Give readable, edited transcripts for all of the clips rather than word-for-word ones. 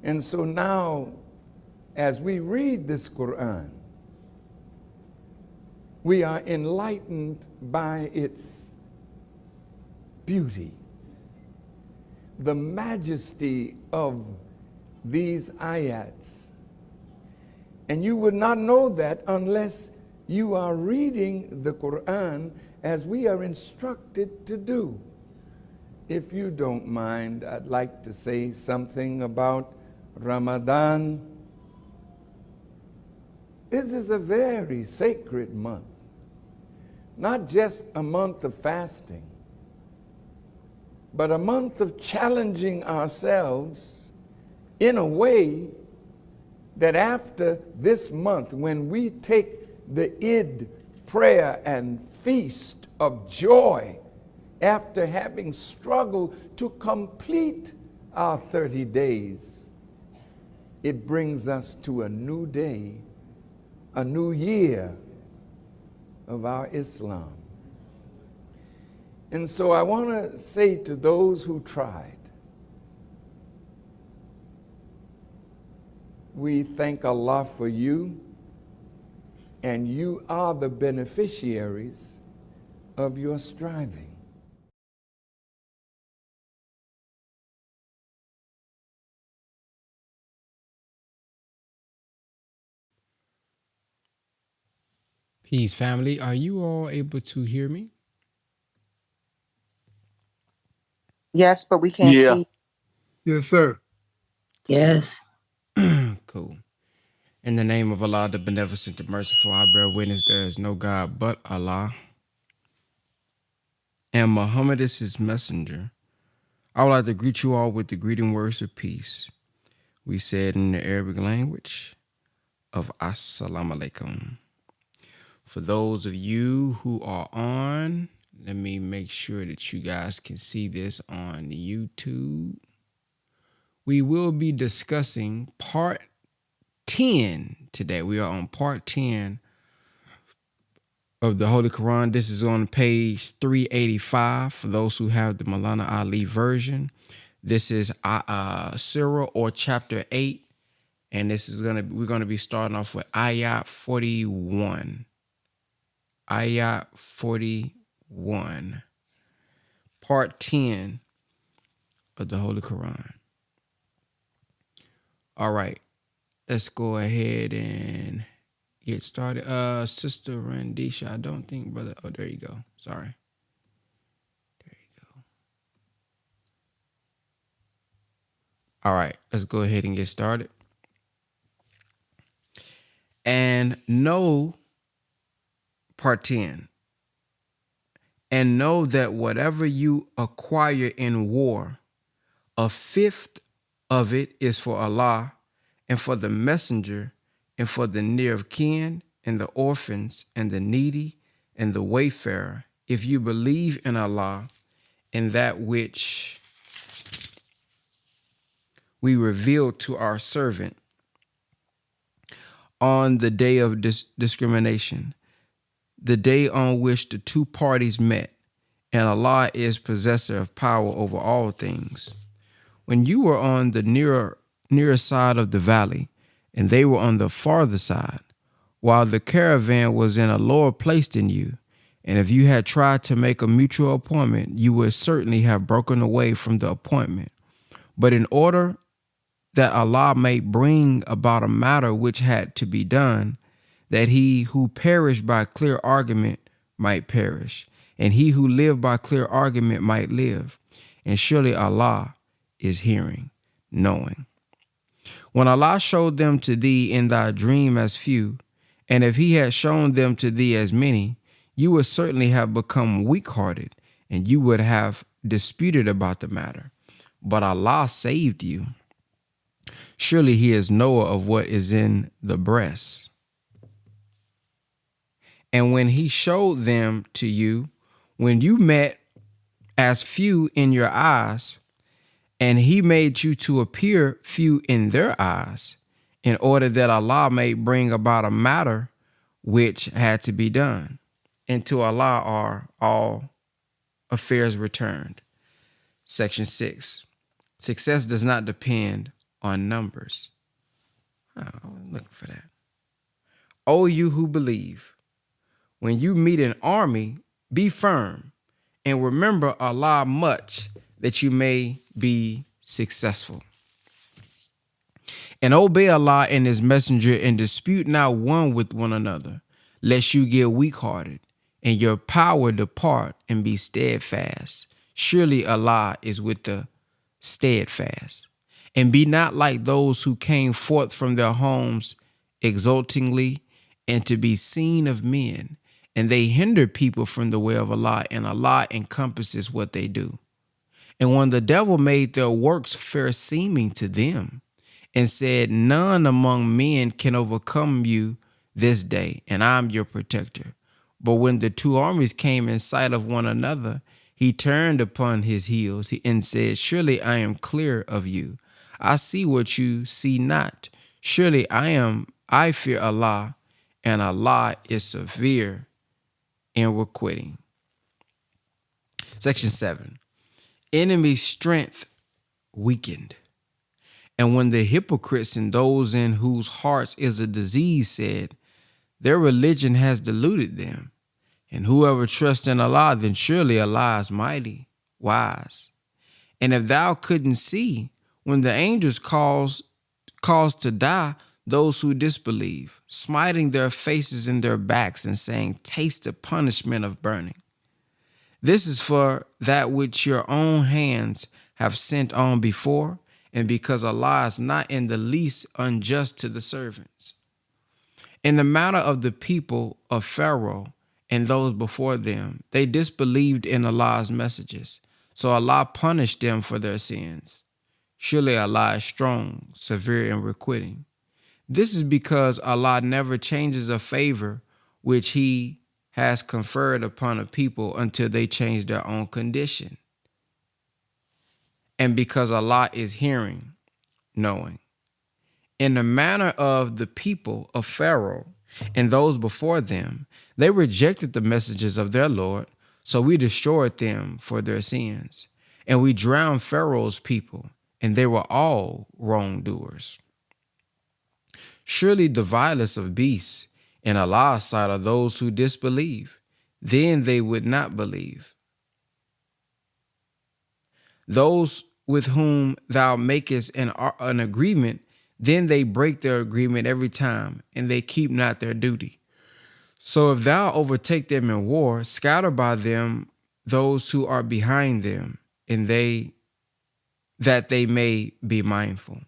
And so now, as we read this Quran, we are enlightened by its beauty, the majesty of these ayats. And you would not know that unless you are reading the Quran as we are instructed to do. If you don't mind, I'd like to say something about Ramadan. This is a very sacred month, not just a month of fasting, but a month of challenging ourselves in a way that after this month, when we take the Eid prayer and feast of joy, after having struggled to complete our 30 days, it brings us to a new day, a new year of our Islam. And so I want to say to those who tried, we thank Allah for you, and you are the beneficiaries of your striving. Peace, family. Are you all able to hear me? Yes, but we can't Yeah. see. Yes, sir. Yes. Cool. In the name of Allah, the Beneficent, the Merciful, I bear witness there is no God but Allah, and Muhammad is his messenger. I would like to greet you all with the greeting words of peace. We said in the Arabic language of Assalamu alaikum. For those of you who are on, let me make sure that you guys can see this on YouTube. We will be discussing part 10 today. We are on part 10 of the Holy Quran. This is on page 385 for those who have the Maulana Ali version. This is Surah or chapter 8, and we're gonna be starting off with ayat 41. Ayat 41, part 10 of the Holy Quran. All right, let's go ahead and get started. Sister Randisha, I don't think, brother. Oh, there you go. Sorry. There you go. All right, let's go ahead and get started. And know, part 10, and know that whatever you acquire in war, a fifth of it is for Allah and for the messenger and for the near of kin and the orphans and the needy and the wayfarer, if you believe in Allah and that which we revealed to our servant on the day of discrimination, the day on which the two parties met, and Allah is possessor of power over all things. When you were on the nearer side of the valley, and they were on the farther side, while the caravan was in a lower place than you, and if you had tried to make a mutual appointment, you would certainly have broken away from the appointment. But in order that Allah may bring about a matter which had to be done, that he who perished by clear argument might perish, and he who lived by clear argument might live. And surely Allah is hearing, knowing. When Allah showed them to thee in thy dream as few, and if he had shown them to thee as many, you would certainly have become weak-hearted, and you would have disputed about the matter. But Allah saved you. Surely he is knower of what is in the breast. And when he showed them to you, when you met as few in your eyes, and he made you to appear few in their eyes, in order that Allah may bring about a matter which had to be done. And to Allah are all affairs returned. Section 6. Success does not depend on Numbers. Oh, I was looking for that. O you who believe, when you meet an army, be firm and remember Allah much that you may be successful. And obey Allah and his messenger and dispute not one with one another, lest you get weak-hearted and your power depart and be steadfast. Surely Allah is with the steadfast. And be not like those who came forth from their homes exultingly and to be seen of men, and they hinder people from the way of Allah, and Allah encompasses what they do. And when the devil made their works fair seeming to them, and said, none among men can overcome you this day, and I'm your protector. But when the two armies came in sight of one another, he turned upon his heels and said, surely I am clear of you. I see what you see not. Surely I fear Allah, and Allah is severe in requiting. Section 7. Enemy strength weakened. And when the hypocrites and those in whose hearts is a disease said, their religion has deluded them, and whoever trusts in Allah, then surely Allah is mighty, wise. And if thou couldn't see, when the angels cause to die those who disbelieve, smiting their faces and their backs and saying, taste the punishment of burning. This is for that which your own hands have sent on before, and because Allah is not in the least unjust to the servants. In the matter of the people of Pharaoh and those before them, they disbelieved in Allah's messages, so Allah punished them for their sins. Surely Allah is strong, severe in requiting. This is because Allah never changes a favor which he has conferred upon a people until they change their own condition. And because Allah is hearing, knowing. In the manner of the people of Pharaoh and those before them, they rejected the messages of their Lord, so we destroyed them for their sins. And we drowned Pharaoh's people, and they were all wrongdoers. Surely the vilest of beasts in Allah's sight are those who disbelieve. Then they would not believe. Those with whom thou makest an agreement, then they break their agreement every time, and they keep not their duty. So if thou overtake them in war, scatter by them those who are behind them, and that they may be mindful.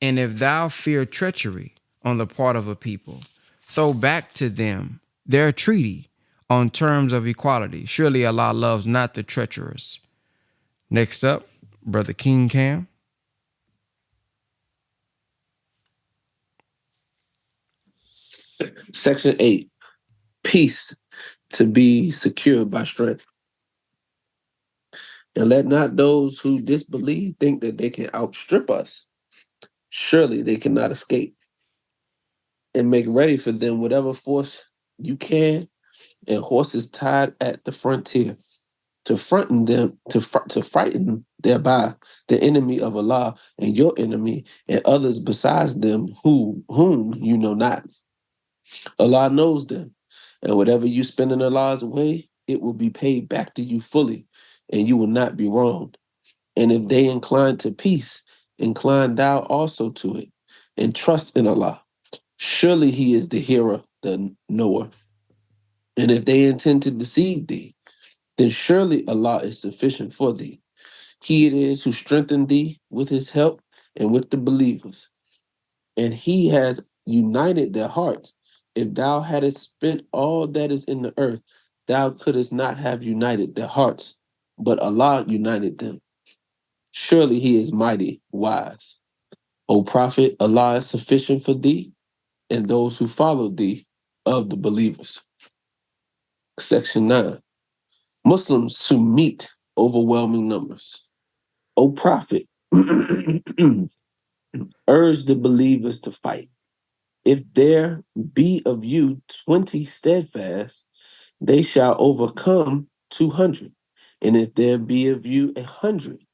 And if thou fear treachery on the part of a people, throw back to them their treaty on terms of equality. Surely Allah loves not the treacherous. Next up, Brother King Cam. Section 8. Peace to be secured by strength. And let not those who disbelieve think that they can outstrip us. Surely they cannot escape. And make ready for them whatever force you can, and horses tied at the frontier, to frighten them, to frighten thereby the enemy of Allah and your enemy and others besides them whom you know not. Allah knows them, and whatever you spend in Allah's way, it will be paid back to you fully, and you will not be wronged. And if they incline to peace, incline thou also to it, and trust in Allah. Surely he is the hearer, the knower. And if they intend to deceive thee, then surely Allah is sufficient for thee. He it is who strengthened thee with his help and with the believers. And he has united their hearts. If thou hadst spent all that is in the earth, thou couldst not have united their hearts, but Allah united them. Surely he is mighty, wise. O Prophet, Allah is sufficient for thee and those who follow thee of the believers. Section 9. Muslims to meet overwhelming numbers. O Prophet, urge the believers to fight. If there be of you 20 steadfast, they shall overcome 200. And if there be of you 100,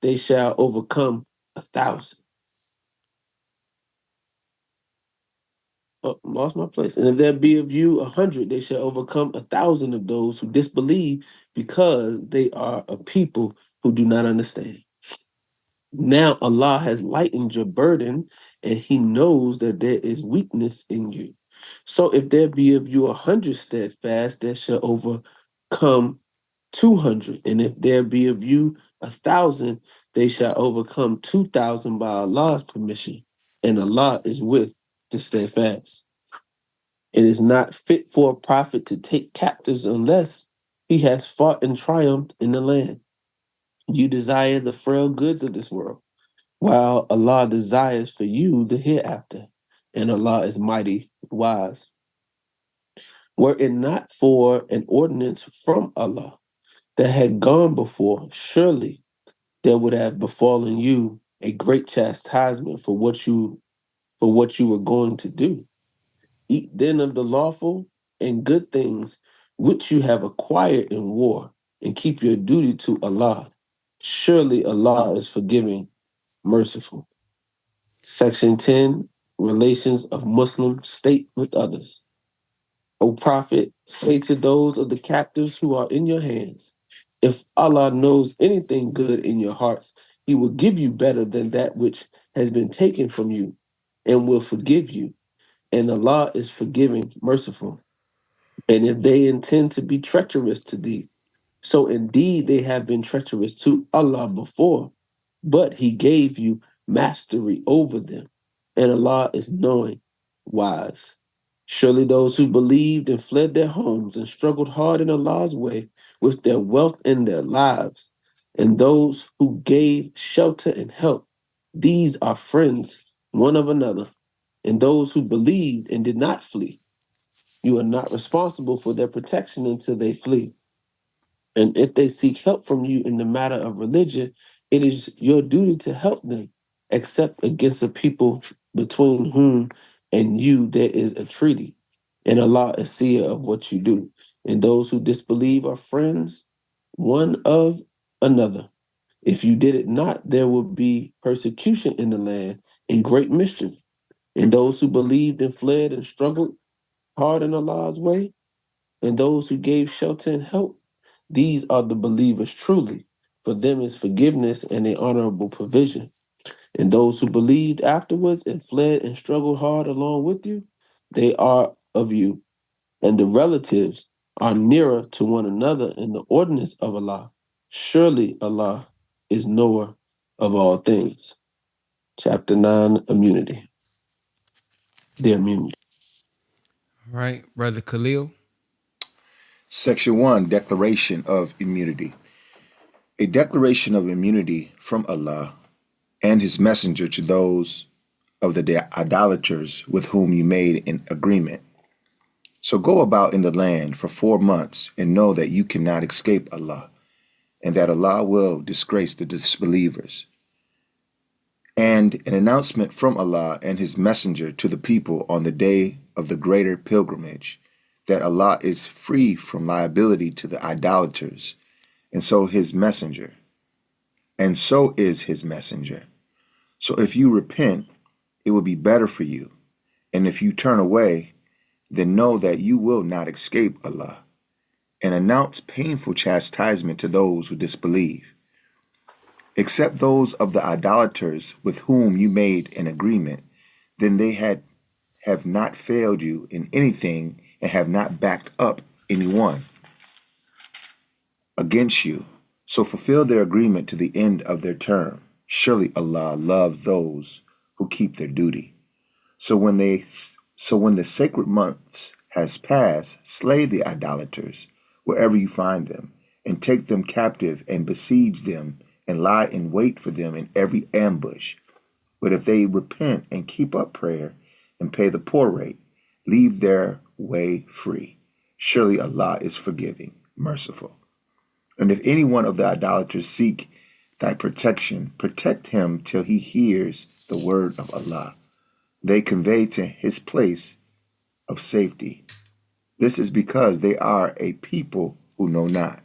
they shall overcome 1,000. Oh, lost my place. And if there be of you 100, they shall overcome 1,000 of those who disbelieve, because they are a people who do not understand. Now Allah has lightened your burden, and He knows that there is weakness in you. So if there be of you 100 steadfast, there shall overcome 200. And if there be of you 1,000, they shall overcome 2,000 by Allah's permission. And Allah is with the steadfast. It is not fit for a prophet to take captives unless he has fought and triumphed in the land. You desire the frail goods of this world, while Allah desires for you the hereafter. And Allah is mighty, wise. Were it not for an ordinance from Allah that had gone before, surely there would have befallen you a great chastisement for what you were going to do. Eat then of the lawful and good things which you have acquired in war, and keep your duty to Allah. Surely Allah is forgiving, merciful. Section 10, Relations of Muslim State with Others. O Prophet, say to those of the captives who are in your hands, if Allah knows anything good in your hearts, He will give you better than that which has been taken from you, and will forgive you. And Allah is forgiving, merciful. And if they intend to be treacherous to thee, so indeed they have been treacherous to Allah before, but He gave you mastery over them. And Allah is knowing, wise. Surely those who believed and fled their homes and struggled hard in Allah's way with their wealth and their lives, and those who gave shelter and help, these are friends one of another. And those who believed and did not flee, you are not responsible for their protection until they flee. And if they seek help from you in the matter of religion, it is your duty to help them, except against a people between whom and you there is a treaty. And Allah is seer of what you do. And those who disbelieve are friends one of another. If you did it not, there will be persecution in the land and great mischief. And those who believed and fled and struggled hard in Allah's way, and those who gave shelter and help, these are the believers truly. For them is forgiveness and a honorable provision. And those who believed afterwards and fled and struggled hard along with you, they are of you. And the relatives are nearer to one another in the ordinance of Allah. Surely Allah is knower of all things. Chapter 9, Immunity. The immunity. All right, Brother Khalil. Section 1, Declaration of Immunity. A declaration of immunity from Allah and His Messenger to those of the idolaters with whom you made an agreement. So go about in the land for 4 months and know that you cannot escape Allah, and that Allah will disgrace the disbelievers. And an announcement from Allah and His Messenger to the people on the day of the greater pilgrimage, that Allah is free from liability to the idolaters, and so His Messenger. And so is His Messenger. So if you repent, it will be better for you. And if you turn away, then know that you will not escape Allah, and announce painful chastisement to those who disbelieve. Except those of the idolaters with whom you made an agreement, then they have not failed you in anything and have not backed up anyone against you. So fulfill their agreement to the end of their term. Surely Allah loves those who keep their duty. So when the sacred months has passed, slay the idolaters wherever you find them, and take them captive and besiege them and lie in wait for them in every ambush. But if they repent and keep up prayer and pay the poor rate, leave their way free. Surely Allah is forgiving, merciful. And if any one of the idolaters seek thy protection, protect him till he hears the word of Allah. They convey to his place of safety. This is because they are a people who know not.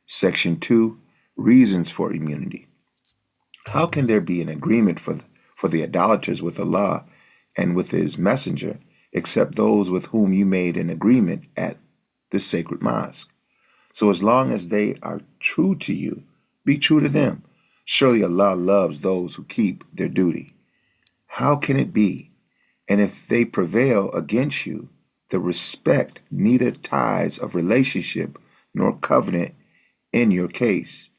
Section 2, Reasons for Immunity. How can there be an agreement for the idolaters with Allah and with His Messenger, except those with whom you made an agreement at the sacred mosque. So as long as they are true to you, be true to them. Surely Allah loves those who keep their duty. How can it be? And if they prevail against you, the respect neither ties of relationship nor covenant in your case.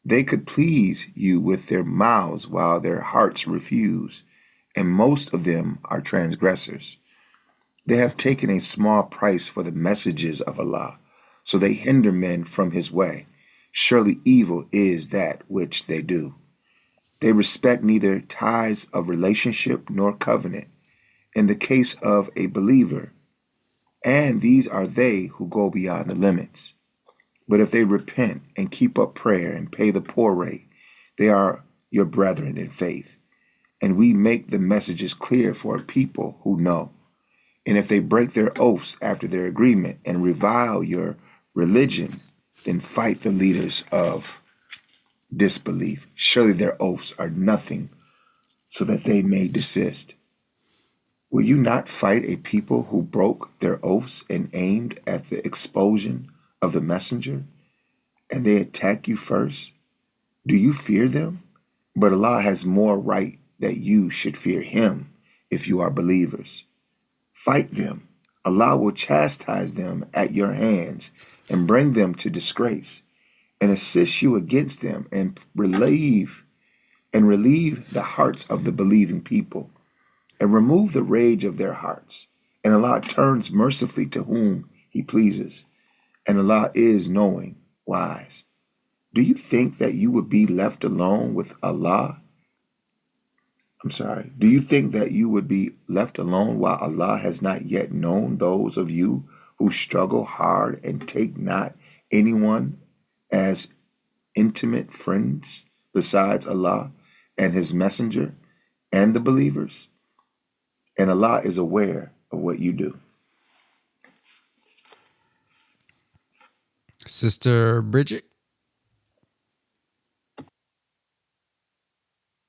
They could please you with their mouths while their hearts refuse, and most of them are transgressors. They have taken a small price for the messages of Allah, so they hinder men from his way. Surely evil is that which they do. They respect neither ties of relationship nor covenant in the case of a believer, and these are they who go beyond the limits. But if they repent and keep up prayer and pay the poor rate, they are your brethren in faith. And we make the messages clear for a people who know. And if they break their oaths after their agreement and revile your religion, then fight the leaders of disbelief. Surely their oaths are nothing, so that they may desist. Will you not fight a people who broke their oaths and aimed at the expulsion of the messenger, and they attack you first? Do you fear them? But Allah has more right that you should fear him if you are believers. Fight them. Allah will chastise them at your hands and bring them to disgrace, and assist you against them and relieve the hearts of the believing people, and remove the rage of their hearts. And Allah turns mercifully to whom he pleases, and Allah is knowing, wise. Do you think that you would be left alone with Allah? Do you think that you would be left alone while Allah has not yet known those of you who struggle hard and take not anyone as intimate friends besides Allah and his messenger and the believers? And Allah is aware of what you do. Sister Bridget?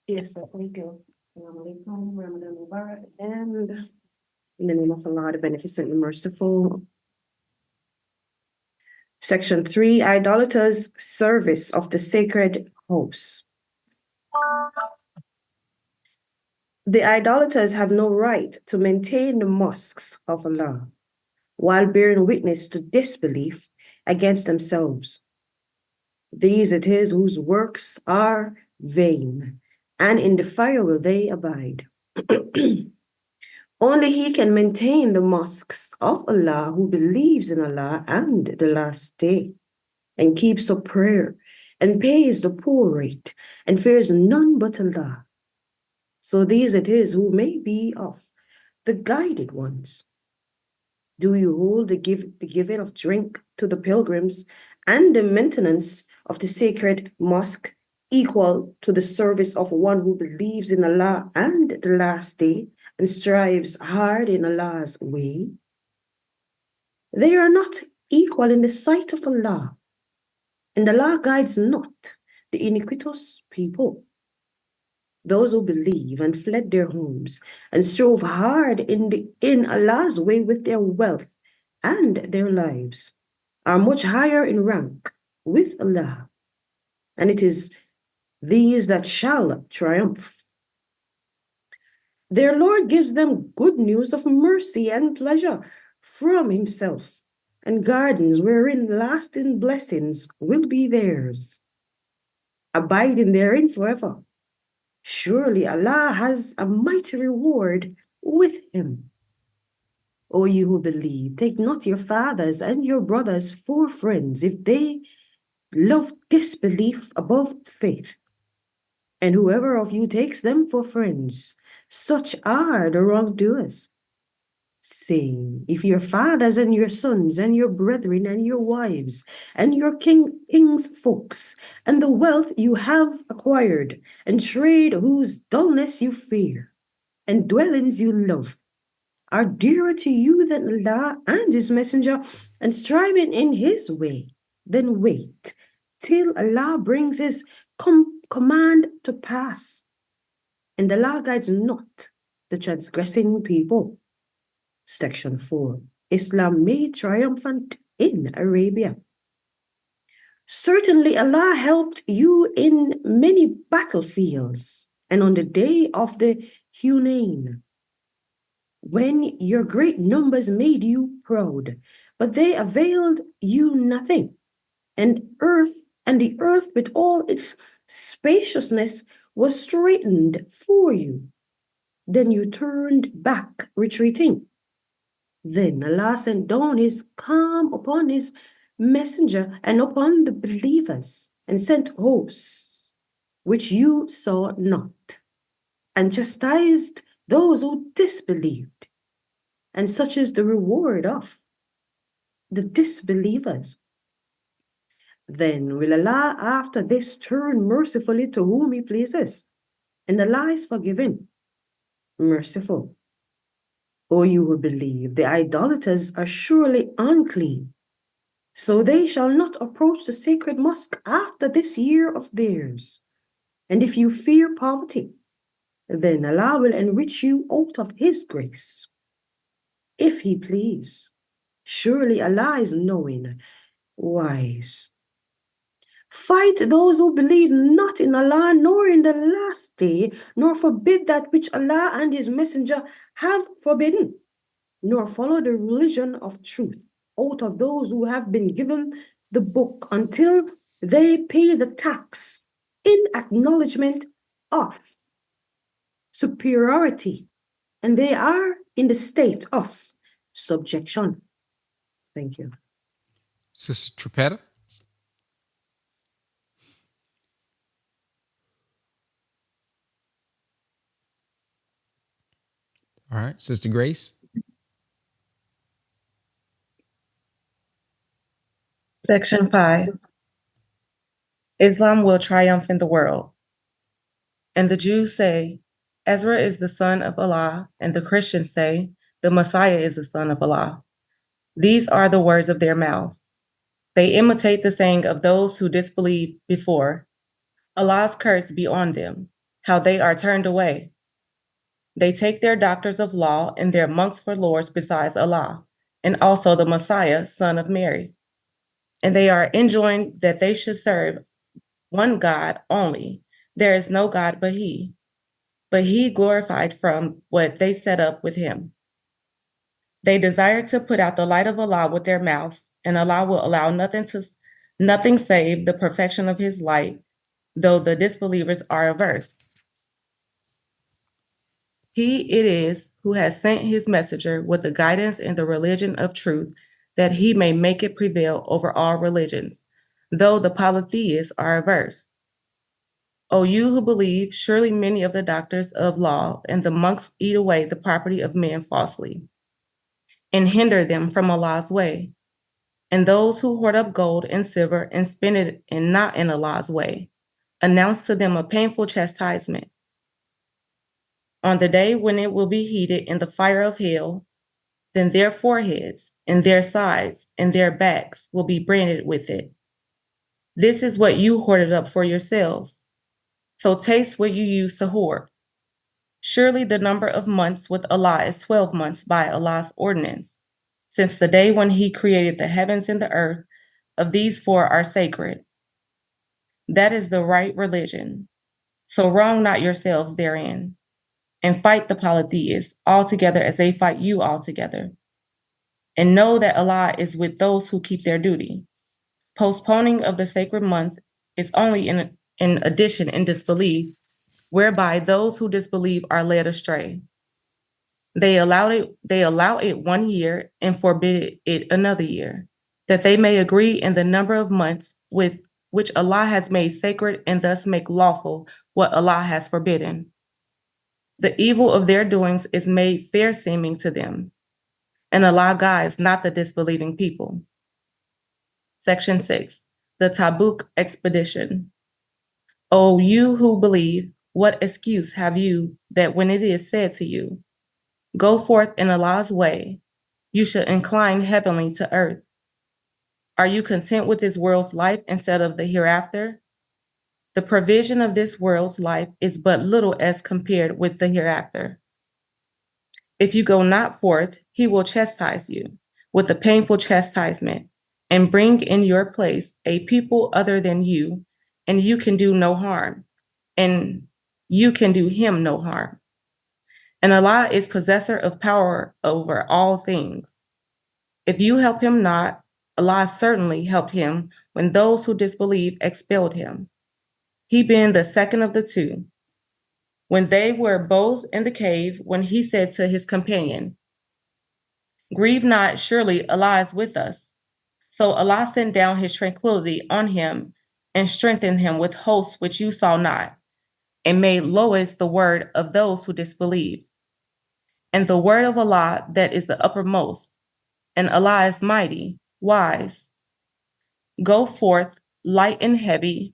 Yes, sir. Thank you. Assalamu alaikum, Ramadan Mubarak, and in the name of Allah, the Beneficent and Merciful. Section 3, Idolaters' Service of the Sacred House. The idolaters have no right to maintain the mosques of Allah while bearing witness to disbelief against themselves. These it is whose works are vain, and in the fire will they abide. Only he can maintain the mosques of Allah who believes in Allah and the last day, and keeps up prayer, and pays the poor rate, and fears none but Allah. So these it is who may be of the guided ones. Do you hold the giving of drink to the pilgrims and the maintenance of the sacred mosque equal to the service of one who believes in Allah and the last day and strives hard in Allah's way? They are not equal in the sight of Allah, and Allah guides not the iniquitous people. Those who believe and fled their homes and strove hard in Allah's way with their wealth and their lives are much higher in rank with Allah, and it is these that shall triumph. Their Lord gives them good news of mercy and pleasure from himself, and gardens wherein lasting blessings will be theirs, abiding therein forever. Surely Allah has a mighty reward with him. O you who believe, take not your fathers and your brothers for friends if they love disbelief above faith. And whoever of you takes them for friends, such are the wrongdoers. Saying, if your fathers and your sons and your brethren and your wives and your king's folks and the wealth you have acquired and trade whose dullness you fear and dwellings you love are dearer to you than Allah and his messenger and striving in his way, then wait till Allah brings his command to pass. And Allah guides not the transgressing people. Section 4. Islam made triumphant in Arabia. Certainly, Allah helped you in many battlefields and on the day of the Hunain, when your great numbers made you proud, but they availed you nothing. And the earth with all its spaciousness was straightened for you. Then you turned back, retreating. Then Allah sent down his calm upon his messenger and upon the believers, and sent hosts which you saw not, and chastised those who disbelieved. And such is the reward of the disbelievers. Then will Allah after this turn mercifully to whom he pleases, and Allah is forgiving, merciful. O you who believe, the idolaters are surely unclean, so they shall not approach the sacred mosque after this year of theirs. And if you fear poverty, then Allah will enrich you out of his grace, if he please. Surely Allah is knowing, wise. Fight those who believe not in Allah nor in the last day, nor forbid that which Allah and his messenger have forbidden, nor follow the religion of truth out of those who have been given the book until they pay the tax in acknowledgement of superiority, and they are in the state of subjection. Thank you. Sister Tripetta. All right, Sister Grace. Section 5. Islam will triumph in the world. And the Jews say, Ezra is the son of Allah, and the Christians say, the Messiah is the son of Allah. These are the words of their mouths. They imitate the saying of those who disbelieved before. Allah's curse be on them, how they are turned away. They take their doctors of law and their monks for lords besides Allah, and also the Messiah, son of Mary. And they are enjoined that they should serve one God only. There is no God but he glorified from what they set up with him. They desire to put out the light of Allah with their mouths, and Allah will allow nothing save the perfection of his light, though the disbelievers are averse. He it is who has sent his messenger with the guidance and the religion of truth, that he may make it prevail over all religions, though the polytheists are averse. O you who believe, surely many of the doctors of law and the monks eat away the property of men falsely, and hinder them from Allah's way. And those who hoard up gold and silver and spend it and not in Allah's way, announce to them a painful chastisement. On the day when it will be heated in the fire of hell, then their foreheads and their sides and their backs will be branded with it. This is what you hoarded up for yourselves. So taste what you used to hoard. Surely the number of months with Allah is 12 months by Allah's ordinance. Since the day when he created the heavens and the earth, of these 4 are sacred. That is the right religion. So wrong not yourselves therein, and fight the polytheists altogether as they fight you altogether. And know that Allah is with those who keep their duty. Postponing of the sacred month is only in addition in disbelief, whereby those who disbelieve are led astray. They allow it 1 year and forbid it another year, that they may agree in the number of months with which Allah has made sacred, and thus make lawful what Allah has forbidden. The evil of their doings is made fair seeming to them, and Allah guides not the disbelieving people. Section 6. The Tabuk Expedition. O you who believe, what excuse have you that when it is said to you, go forth in Allah's way, you should incline heavenly to earth? Are you content with this world's life instead of the hereafter? The provision of this world's life is but little as compared with the hereafter. If you go not forth, he will chastise you with a painful chastisement and bring in your place a people other than you, and you can do no harm, and you can do him no harm. And Allah is possessor of power over all things. If you help him not, Allah certainly helped him when those who disbelieve expelled him, he being the second of the two. When they were both in the cave, when he said to his companion, "Grieve not, surely Allah is with us." So Allah sent down his tranquility on him and strengthened him with hosts which you saw not, and made lowest the word of those who disbelieved. And the word of Allah that is the uppermost, and Allah is mighty, wise. Go forth, light and heavy,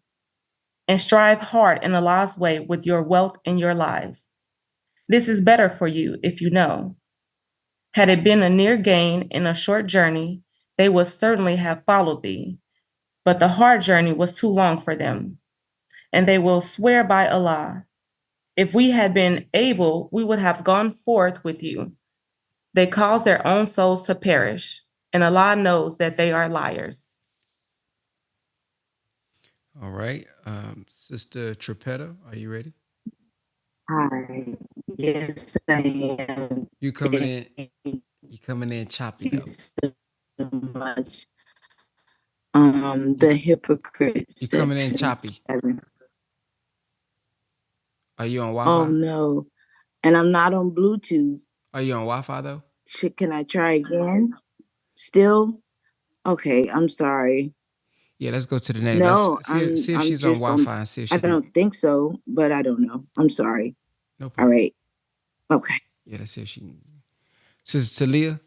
and strive hard in Allah's way with your wealth and your lives. This is better for you if you know. Had it been a near gain in a short journey, they would certainly have followed thee. But the hard journey was too long for them, and they will swear by Allah. If we had been able, we would have gone forth with you. They cause their own souls to perish, and Allah knows that they are liars. All right. Sister Tripetta, are you ready? Hi. Yes, I am. You coming in Thank you coming in choppy you though. so much. You The hypocrite you coming in section choppy. 7. Are you on Oh Wi-Fi? no. And I'm not on Bluetooth. Are you on Wi-Fi though? Can I try again? Still? Okay, I'm sorry. Yeah, let's go to the next. Let's No, see if I'm she's on just on. Wi-Fi and see if I she can. don't think so, but I don't know. I'm sorry. No All problem. right. Okay. Yeah, let's see if she can. Sister Talia.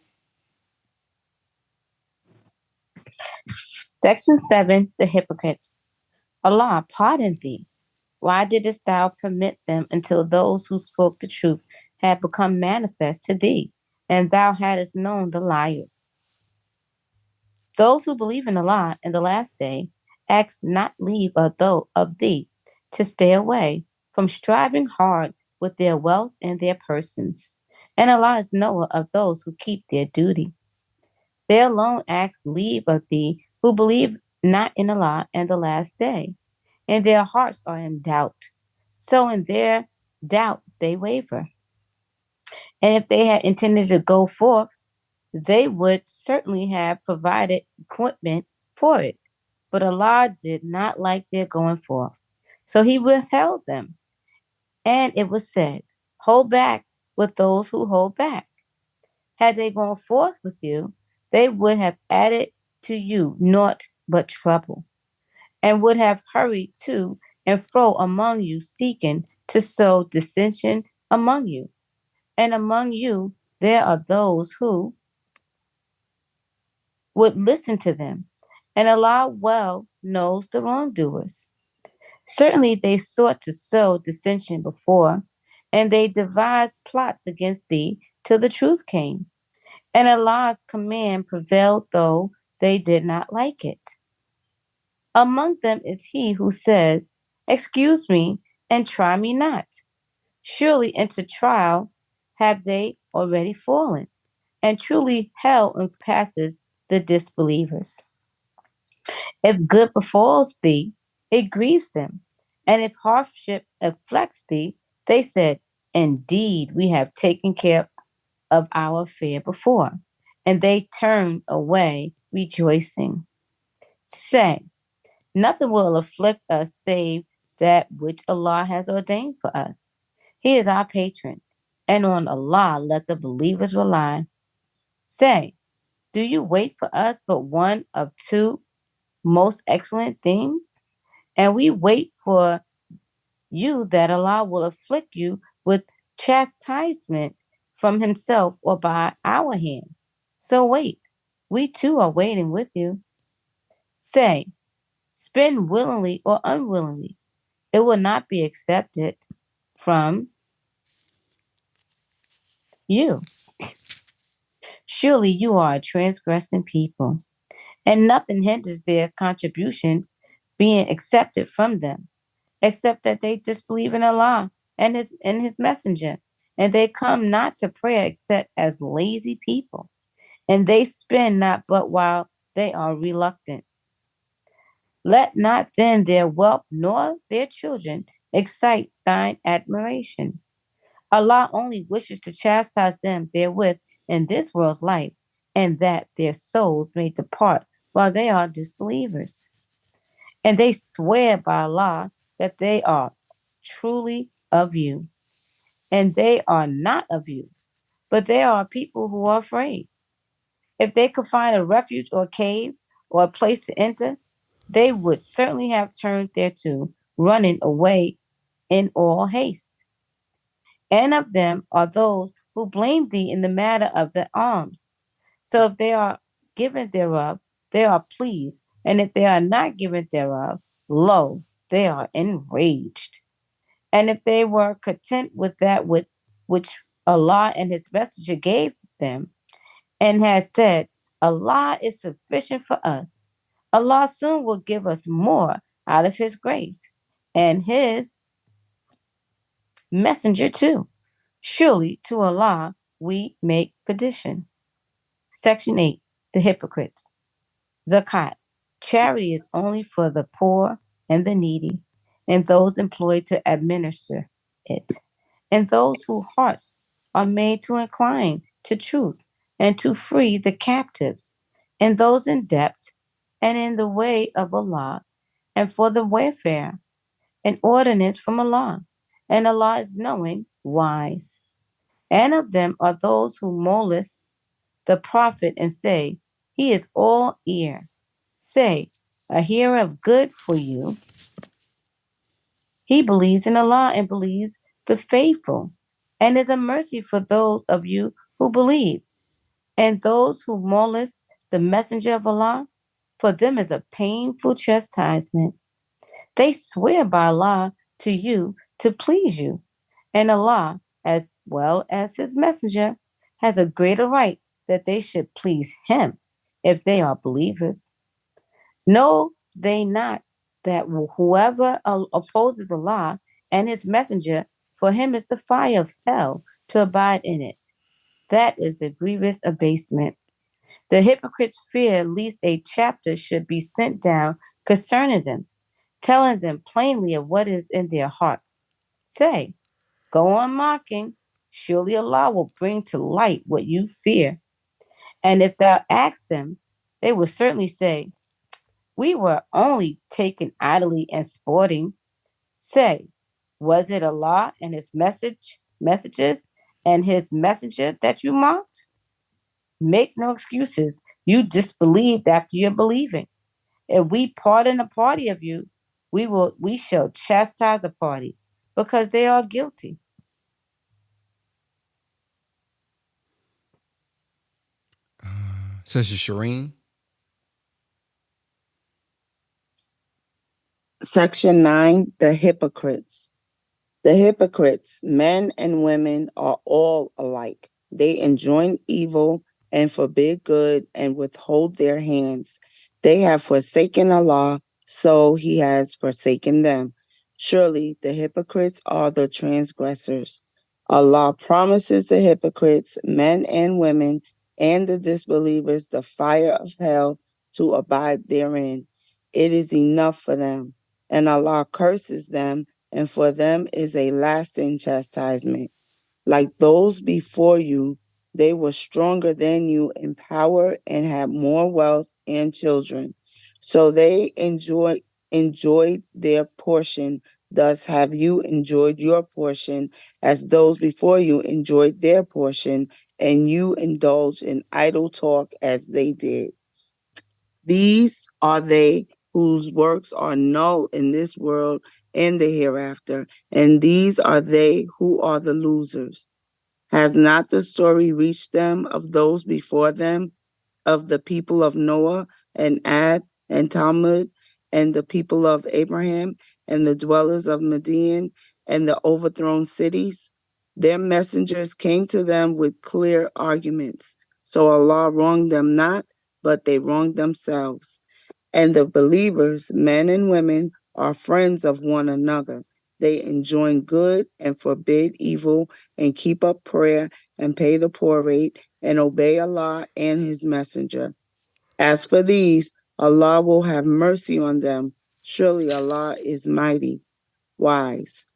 Section 7, the hypocrites. Allah, pardon thee. Why didst thou permit them until those who spoke the truth had become manifest to thee, and thou hadst known the liars? Those who believe in Allah and the last day ask not leave of thee to stay away from striving hard with their wealth and their persons. And Allah is knower of those who keep their duty. They alone ask leave of thee who believe not in Allah and the last day, and their hearts are in doubt. So in their doubt they waver. And if they had intended to go forth, they would certainly have provided equipment for it. But Allah did not like their going forth. So he withheld them. And it was said, hold back with those who hold back. Had they gone forth with you, they would have added to you naught but trouble, and would have hurried to and fro among you, seeking to sow dissension among you. And among you there are those who would listen to them, and Allah well knows the wrongdoers. Certainly they sought to sow dissension before, and they devised plots against thee till the truth came. And Allah's command prevailed, though they did not like it. Among them is he who says, excuse me, and try me not. Surely into trial have they already fallen, and truly hell encompasses the disbelievers. If good befalls thee, it grieves them. And if hardship afflicts thee, they said, indeed, we have taken care of our affair before. And they turned away rejoicing. Say, nothing will afflict us save that which Allah has ordained for us. He is our patron, and on Allah let the believers rely. Say, do you wait for us but one of two most excellent things? And we wait for you that Allah will afflict you with chastisement from himself or by our hands. So wait, we too are waiting with you. Say, spend willingly or unwillingly, it will not be accepted from you. Surely you are a transgressing people, and nothing hinders their contributions being accepted from them, except that they disbelieve in Allah and his messenger, and they come not to prayer except as lazy people, and they spend not but while they are reluctant. Let not then their wealth nor their children excite thine admiration. Allah only wishes to chastise them therewith in this world's life, and that their souls may depart while they are disbelievers. And they swear by Allah that they are truly of you, and they are not of you, but they are people who are afraid. If they could find a refuge or caves or a place to enter, they would certainly have turned thereto, running away in all haste. And of them are those who blame thee in the matter of the alms. So if they are given thereof, they are pleased, and if they are not given thereof, lo, they are enraged. And if they were content with that with which Allah and His Messenger gave them, and has said, Allah is sufficient for us, Allah soon will give us more out of His grace, and His Messenger too. Surely to Allah we make petition. Section 8. The hypocrites. Zakat. Charity is only for the poor and the needy, and those employed to administer it, and those whose hearts are made to incline to truth, and to free the captives, and those in debt, and in the way of Allah, and for the welfare, an ordinance from Allah, and Allah is knowing, wise. And of them are those who molest the prophet and say, He is all ear. Say, a hearer of good for you. He believes in Allah and believes the faithful, and is a mercy for those of you who believe. And those who molest the messenger of Allah, for them is a painful chastisement. They swear by Allah to you to please you, and Allah, as well as His messenger, has a greater right that they should please Him if they are believers. Know they not that whoever opposes Allah and His messenger, for him is the fire of hell to abide in it. That is the grievous abasement. The hypocrites fear lest a chapter should be sent down concerning them, telling them plainly of what is in their hearts. Say, go on mocking. Surely Allah will bring to light what you fear. And if thou ask them, they will certainly say, we were only taken idly and sporting. Say, was it Allah and His messages, and His messenger that you mocked? Make no excuses. You disbelieved after your believing. If we pardon a party of you, we shall chastise a party, because they are guilty. Sister Shireen. Section 9. The hypocrites. The hypocrites, men and women, are all alike. They enjoin evil and forbid good and withhold their hands. They have forsaken Allah, so He has forsaken them. Surely the hypocrites are the transgressors. Allah promises the hypocrites, men and women, and the disbelievers the fire of hell to abide therein. It is enough for them. And Allah curses them, and for them is a lasting chastisement. Like those before you, they were stronger than you in power and had more wealth and children. So they enjoyed their portion. Thus have you enjoyed your portion, as those before you enjoyed their portion, and you indulged in idle talk as they did. These are they whose works are null in this world and the hereafter, and these are they who are the losers. Has not the story reached them of those before them, of the people of Noah and Ad and Talmud, and the people of Abraham, and the dwellers of Midian, and the overthrown cities? Their messengers came to them with clear arguments. So Allah wronged them not, but they wronged themselves. And the believers, men and women, are friends of one another. They enjoin good and forbid evil and keep up prayer and pay the poor rate and obey Allah and His Messenger. As for these, Allah will have mercy on them. Surely Allah is mighty, wise.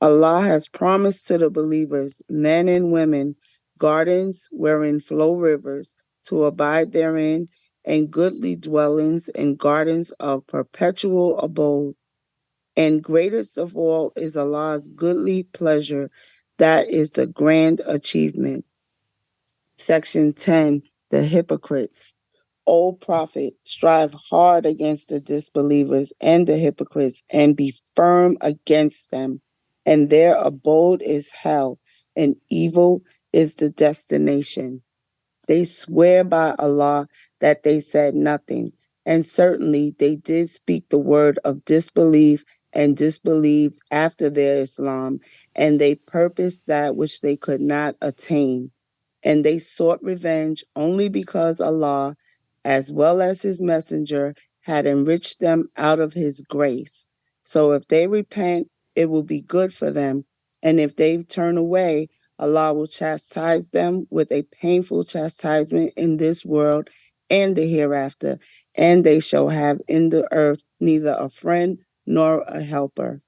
Allah has promised to the believers, men and women, gardens wherein flow rivers, to abide therein, and goodly dwellings and gardens of perpetual abode. And greatest of all is Allah's goodly pleasure. That is the grand achievement. Section 10, the hypocrites. O Prophet, strive hard against the disbelievers and the hypocrites and be firm against them. And their abode is hell, and evil is the destination. They swear by Allah that they said nothing, and certainly they did speak the word of disbelief and disbelieved after their Islam, and they purposed that which they could not attain. And they sought revenge only because Allah, as well as His Messenger, had enriched them out of His grace. So if they repent, it will be good for them, and if they turn away, Allah will chastise them with a painful chastisement in this world and the hereafter, and they shall have in the earth neither a friend nor a helper.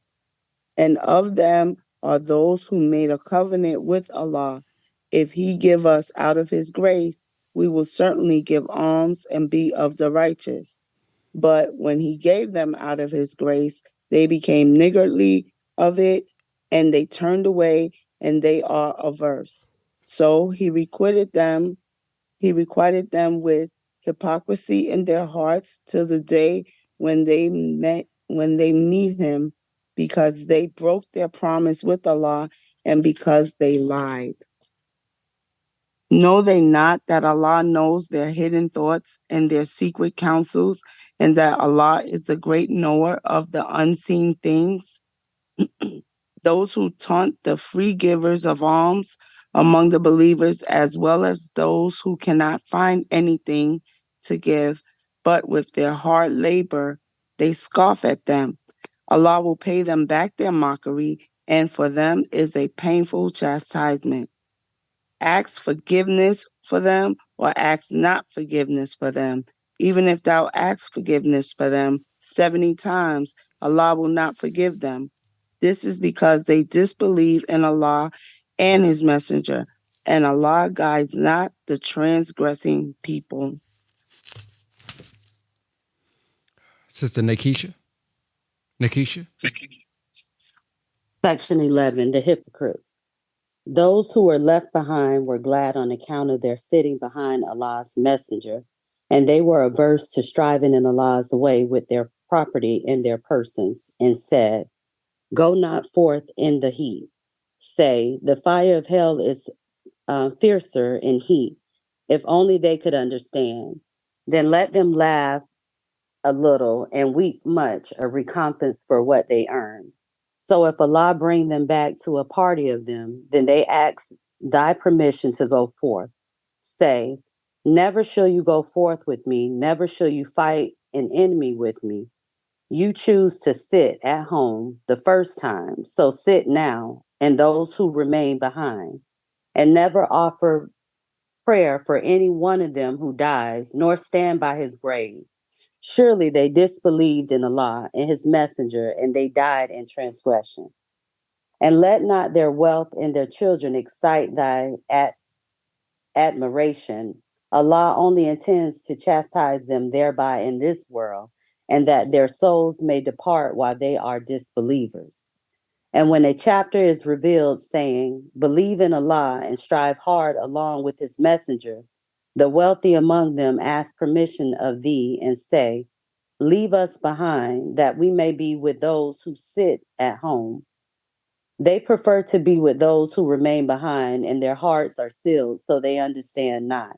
And of them are those who made a covenant with Allah. If He give us out of His grace, we will certainly give alms and be of the righteous. But when He gave them out of His grace, they became niggardly of it, and they turned away, and they are averse. So he requited them with hypocrisy in their hearts till the day when they meet Him, because they broke their promise with Allah and because they lied. Know they not that Allah knows their hidden thoughts and their secret counsels, and that Allah is the great knower of the unseen things? Those who taunt the free givers of alms among the believers, as well as those who cannot find anything to give, but with their hard labor they scoff at them. Allah will pay them back their mockery, and for them is a painful chastisement. Ask forgiveness for them or ask not forgiveness for them. Even if thou ask forgiveness for them 70 times, Allah will not forgive them. This is because they disbelieve in Allah and His Messenger, and Allah guides not the transgressing people. Sister Nakisha. Nakisha. Section 11, the hypocrites. Those who were left behind were glad on account of their sitting behind Allah's messenger, and they were averse to striving in Allah's way with their property and their persons, and said, Go not forth in the heat. Say, the fire of hell is fiercer in heat. If only they could understand. Then let them laugh a little and weep much, a recompense for what they earn. So if Allah bring them back to a party of them, then they ask thy permission to go forth. Say, never shall you go forth with me, never shall you fight an enemy with me. You choose to sit at home the first time, so sit now, and those who remain behind, and never offer prayer for any one of them who dies, nor stand by his grave. Surely they disbelieved in Allah and His Messenger, and they died in transgression. And let not their wealth and their children excite thy admiration. Allah only intends to chastise them thereby in this world, and that their souls may depart while they are disbelievers. And when a chapter is revealed saying, Believe in Allah and strive hard along with His Messenger, the wealthy among them ask permission of thee and say, Leave us behind, that we may be with those who sit at home. They prefer to be with those who remain behind, and their hearts are sealed, so they understand not.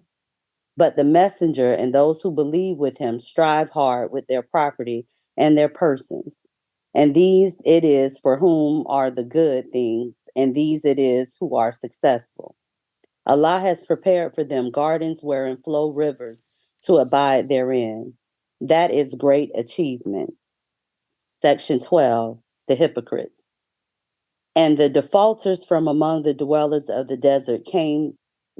But the messenger and those who believe with him strive hard with their property and their persons. And these it is for whom are the good things, and these it is who are successful. Allah has prepared for them gardens wherein flow rivers to abide therein. That is great achievement. Section 12, the hypocrites. And the defaulters from among the dwellers of the desert came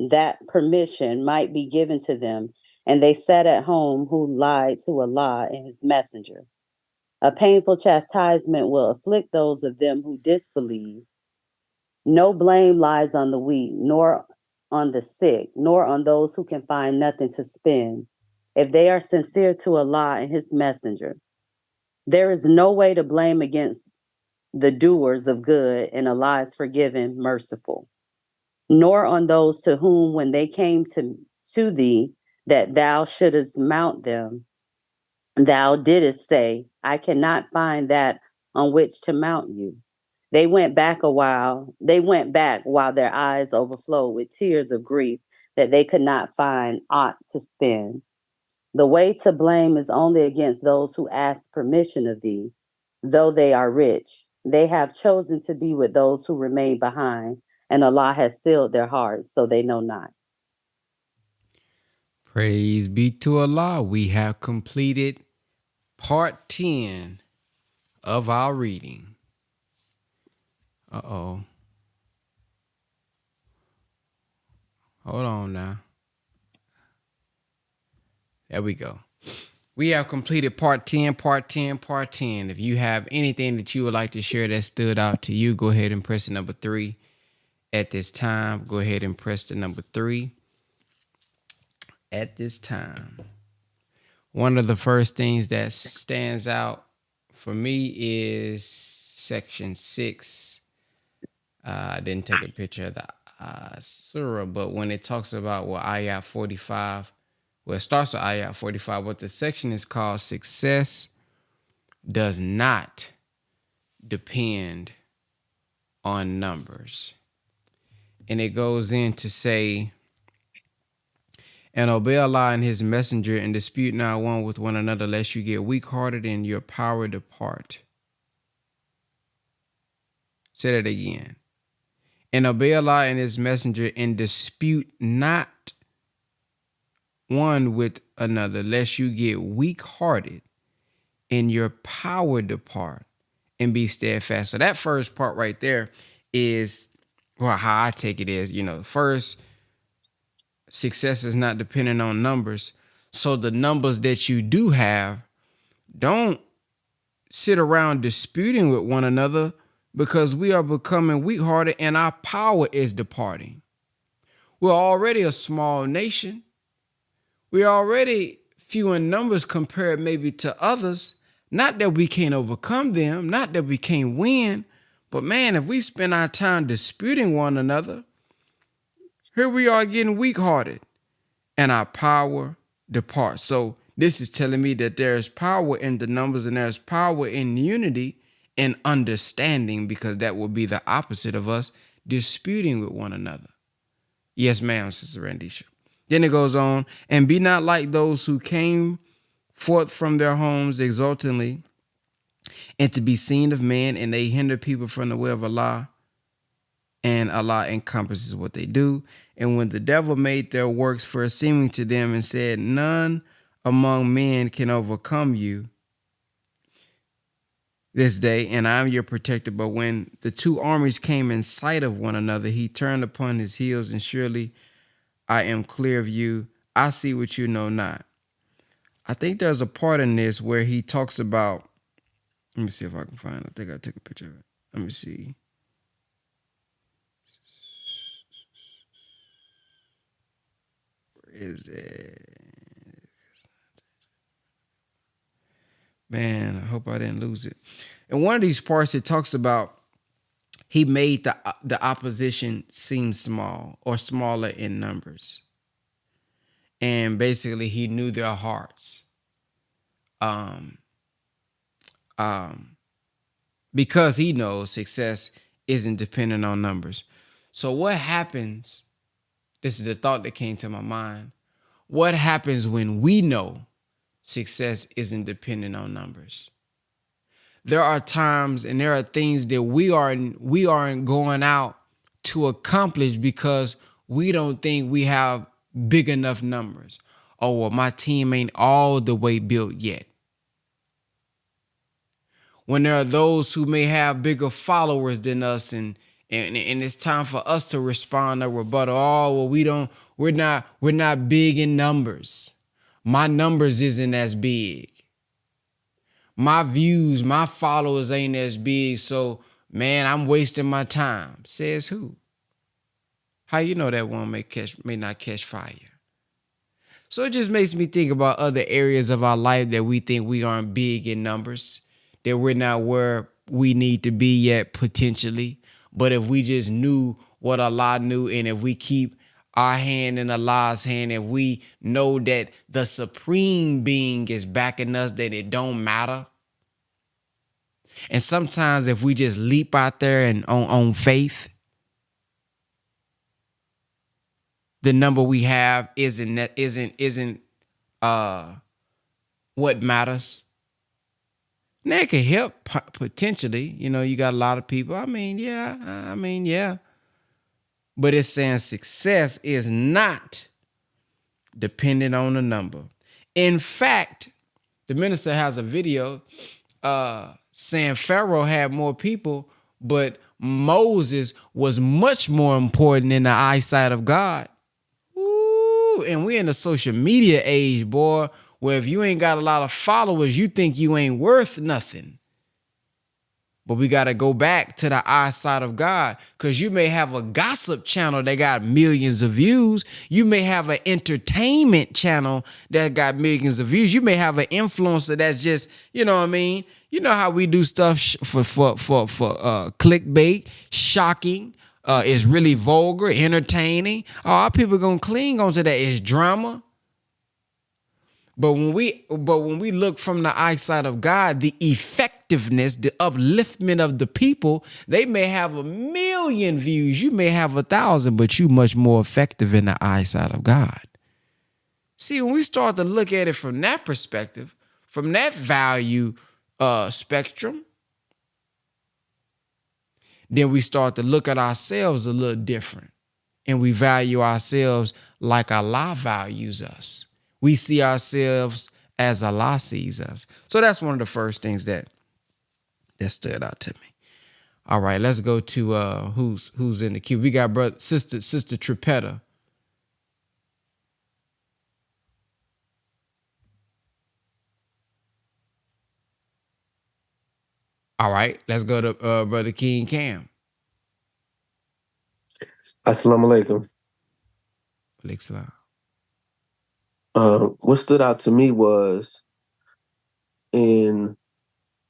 that permission might be given to them, and they sat at home who lied to Allah and his messenger. A painful chastisement will afflict those of them who disbelieve. No blame lies on the weak, nor on the sick, nor on those who can find nothing to spend. If they are sincere to Allah and his messenger, there is no way to blame against the doers of good, and Allah is forgiving, merciful. Nor on those to whom, when they came to thee, that thou shouldest mount them, thou didst say, I cannot find that on which to mount you. They went back while their eyes overflowed with tears of grief that they could not find aught to spend. The way to blame is only against those who ask permission of thee, though they are rich. They have chosen to be with those who remain behind, and Allah has sealed their hearts, so they know not. Praise be to Allah. We have completed part 10 of our reading. Uh-oh. Hold on now. There we go. We have completed part 10, part 10, part 10. If you have anything that you would like to share that stood out to you, go ahead and press the number 3 at this time. Go ahead and press the number 3 at this time. One of the first things that stands out for me is section 6. I didn't take a picture of the surah, but when it talks about ayat 45, it starts with ayat 45, but the section is called Success Does Not Depend on Numbers. And it goes in to say, and obey Allah and his messenger, and dispute not one with one another, lest you get weak-hearted and your power depart. Say that again. And obey Allah and his messenger, and dispute not one with another, lest you get weak-hearted and your power depart, and be steadfast. So that first part right there is, well, how I take it is, first, success is not dependent on numbers. So the numbers that you do have, don't sit around disputing with one another, because we are becoming weak-hearted and our power is departing. We're already a small nation. We're already few in numbers compared maybe to others. Not that we can't overcome them, not that we can't win, but man, if we spend our time disputing one another, here we are getting weak-hearted and our power departs. So this is telling me that there's power in the numbers and there's power in unity and understanding, because that will be the opposite of us disputing with one another. Yes, ma'am, Sister Randisha. Then it goes on, and be not like those who came forth from their homes exultingly and to be seen of men, and they hinder people from the way of Allah, and Allah encompasses what they do. And when the devil made their works first seeming to them and said, none among men can overcome you this day, and I am your protector. But when the two armies came in sight of one another, he turned upon his heels, and surely I am clear of you. I see what you know not. I think there's a part in this where he talks about, let me see if I can find it. I think I took a picture of it. Let me see. Where is it? Man, I hope I didn't lose it. In one of these parts, it talks about he made the opposition seem small or smaller in numbers. And basically, he knew their hearts. Because he knows success isn't dependent on numbers. So what happens, this is the thought that came to my mind, what happens when we know success isn't dependent on numbers? There are times and there are things that we aren't going out to accomplish because we don't think we have big enough numbers. Oh, well, my team ain't all the way built yet. when there are those who may have bigger followers than us, and it's time for us to respond or rebuttal. Oh, well, we're not big in numbers. My numbers isn't as big. My views, my followers ain't as big, so man, I'm wasting my time. Says who? How you know that one may not catch fire? So it just makes me think about other areas of our life that we think we aren't big in numbers, that we're not where we need to be yet potentially. But if we just knew what Allah knew, and if we keep our hand in Allah's hand, if we know that the supreme being is backing us, that it don't matter. And sometimes if we just leap out there and on faith, the number we have isn't what matters. Now it can help potentially. You know, you got a lot of people. I mean, yeah. But it's saying success is not dependent on the number. In fact, the minister has a video saying Pharaoh had more people, but Moses was much more important in the eyesight of God. Ooh, and we're in the social media age, boy, where if you ain't got a lot of followers, you think you ain't worth nothing. But we got to go back to the eyesight of God, because you may have a gossip channel that got millions of views. You may have an entertainment channel that got millions of views. You may have an influencer that's just, you know what I mean? You know how we do stuff for clickbait, shocking, it's really vulgar, entertaining. Oh, our people gonna cling onto that. It's drama. But when we look from the eyesight of God, the effectiveness, the upliftment of the people, they may have 1 million views. You may have 1,000, but you much more effective in the eyesight of God. See, when we start to look at it from that perspective, from that value spectrum, then we start to look at ourselves a little different. And we value ourselves like Allah values us. We see ourselves as Allah sees us. So that's one of the first things that stood out to me. All right, let's go to who's in the queue. We got sister Tripetta. All right, let's go to Brother King Cam. Assalamu alaikum. What stood out to me was in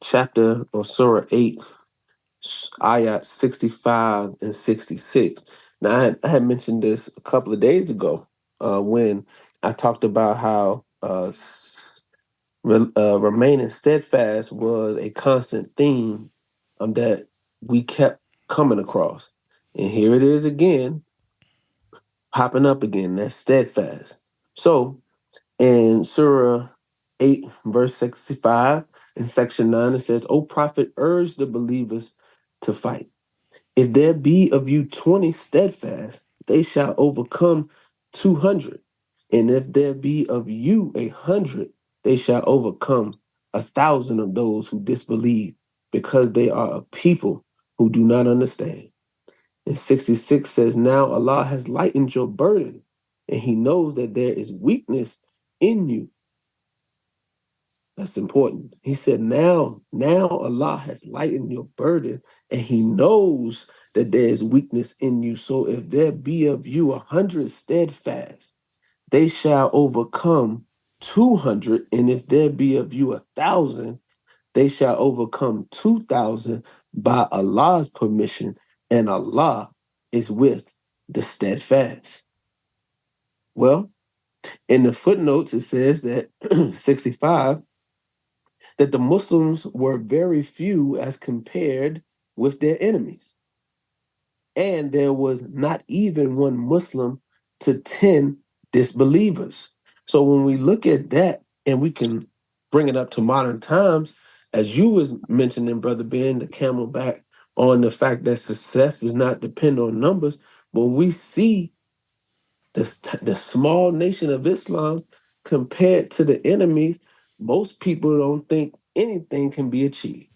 chapter or Surah 8, ayat 65 and 66. Now, I had mentioned this a couple of days ago when I talked about how remaining steadfast was a constant theme that we kept coming across. And here it is again, popping up again, that's steadfast. So in Surah 8, verse 65, in section 9, it says, O prophet, urge the believers to fight. If there be of you 20 steadfast, they shall overcome 200. And if there be of you 100, they shall overcome 1,000 of those who disbelieve, because they are a people who do not understand. And 66 says, now Allah has lightened your burden, and he knows that there is weakness in you. That's important. He said, now Allah has lightened your burden, and he knows that there is weakness in you. So if there be of you 100 steadfast, they shall overcome 200. And if there be of you 1,000, they shall overcome 2,000 by Allah's permission. And Allah is with the steadfast. Well, in the footnotes, it says that 65, that the Muslims were very few as compared with their enemies. And there was not even one Muslim to 10 disbelievers. So when we look at that and we can bring it up to modern times, as you was mentioning, Brother Ben, the camelback on the fact that success does not depend on numbers, but we see the small nation of Islam compared to the enemies, most people don't think anything can be achieved.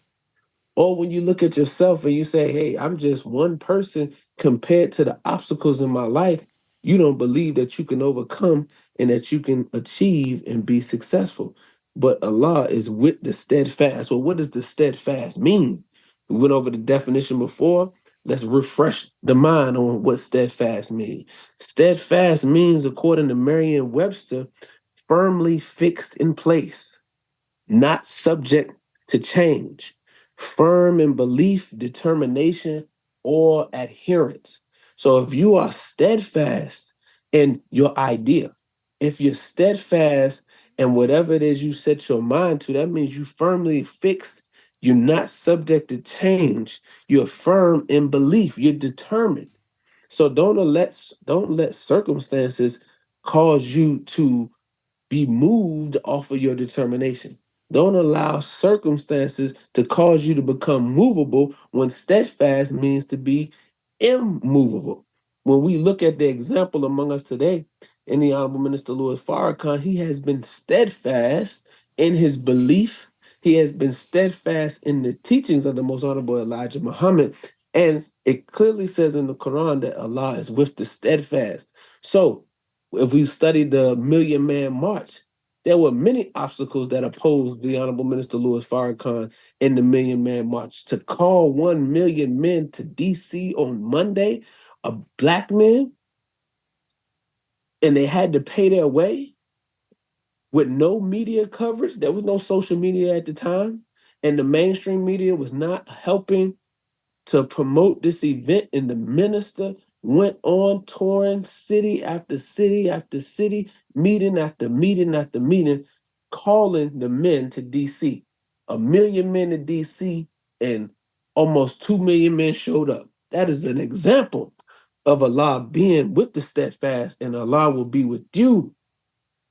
Or when you look at yourself and you say, hey, I'm just one person compared to the obstacles in my life, you don't believe that you can overcome and that you can achieve and be successful. But Allah is with the steadfast. Well, what does the steadfast mean? We went over the definition before. Let's refresh the mind on what steadfast means. Steadfast means, according to Merriam-Webster, firmly fixed in place, not subject to change, firm in belief, determination, or adherence. So if you are steadfast in your idea, if you're steadfast in whatever it is you set your mind to, that means you firmly fixed. You're not subject to change. You're firm in belief. You're determined. So don't let circumstances cause you to be moved off of your determination. Don't allow circumstances to cause you to become movable when steadfast means to be immovable. When we look at the example among us today in the Honorable Minister Louis Farrakhan, he has been steadfast in his belief. He has been steadfast in the teachings of the Most Honorable Elijah Muhammad. And it clearly says in the Quran that Allah is with the steadfast. So if we study the Million Man March, there were many obstacles that opposed the Honorable Minister Louis Farrakhan in the Million Man March. To call 1 million men to DC on Monday, a black man, and they had to pay their way with no media coverage. There was no social media at the time, and the mainstream media was not helping to promote this event, and the minister went on touring city after city after city, meeting after meeting after meeting, calling the men to DC. 1 million men to DC, and almost 2 million men showed up. That is an example of Allah being with the steadfast, and Allah will be with you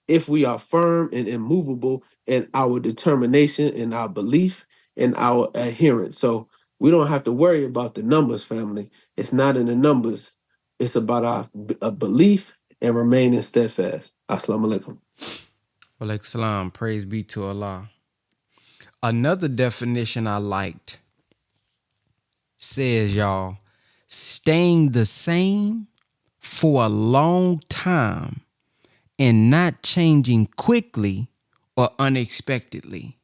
if we are firm and immovable in our determination, in our belief, in our adherence. So we don't have to worry about the numbers, family. It's not in the numbers. It's about our belief and remaining steadfast. Assalamu alaikum. Walaikum salam. Praise be to Allah. Another definition I liked says, y'all, staying the same for a long time and not changing quickly or unexpectedly.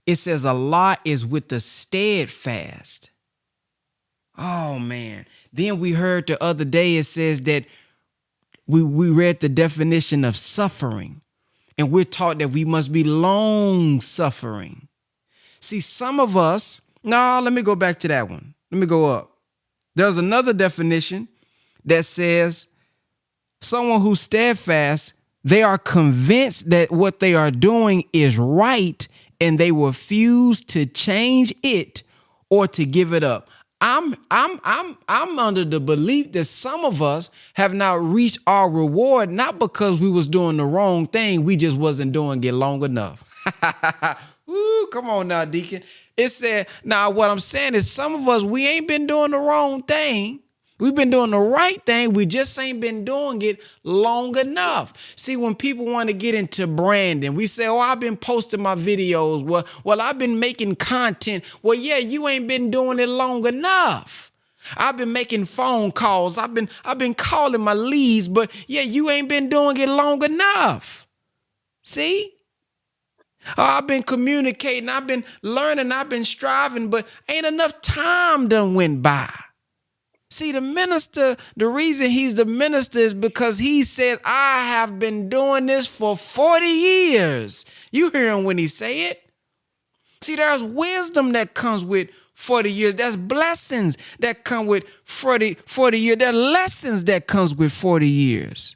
It says Allah is with the steadfast. Oh, man. Then we heard the other day, it says that we read the definition of suffering, and we're taught that we must be long suffering. See, some of us, no, let me go back to that one. Let me go up. There's another definition that says someone who's steadfast, they are convinced that what they are doing is right and they refuse to change it or to give it up. I'm under the belief that some of us have not reached our reward, not because we was doing the wrong thing, we just wasn't doing it long enough. Ooh, come on now, Deacon. It said, now what I'm saying is some of us, we ain't been doing the wrong thing. We've been doing the right thing. We just ain't been doing it long enough. See, when people want to get into branding, we say, oh, I've been posting my videos. Well, I've been making content. Well, yeah, you ain't been doing it long enough. I've been making phone calls. I've been calling my leads, but yeah, you ain't been doing it long enough. See? I've been communicating. I've been learning. I've been striving, but ain't enough time done went by. See, the minister, the reason he's the minister is because he said, I have been doing this for 40 years. You hear him when he say it. See, there's wisdom that comes with 40 years. There's blessings that come with 40 years. There are lessons that comes with 40 years.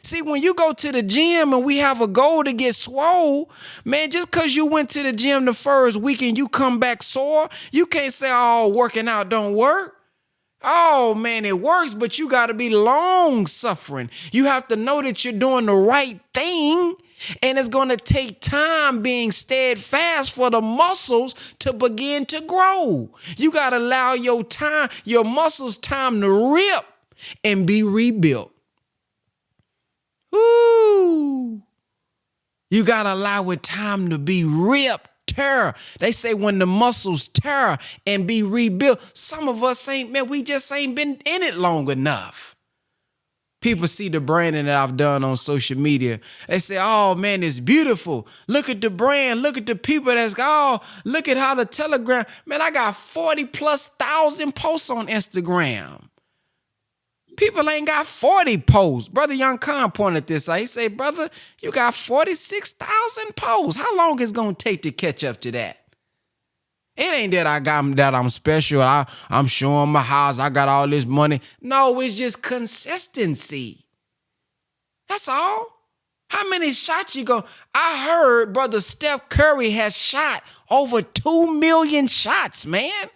See, when you go to the gym and we have a goal to get swole, man, just because you went to the gym the first week and you come back sore, you can't say, oh, working out don't work. Oh, man, it works, but you got to be long suffering. You have to know that you're doing the right thing, and it's going to take time being steadfast for the muscles to begin to grow. You got to allow your muscles time to rip and be rebuilt. Woo! You got to allow it time to be ripped tear. They say when the muscles tear and be rebuilt, some of us ain't, man, we just ain't been in it long enough. People see the branding that I've done on social media. They say, oh man, it's beautiful. Look at the brand. Look at the people look at how the Telegram, man, I got 40,000+ posts on Instagram. People ain't got 40 posts. Brother Young Khan pointed this out. He said, brother, you got 46,000 posts. How long is it going to take to catch up to that? It ain't that I'm special. I'm showing my house. I got all this money. No, it's just consistency. That's all. How many shots you go? I heard Brother Steph Curry has shot over 2 million shots, man.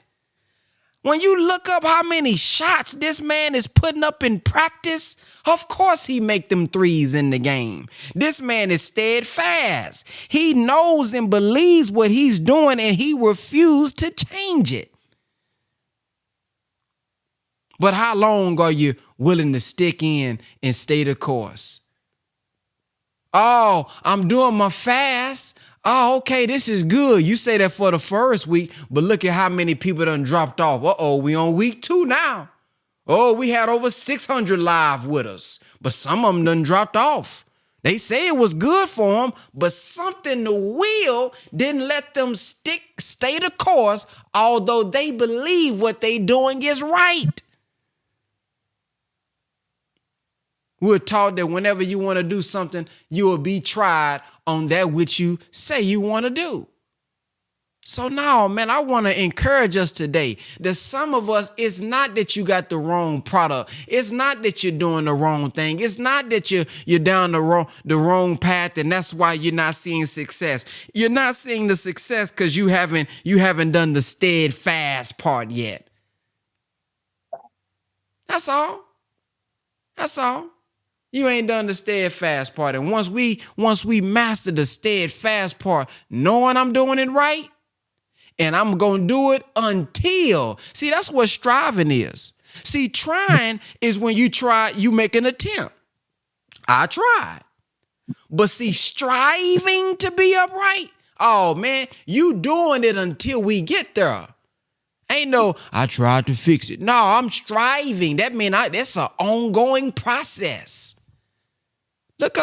When you look up how many shots this man is putting up in practice, of course he make them threes in the game. This man is steadfast. He knows and believes what he's doing, and he refused to change it. But how long are you willing to stick in and stay the course? Oh, I'm doing my fast. Oh, okay, this is good. You say that for the first week, but look at how many people done dropped off. Uh-oh, we on week 2 now. Oh, we had over 600 live with us, but some of them done dropped off. They say it was good for them, but something the wheel didn't let them stay the course, although they believe what they doing is right. We're taught that whenever you want to do something, you will be tried on that which you say you want to do. So now, man, I want to encourage us today that some of us, it's not that you got the wrong product. It's not that you're doing the wrong thing. It's not that you're down the wrong path, and that's why you're not seeing success. You're not seeing the success because you haven't done the steadfast part yet. That's all. That's all. You ain't done the steadfast part. And once we master the steadfast part, knowing I'm doing it right, and I'm going to do it until. See, that's what striving is. See, trying is when you make an attempt. I tried. But see, striving to be upright, oh man, you doing it until we get there. Ain't no, I tried to fix it. No, I'm striving. That means that's an ongoing process. Look,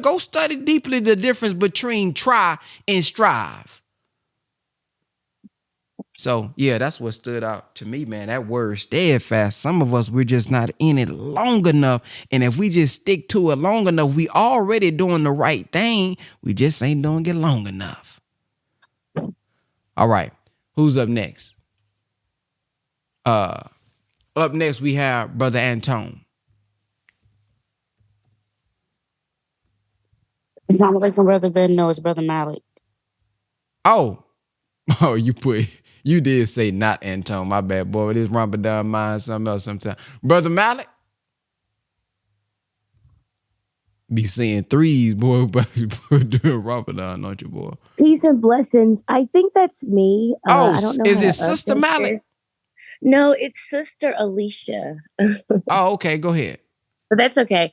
go study deeply the difference between try and strive. So, yeah, that's what stood out to me, man. That word steadfast. Some of us, we're just not in it long enough. And if we just stick to it long enough, we already doing the right thing. We just ain't doing it long enough. All right. Who's up next? Up next, we have Brother Antone. Assalamu alaikum, Brother Ben. No, it's Brother Malik. Oh, you did say not Antone. My bad, boy. This Ramadan mind something else sometime. Brother Malik. Be seeing threes, boy, during Ramadan, don't you, boy? Peace and blessings. I think that's me. I don't know. Is it Sister Malik? No, it's Sister Alicia. Oh, okay. Go ahead. But that's okay.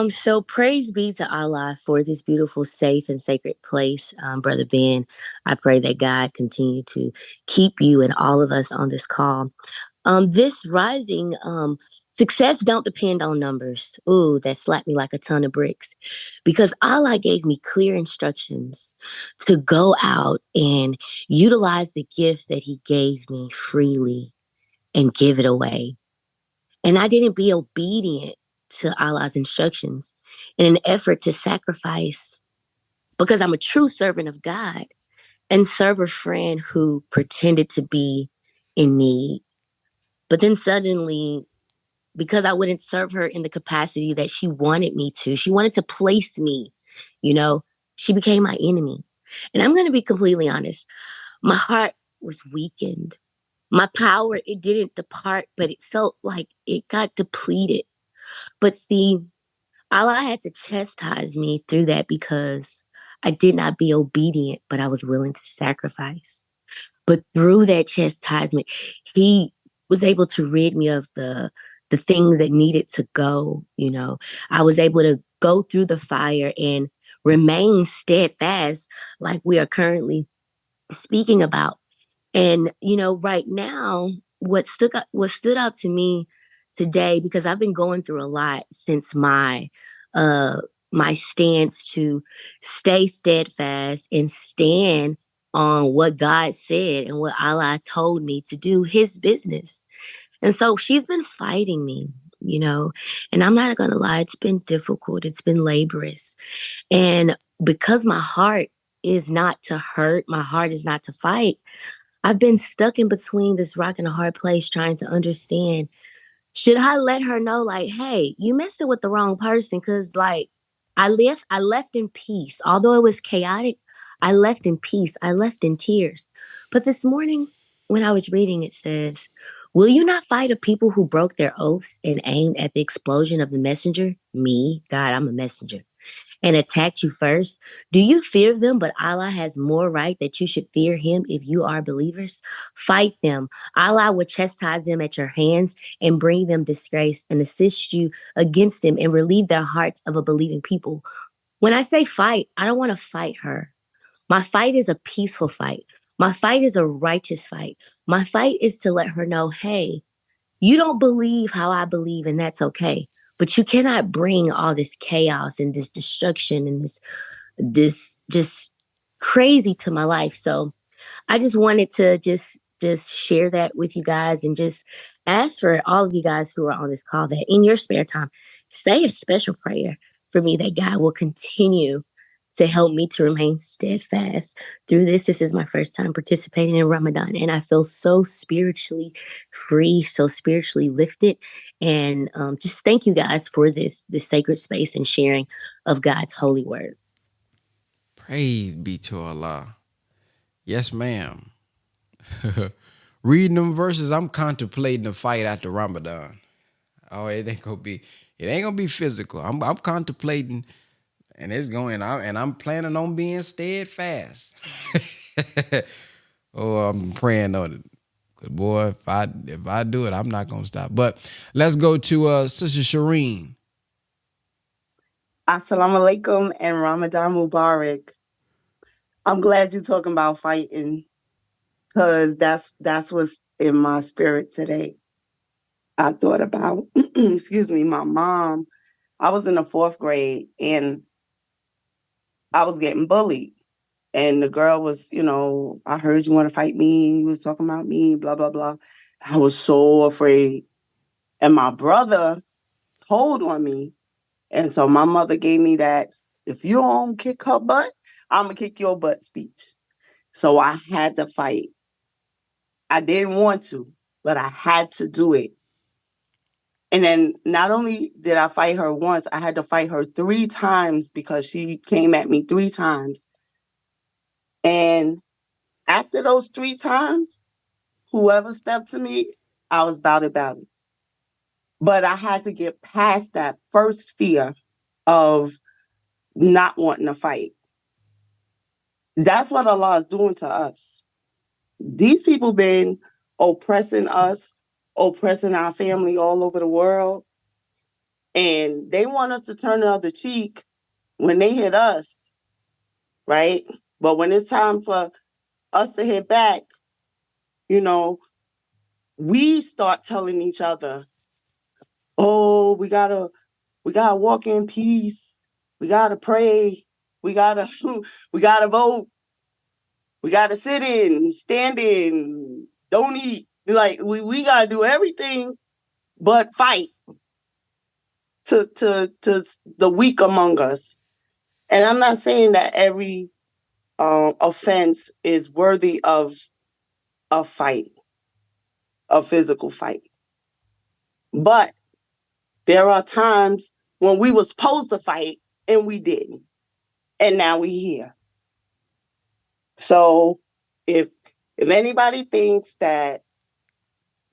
So praise be to Allah for this beautiful, safe, and sacred place. Brother Ben, I pray that God continue to keep you and all of us on this call. This rising success don't depend on numbers. Ooh, that slapped me like a ton of bricks. Because Allah gave me clear instructions to go out and utilize the gift that he gave me freely and give it away. And I didn't be obedient to Allah's instructions in an effort to sacrifice, because I'm a true servant of God, and serve a friend who pretended to be in need. But then suddenly, because I wouldn't serve her in the capacity that she wanted me to, she wanted to place me, she became my enemy. And I'm going to be completely honest. My heart was weakened. My power, it didn't depart, but it felt like it got depleted. But see, Allah had to chastise me through that because I did not be obedient, but I was willing to sacrifice. But through that chastisement, he was able to rid me of the things that needed to go. I was able to go through the fire and remain steadfast like we are currently speaking about. And right now, what stood out to me today, because I've been going through a lot since uh my stance to stay steadfast and stand on what God said and what Allah told me to do his business. And so she's been fighting me, and I'm not gonna lie, it's been difficult, it's been laborious. And because my heart is not to hurt, my heart is not to fight, I've been stuck in between this rock and a hard place trying to understand. Should I let her know, like, hey, you messing with the wrong person? Cause like I left in peace. Although it was chaotic, I left in peace. I left in tears. But this morning, when I was reading, it says, will you not fight a people who broke their oaths and aimed at the explosion of the messenger? Me, God, I'm a messenger, and attacked you first? Do you fear them, but Allah has more right that you should fear him if you are believers? Fight them. Allah will chastise them at your hands and bring them disgrace and assist you against them and relieve their hearts of a believing people. When I say fight, I don't want to fight her. My fight is a peaceful fight. My fight is a righteous fight. My fight is to let her know, hey, you don't believe how I believe, and that's okay. But you cannot bring all this chaos and this destruction and this just crazy to my life. So I just wanted to just share that with you guys and just ask for all of you guys who are on this call that in your spare time, say a special prayer for me that God will continue to help me to remain steadfast through this. This is my first time participating in Ramadan, and I feel so spiritually free, so spiritually lifted. And just thank you guys for this sacred space and sharing of God's holy word. Praise be to Allah. Yes, ma'am. Reading them verses, I'm contemplating a fight after Ramadan. Oh, it ain't gonna be physical. I'm contemplating, and I'm planning on being steadfast. Oh, I'm praying on it. Cause boy, if I do it, I'm not gonna stop. But let's go to Sister Shireen. Assalamu alaikum and Ramadan Mubarak. I'm glad you're talking about fighting because that's what's in my spirit today. I thought about, excuse me, my mom. I was in the 4th grade and I was getting bullied. And the girl was, I heard you want to fight me. You was talking about me, blah, blah, blah. I was so afraid. And my brother told on me. And so my mother gave me that, if you don't kick her butt, I'm going to kick your butt speech. So I had to fight. I didn't want to, but I had to do it. And then not only did I fight her once, I had to fight her 3 times because she came at me 3 times. And after those 3 times, whoever stepped to me, I was about it. But I had to get past that first fear of not wanting to fight. That's what Allah is doing to us. These people been oppressing us, oppressing our family all over the world. And they want us to turn the other cheek when they hit us, right? But when it's time for us to hit back, we start telling each other, oh, we gotta walk in peace. We gotta pray. We gotta we gotta vote. We gotta sit in, stand in, don't eat. Like we gotta do everything but fight to the weak among us. And I'm not saying that every offense is worthy of a fight, a physical fight. But there are times when we were supposed to fight and we didn't. And now we here. So if anybody thinks that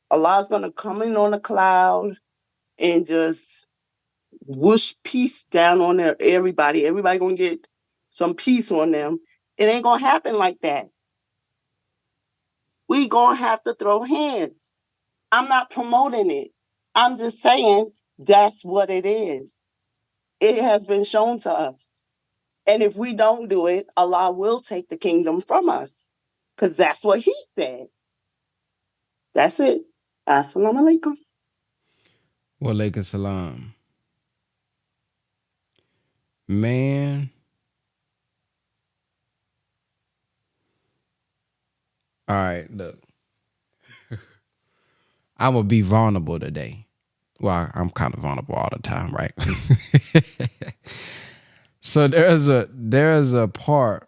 Allah's gonna come in on a cloud and just whoosh peace down on everybody gonna get some peace on them, it ain't gonna happen like that. We gonna have to throw hands. I'm not promoting it. I'm just saying that's what it is. It has been shown to us. And if we don't do it, Allah will take the kingdom from us. because that's what he said. That's it. Assalamu alaikum. Wa alaikum salam. Man. All right, look. I'm gonna be vulnerable today. Well, I'm kind of vulnerable all the time, right? So there's a part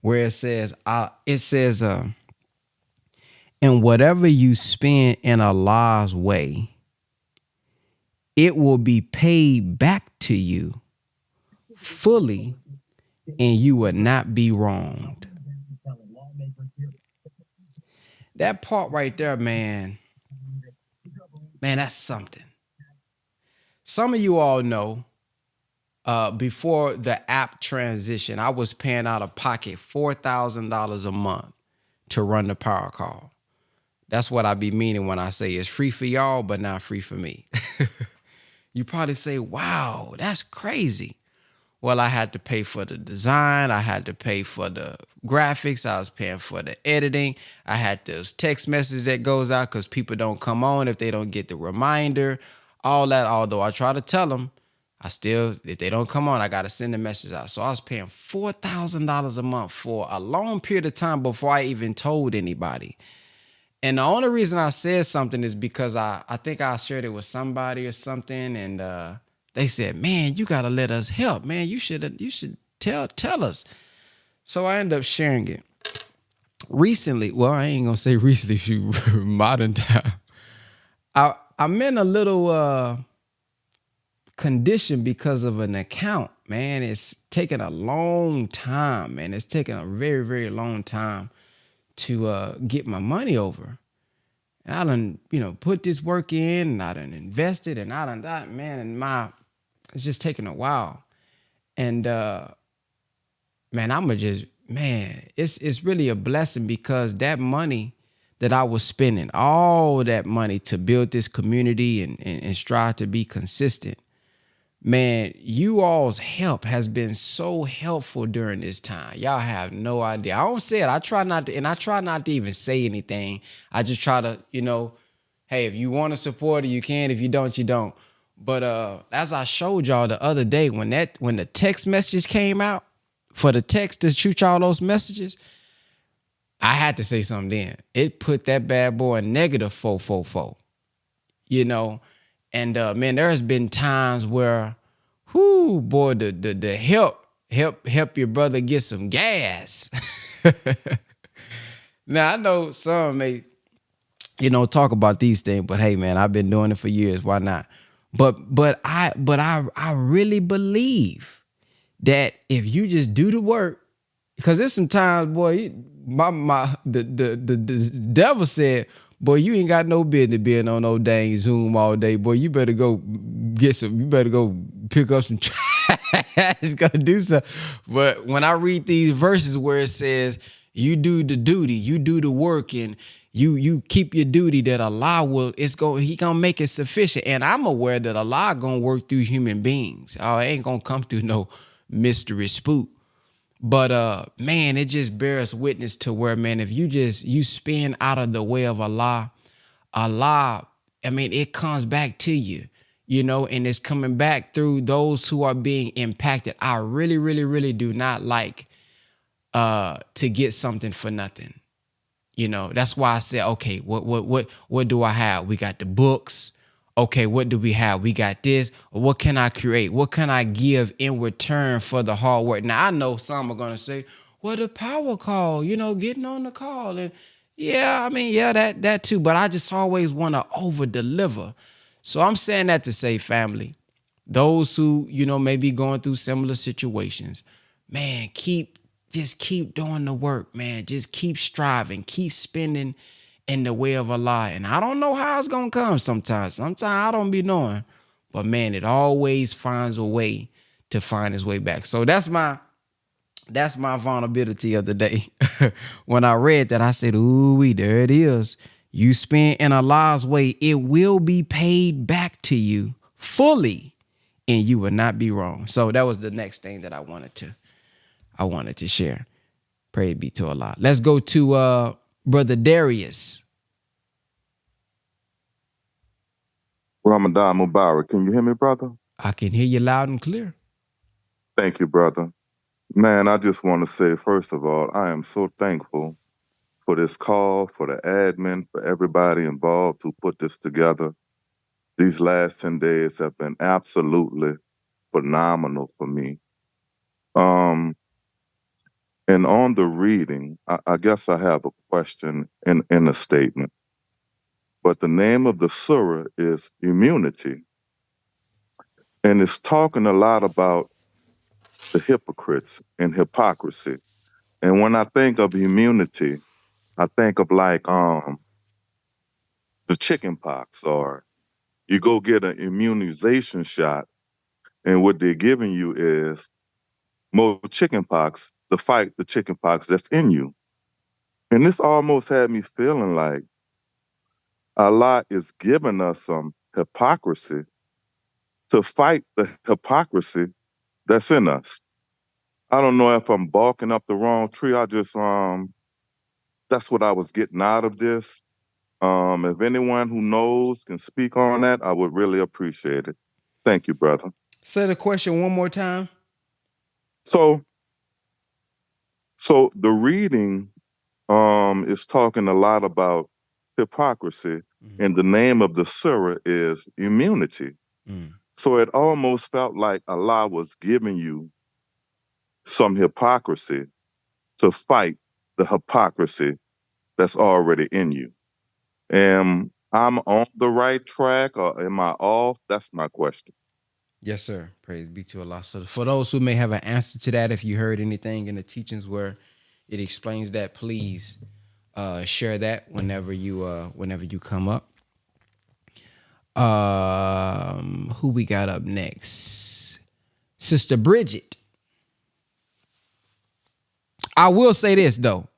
where it says, and whatever you spend in Allah's way, it will be paid back to you fully, and you will not be wronged. That part right there, man, that's something. Some of you all know, before the app transition, I was paying out of pocket $4,000 a month to run the power call. That's what I be meaning when I say it's free for y'all, but not free for me. You probably say, wow, that's crazy. Well, I had to pay for the design. I had to pay for the graphics. I was paying for the editing. I had those text messages that goes out because people don't come on if they don't get the reminder. All that, although I try to tell them, if they don't come on, I got to send the message out. So I was paying $4,000 a month for a long period of time before I even told anybody. And the only reason I said something is because I think I shared it with somebody or something, and they said, "Man, you gotta let us help, man. You should tell us." So I ended up sharing it recently. Well, I ain't gonna say recently, if you modern time. I'm in a little condition because of an account, man. It's taken a long time, man. It's taken a very, very long time to get my money over. And I done, put this work in, and I done invested, and I done that, man, and it's just taking a while. And it's really a blessing, because that money that I was spending, all that money to build this community and strive to be consistent, man, you all's help has been so helpful during this time. Y'all have no idea. I don't say it. I try not to even say anything. I just try to, hey, if you want to support it, you can. If you don't, you don't. But as I showed y'all the other day, when the text message came out for the text to shoot y'all those messages, I had to say something then. It put that bad boy in negative 444. And man, there has been times where, boy, the help your brother get some gas. Now I know some may, talk about these things, but hey, man, I've been doing it for years. Why not? But I really believe that if you just do the work, because there's some times, boy, the devil said, boy, you ain't got no business being on no dang Zoom all day. Boy, you better go pick up some trash. Go do something. But when I read these verses where it says, you do the duty, you do the work, and you keep your duty, that Allah he gonna make it sufficient. And I'm aware that Allah gonna work through human beings. Oh, it ain't gonna come through no mystery spook. But man, it just bears witness to where, man, if you spin out of the way of Allah, I mean, it comes back to you, and it's coming back through those who are being impacted. I really, really, really do not like to get something for nothing. That's why I said, okay, what do I have? We got the books. Okay, what do we have? We got this. What can I create? What can I give in return for the hard work? Now, I know some are going to say, well, the power call, getting on the call. And yeah, I mean, yeah, that too. But I just always want to over deliver. So I'm saying that to say, family, those who, may be going through similar situations, man, just keep doing the work, man. Just keep striving, keep spending in the way of Allah. And I don't know how it's gonna come sometimes. Sometimes I don't be knowing. But man, it always finds a way to find its way back. So that's my vulnerability of the day. When I read that, I said, ooh, there it is. You spend in Allah's way, it will be paid back to you fully, and you will not be wrong. So that was the next thing that I wanted to share. Praise be to Allah. Let's go to Brother Darius. Ramadan Mubarak. Can you hear me, brother? I can hear you loud and clear. Thank you, brother. Man, I just want to say, first of all, I am so thankful for this call, for the admin, for everybody involved who put this together. These last 10 days have been absolutely phenomenal for me. And on the reading, I guess I have a question in a statement. But the name of the surah is immunity. And it's talking a lot about the hypocrites and hypocrisy. And when I think of immunity, I think of like the chicken pox, or you go get an immunization shot, and what they're giving you is more chicken pox to fight the chicken pox that's in you. And this almost had me feeling like Allah is giving us some hypocrisy to fight the hypocrisy that's in us. I don't know if I'm barking up the wrong tree. I just that's what I was getting out of this. If anyone who knows can speak on that, I would really appreciate it. Thank you, brother. Say the question one more time. So the reading is talking a lot about hypocrisy, and the name of the surah is immunity. So it almost felt like Allah was giving you some hypocrisy to fight the hypocrisy that's already in you. Am I'm on the right track, or am I off? That's my question. Yes, sir. Praise be to Allah. So for those who may have an answer to that, if you heard anything in the teachings where it explains that, please share that whenever you come up. Who we got up next? Sister Bridget. I will say this though.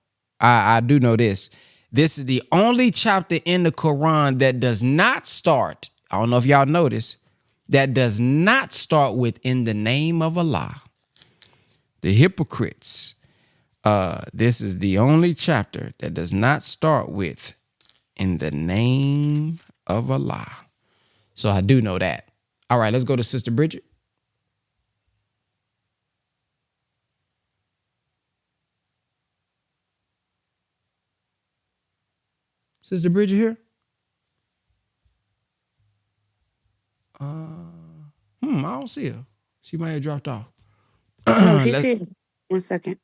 I do know this. This is the only chapter in the Quran that does not start. I don't know if y'all notice. That does not start with "in the name of Allah." The hypocrites. This is the only chapter that does not start with "in the name of Allah." So I do know that. All right, let's go to Sister Bridget. Sister Bridget here? I don't see her. She might have dropped off. No, she's here. 1 second.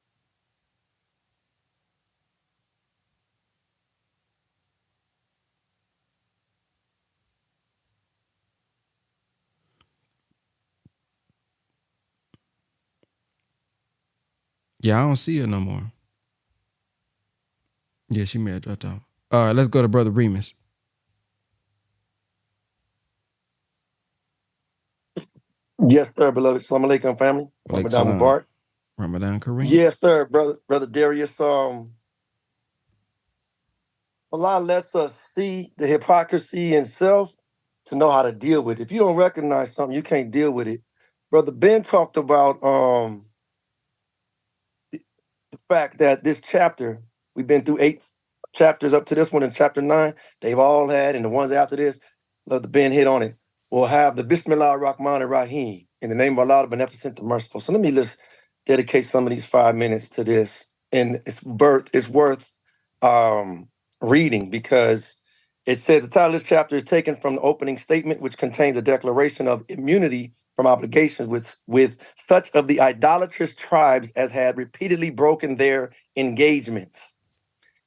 Yeah, I don't see her no more. Yeah, she may have dropped off. All right, let's go to Brother Remus. Yes, sir, beloved. Salam alaikum, family. Walaikum Ramadan salam. Mubarak. Ramadan Kareem. Yes, sir, brother Darius. Allah lets us see the hypocrisy in self to know how to deal with it. If you don't recognize something, you can't deal with it. Brother Ben talked about the fact that this chapter, we've been through 8 chapters up to this one in chapter 9. They've all had, and the ones after this, love the Ben hit on it, will have the Bismillah Rahman Rahim, in the name of Allah, the Beneficent, the Merciful. So let me just dedicate some of these 5 minutes to this. And it's worth reading, because it says the title of this chapter is taken from the opening statement, which contains a declaration of immunity from obligations with such of the idolatrous tribes as had repeatedly broken their engagements.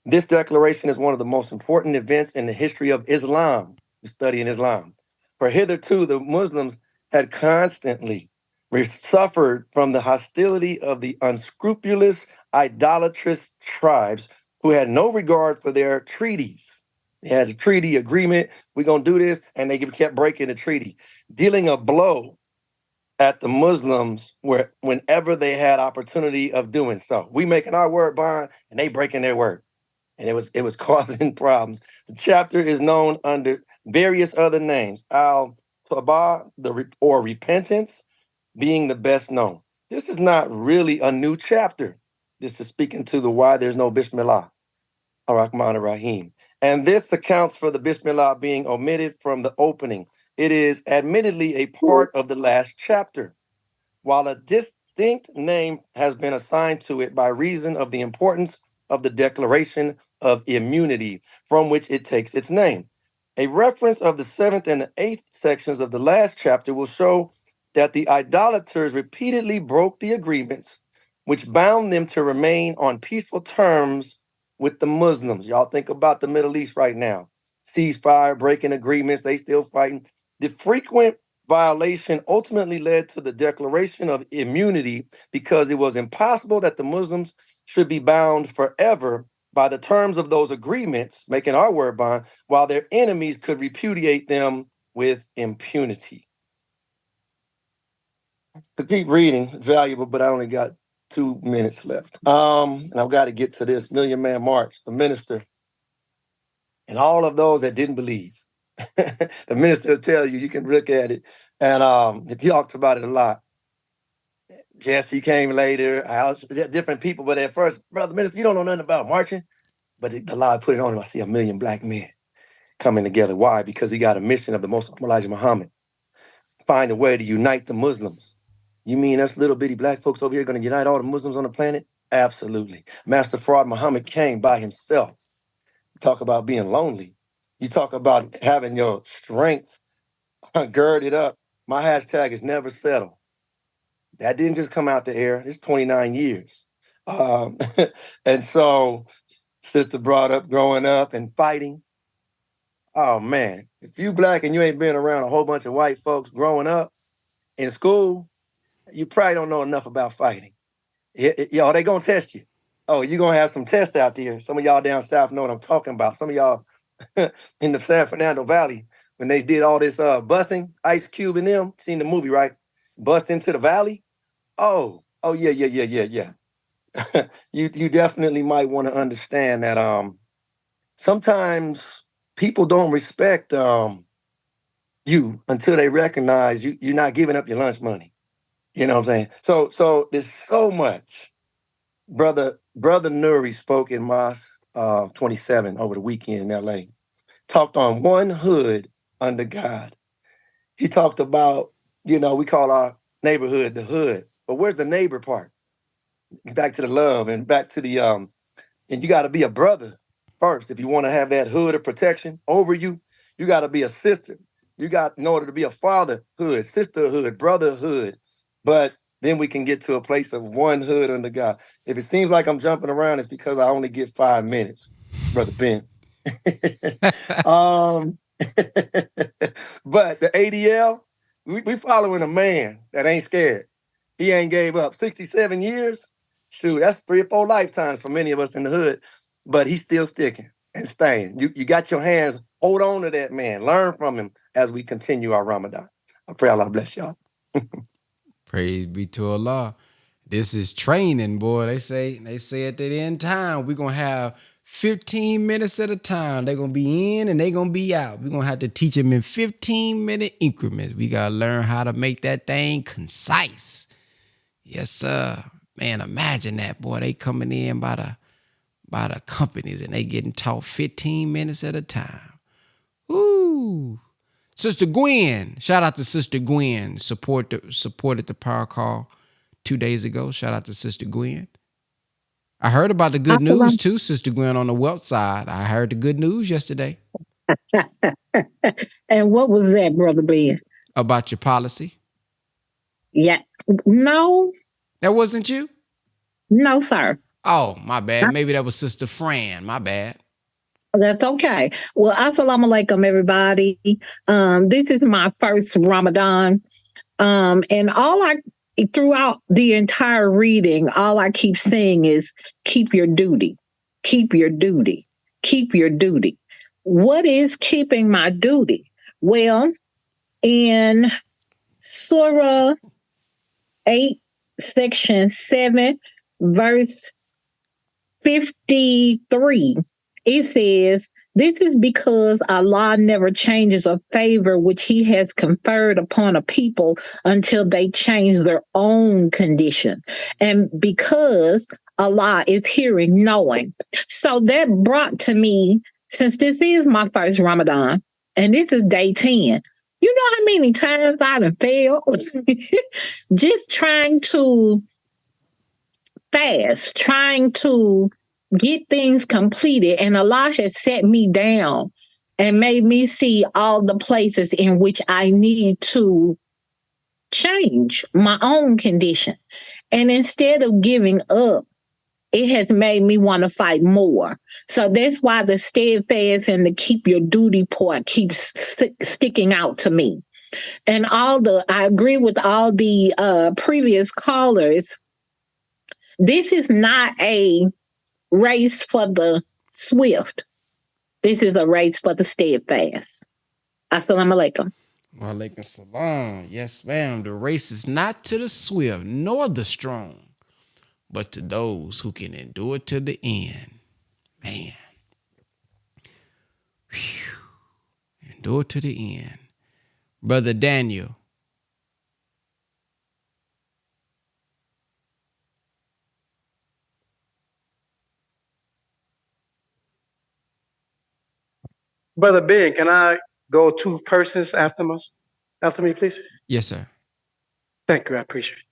This declaration is one of the most important events in the history of Islam, studying Islam. For hitherto, the Muslims had constantly suffered from the hostility of the unscrupulous, idolatrous tribes who had no regard for their treaties. They had a treaty agreement, we're going to do this, and they kept breaking the treaty, dealing a blow at the Muslims whenever they had opportunity of doing so. We making our word bond, and they breaking their word. And it was causing problems. The chapter is known under various other names. Al-Tawbah, or repentance, being the best known. This is not really a new chapter. This is speaking to the why there's no Bismillah, ar-Rahman ar-Rahim. And this accounts for the Bismillah being omitted from the opening. It is admittedly a part of the last chapter, while a distinct name has been assigned to it by reason of the importance of the declaration of immunity from which it takes its name. A reference of the 7th and the 8th sections of the last chapter will show that the idolaters repeatedly broke the agreements which bound them to remain on peaceful terms with the Muslims. Y'all think about the Middle East right now. Ceasefire, breaking agreements, they still fighting. The frequent violation ultimately led to the declaration of immunity because it was impossible that the Muslims should be bound forever by the terms of those agreements, making our word bond, while their enemies could repudiate them with impunity. To keep reading, it's valuable, but I only got 2 minutes left. And I've got to get to this Million Man March, the minister, and all of those that didn't believe. The minister will tell you, you can look at it, and he talks about it a lot. Jesse came later, different people, but at first, brother minister, you don't know nothing about marching, but the Lord put it on him. I see a million black men coming together. Why? Because he got a mission of the Most High Elijah Muhammad. Find a way to unite the Muslims. You mean us little bitty black folks over here going to unite all the Muslims on the planet? Absolutely. Master Fraud Muhammad came by himself. Talk about being lonely. You talk about having your strength girded up. My hashtag is never settle. That didn't just come out the air. It's 29 years. And so sister brought up growing up and fighting. Oh, man. If you black and you ain't been around a whole bunch of white folks growing up in school, you probably don't know enough about fighting. Y'all, they gonna test you. Oh, you're gonna have some tests out there. Some of y'all down south know what I'm talking about. Some of y'all in the San Fernando Valley, when they did all this busing, Ice Cube and them, seen the movie, right? Bust into the valley. Oh, yeah. You definitely might want to understand that sometimes people don't respect you until they recognize you're not giving up your lunch money. You know what I'm saying? So there's so much. Brother Nuri spoke in Mosque 27 over the weekend in LA. Talked on one hood under God. He talked about, we call our neighborhood the hood. But where's the neighbor part? Back to the love and back to the and you got to be a brother first. If you want to have that hood of protection over you, you got to be a sister. In order to be a fatherhood, sisterhood, brotherhood. But then we can get to a place of one hood under God. If it seems like I'm jumping around, it's because I only get 5 minutes, Brother Ben. But the ADL, we following a man that ain't scared. He ain't gave up. 67 years, shoot, that's 3 or 4 lifetimes for many of us in the hood. But he's still sticking and staying. You got your hands, hold on to that man. Learn from him as we continue our Ramadan. I pray Allah bless y'all. Praise be to Allah. This is training, boy. They say at the end time, we're going to have 15 minutes at a time. They're going to be in and they're going to be out. We're going to have to teach them in 15-minute increments. We got to learn how to make that thing concise. Yes, sir. Man, imagine that, boy. They coming in by the companies and they getting taught 15 minutes at a time. Ooh. Sister Gwen, shout out to Sister Gwen, supported the power call 2 days ago. Shout out to Sister Gwen. I heard about the good news too, Sister Gwen, on the wealth side. I heard the good news yesterday. And what was that, Brother Ben? About your policy? Yeah. No. That wasn't you? No, sir. Oh, my bad. Maybe that was Sister Fran. My bad. That's okay. Well, assalamu alaikum, everybody. This is my first Ramadan. And throughout the entire reading, all I keep saying is keep your duty, keep your duty, keep your duty. What is keeping my duty? Well, in Surah 8, section 7, verse 53, It says, this is because Allah never changes a favor which he has conferred upon a people until they change their own condition. And because Allah is hearing, knowing. So that brought to me, since this is my first Ramadan, and this is day 10, you know how many times I done failed? Just trying to fast, trying to get things completed. And Allah has set me down and made me see all the places in which I need to change my own condition. And instead of giving up, it has made me want to fight more. So that's why the steadfast and the keep your duty part keeps sticking out to me. And I agree with all the previous callers. This is not a race for the swift. This is a race for the steadfast. Assalamu alaikum. Wa alaikum salam. Yes, ma'am. The race is not to the swift nor the strong, but to those who can endure to the end. Man. Whew. Endure to the end. Brother Daniel. Brother Ben, can I go 2 persons after me, please? Yes, sir. Thank you. I appreciate it.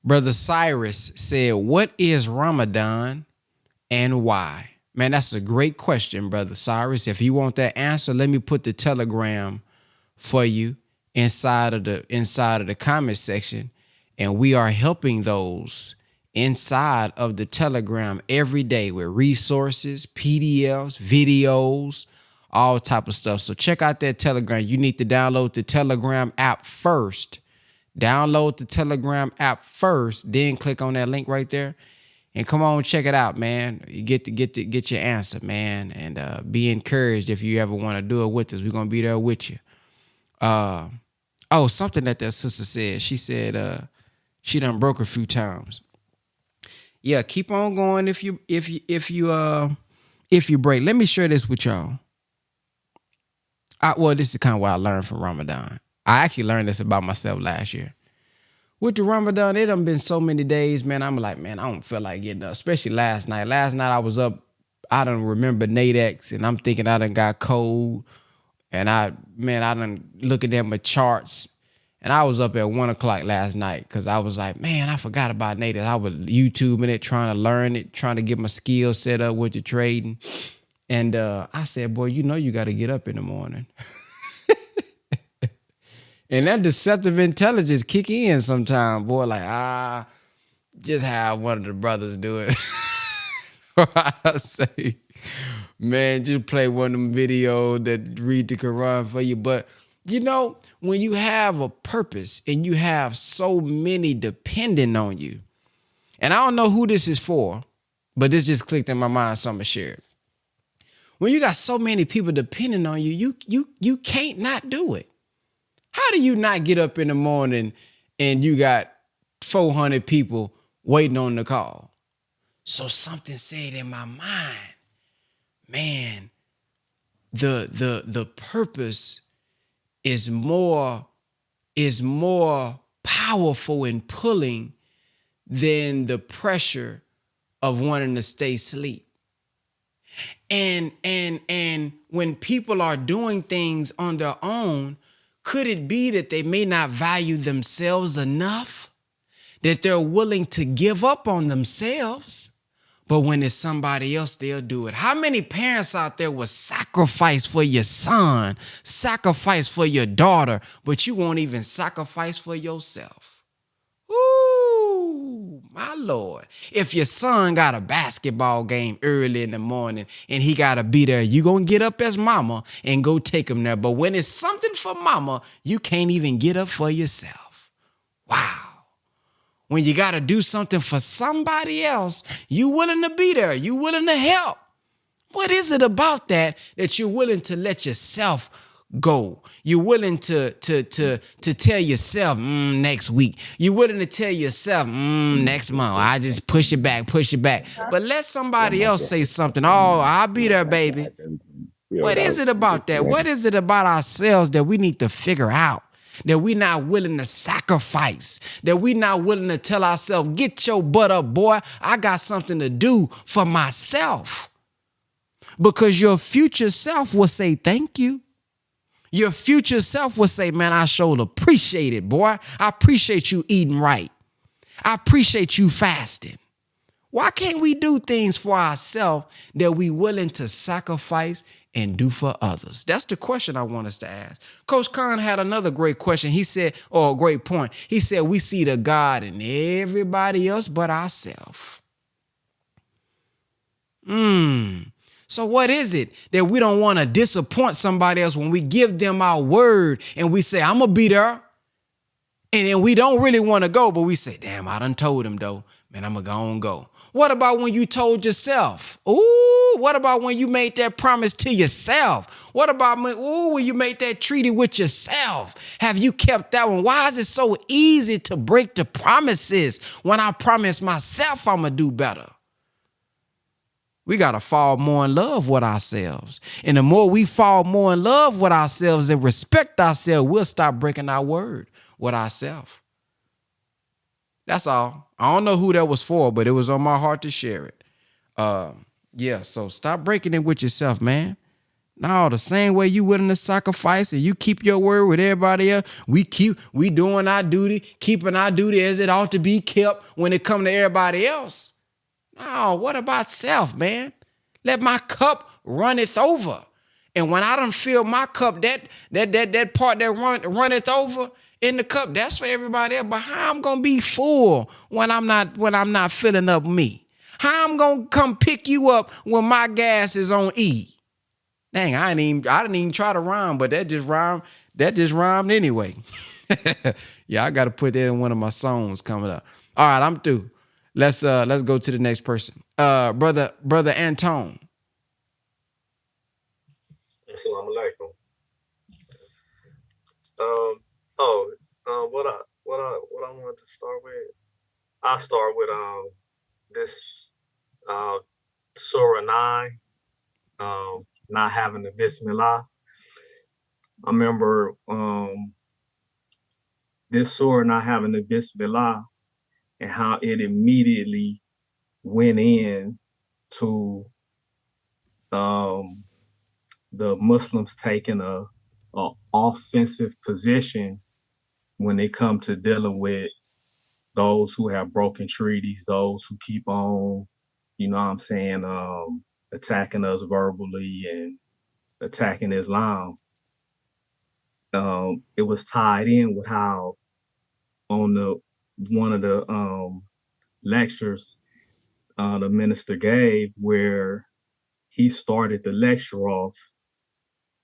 Brother Cyrus said, what is Ramadan and why? Man, that's a great question, Brother Cyrus. If you want that answer, let me put the telegram for you inside of the comment section. And we are helping those inside of the telegram every day with resources, PDFs, videos, all type of stuff. So check out that telegram. You need to download the telegram app first. Download the telegram app first, then click on that link right there. And come on, check it out, man. You get your answer, man. And be encouraged if you ever want to do it with us. We're gonna be there with you. Something that sister said. She said she done broke a few times. Yeah, keep on going if you break. Let me share this with y'all. This is kind of what I learned from Ramadan. I actually learned this about myself last year. With the Ramadan, it done been so many days, man. I'm like, man, I don't feel like getting up, especially last night. Last night I was up, I don't remember Nadex, and I'm thinking I done got cold. And I done looking at my charts. And I was up at 1 o'clock last night because I was like, man, I forgot about Nadex. I was YouTubing it, trying to learn it, trying to get my skills set up with the trading. And I said, boy, you got to get up in the morning. And that deceptive intelligence kick in sometime, boy, like, just have one of the brothers do it. I say, man, just play one of them videos that read the Quran for you. But, when you have a purpose and you have so many depending on you, and I don't know who this is for, but this just clicked in my mind, so I'm going to share it. When you got so many people depending on you, you can't not do it. How do you not get up in the morning and you got 400 people waiting on the call? So something said in my mind, man, the purpose is more powerful in pulling than the pressure of wanting to stay asleep. And when people are doing things on their own, could it be that they may not value themselves enough, that they're willing to give up on themselves, but when it's somebody else, they'll do it? How many parents out there will sacrifice for your son, sacrifice for your daughter, but you won't even sacrifice for yourself? Ooh, my Lord. If your son got a basketball game early in the morning and he got to be there, you going to get up as mama and go take him there. But when it's something for mama, you can't even get up for yourself. Wow. When you got to do something for somebody else, you willing to be there. You willing to help. What is it about that you're willing to let yourself go. You're willing to tell yourself next week. You're willing to tell yourself next month. I just push it back. But let somebody else say something. Oh, I'll be there, baby. What is it about that? What is it about ourselves that we need to figure out? That we're not willing to sacrifice, that we're not willing to tell ourselves, get your butt up, boy. I got something to do for myself. Because your future self will say, thank you. Your future self will say, man, I sure appreciate it, boy. I appreciate you eating right. I appreciate you fasting. Why can't we do things for ourselves that we willing to sacrifice and do for others? That's the question I want us to ask. Coach Khan had another great question. He said, or a great point. He said, we see the God in everybody else but ourselves. So what is it that we don't want to disappoint somebody else when we give them our word and we say, I'm going to be there. And then we don't really want to go, but we say, damn, I done told him though, man, I'm going to go and go. What about when you told yourself? Ooh, what about when you made that promise to yourself? What about when you made that treaty with yourself? Have you kept that one? Why is it so easy to break the promises when I promise myself I'm going to do better? We got to fall more in love with ourselves. And the more we fall more in love with ourselves and respect ourselves, we'll stop breaking our word with ourselves. That's all. I don't know who that was for, but it was on my heart to share it. Yeah, so stop breaking it with yourself, man. No, the same way you willing to sacrifice and you keep your word with everybody else, we doing our duty, keeping our duty as it ought to be kept when it come to everybody else. No, what about self, man? Let my cup runneth over. And when I done fill my cup, that part that runneth over in the cup, that's for everybody else. But how I'm gonna be full when I'm not filling up me? How I'm gonna come pick you up when my gas is on E? Dang, I didn't even try to rhyme, but that just rhymed anyway. Yeah, I gotta put that in one of my songs coming up. All right, I'm through. Let's go to the next person. Brother Antone. Assalamu alaikum. What I wanted to start with. I start with this Surah 9, not having the Bismillah. I remember this Surah not having the Bismillah and how it immediately went in to the Muslims taking a offensive position when they come to dealing with those who have broken treaties, those who keep on, you know what I'm saying, attacking us verbally and attacking Islam. It was tied in with how on one of the lectures the minister gave, where he started the lecture off,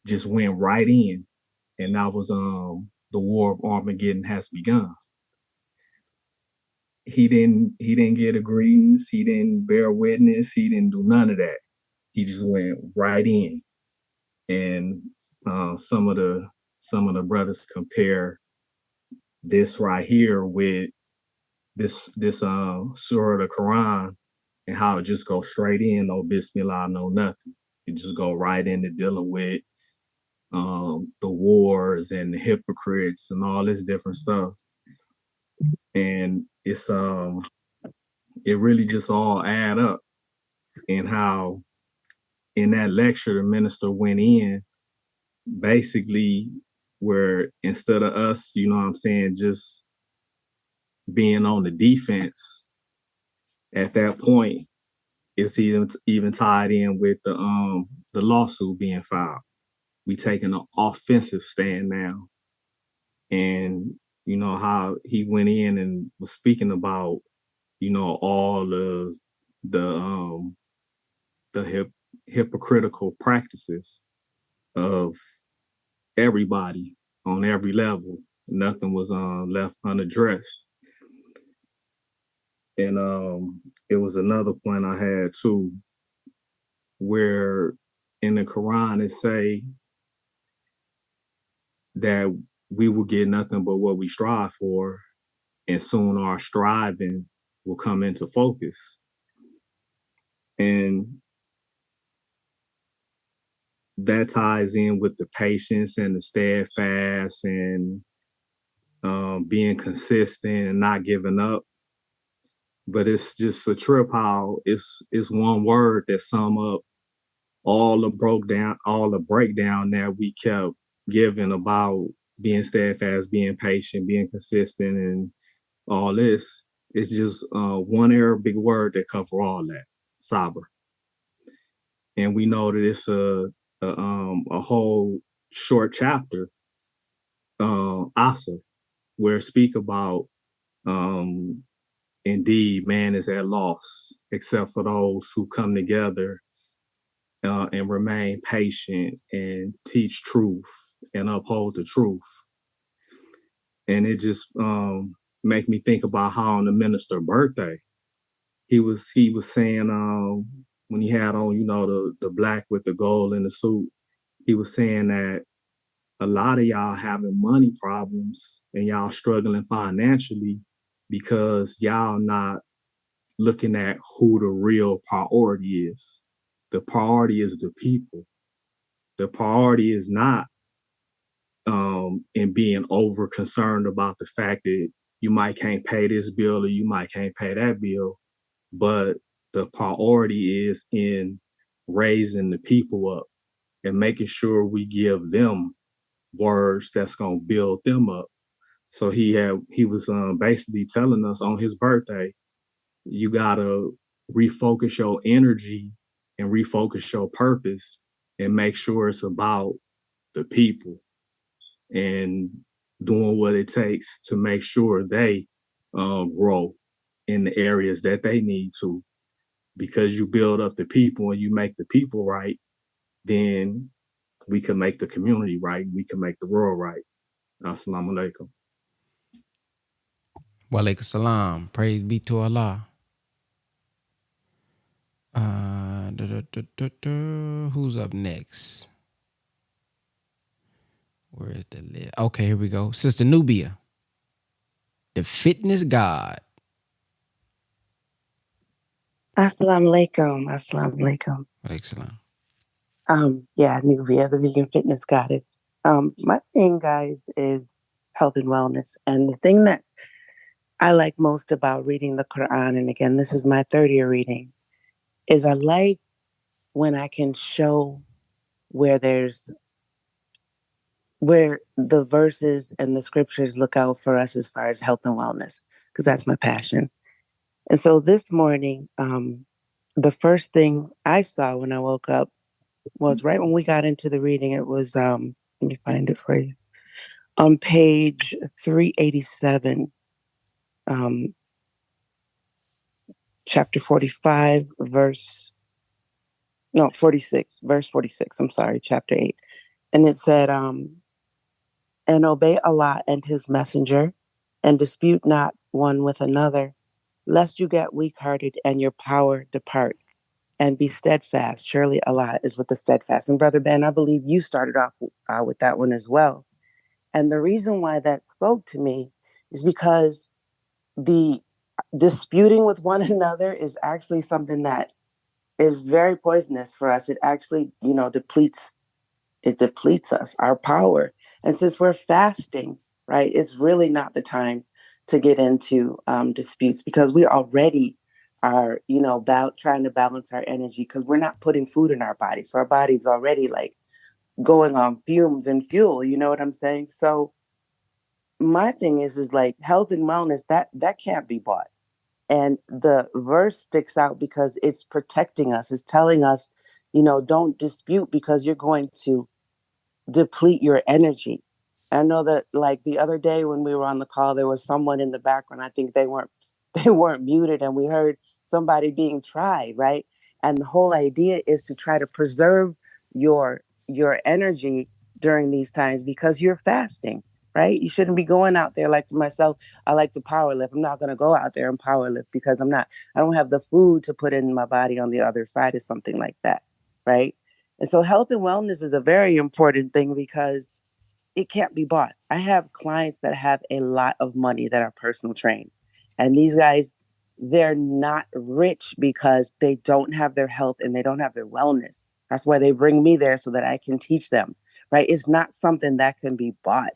just went right in, and that was the War of Armageddon has begun. He didn't get a greetings, he didn't bear witness, he didn't do none of that. He just went right in. And some of the brothers compare this right here with this surah of the Quran and how it just goes straight in, no Bismillah, no nothing. It just go right into dealing with the wars and the hypocrites and all this different stuff. And it's it really just all add up. And how in that lecture the minister went in basically where instead of us, you know what I'm saying, just being on the defense at that point, it's even tied in with the lawsuit being filed. We taking an offensive stand now. And you know how he went in and was speaking about, you know, all of the hypocritical practices of everybody on every level. Nothing was left unaddressed. And it was another point I had too, where in the Quran it say that we will get nothing but what we strive for, and soon our striving will come into focus. And that ties in with the patience and the steadfast and being consistent and not giving up. But it's just a trip how it's one word that sum up all the breakdown that we kept giving about being steadfast, being patient, being consistent, and all this. It's just one Arabic word that cover all that, sabr. And we know that it's a whole short chapter, Asa, where it speak about indeed man is at loss, except for those who come together and remain patient and teach truth and uphold the truth. And it just make me think about how on the minister's birthday, he was saying when he had on, the black with the gold in the suit, he was saying that a lot of y'all having money problems and y'all struggling financially because y'all not looking at who the real priority is. The priority is the people. The priority is not in being over concerned about the fact that you might can't pay this bill or you might can't pay that bill, but the priority is in raising the people up and making sure we give them words that's gonna build them up. So he was basically telling us on his birthday, you gotta refocus your energy and refocus your purpose and make sure it's about the people and doing what it takes to make sure they grow in the areas that they need to. Because you build up the people and you make the people right, then we can make the community right. We can make the world right. Assalamu alaikum. Wa alaikum salam. Praise be to Allah. Who's up next? Where is the list? Okay, here we go. Sister Nubia, the fitness god. Assalamu alaikum. Assalamu alaikum. Alaikum salam. Yeah, Nubia, the vegan fitness goddess. My thing, guys, is health and wellness. And the thing that I like most about reading the Quran, and again, this is my third year reading, is I like when I can show where the verses and the scriptures look out for us as far as health and wellness, because that's my passion. And so this morning, the first thing I saw when I woke up was right when we got into the reading. It was, let me find it for you. On page 387, chapter 45, verse 46, I'm sorry, chapter 8. And it said, and obey Allah and his messenger, and dispute not one with another, lest you get weak-hearted and your power depart, and be steadfast. Surely Allah is with the steadfast. And Brother Ben, I believe you started off with that one as well. And the reason why that spoke to me is because the disputing with one another is actually something that is very poisonous for us. It actually, depletes us, our power. And since we're fasting, right, it's really not the time to get into disputes, because we already are, trying to balance our energy, because we're not putting food in our body. So our body's already like going on fumes and fuel, you know what I'm saying? So my thing is like health and wellness, that can't be bought. And the verse sticks out because it's protecting us. It's telling us, don't dispute, because you're going to deplete your energy. I know that, like, the other day when we were on the call, there was someone in the background. I think they weren't muted, and we heard somebody being tried, right? And the whole idea is to try to preserve your energy during these times, because you're fasting, right? You shouldn't be going out there. Like for myself, I like to power lift. I'm not going to go out there and power lift because I don't have the food to put in my body on the other side of something like that, right? And so health and wellness is a very important thing, because it can't be bought. I have clients that have a lot of money that are personal trained. And these guys, they're not rich because they don't have their health and they don't have their wellness. That's why they bring me there so that I can teach them, right? It's not something that can be bought.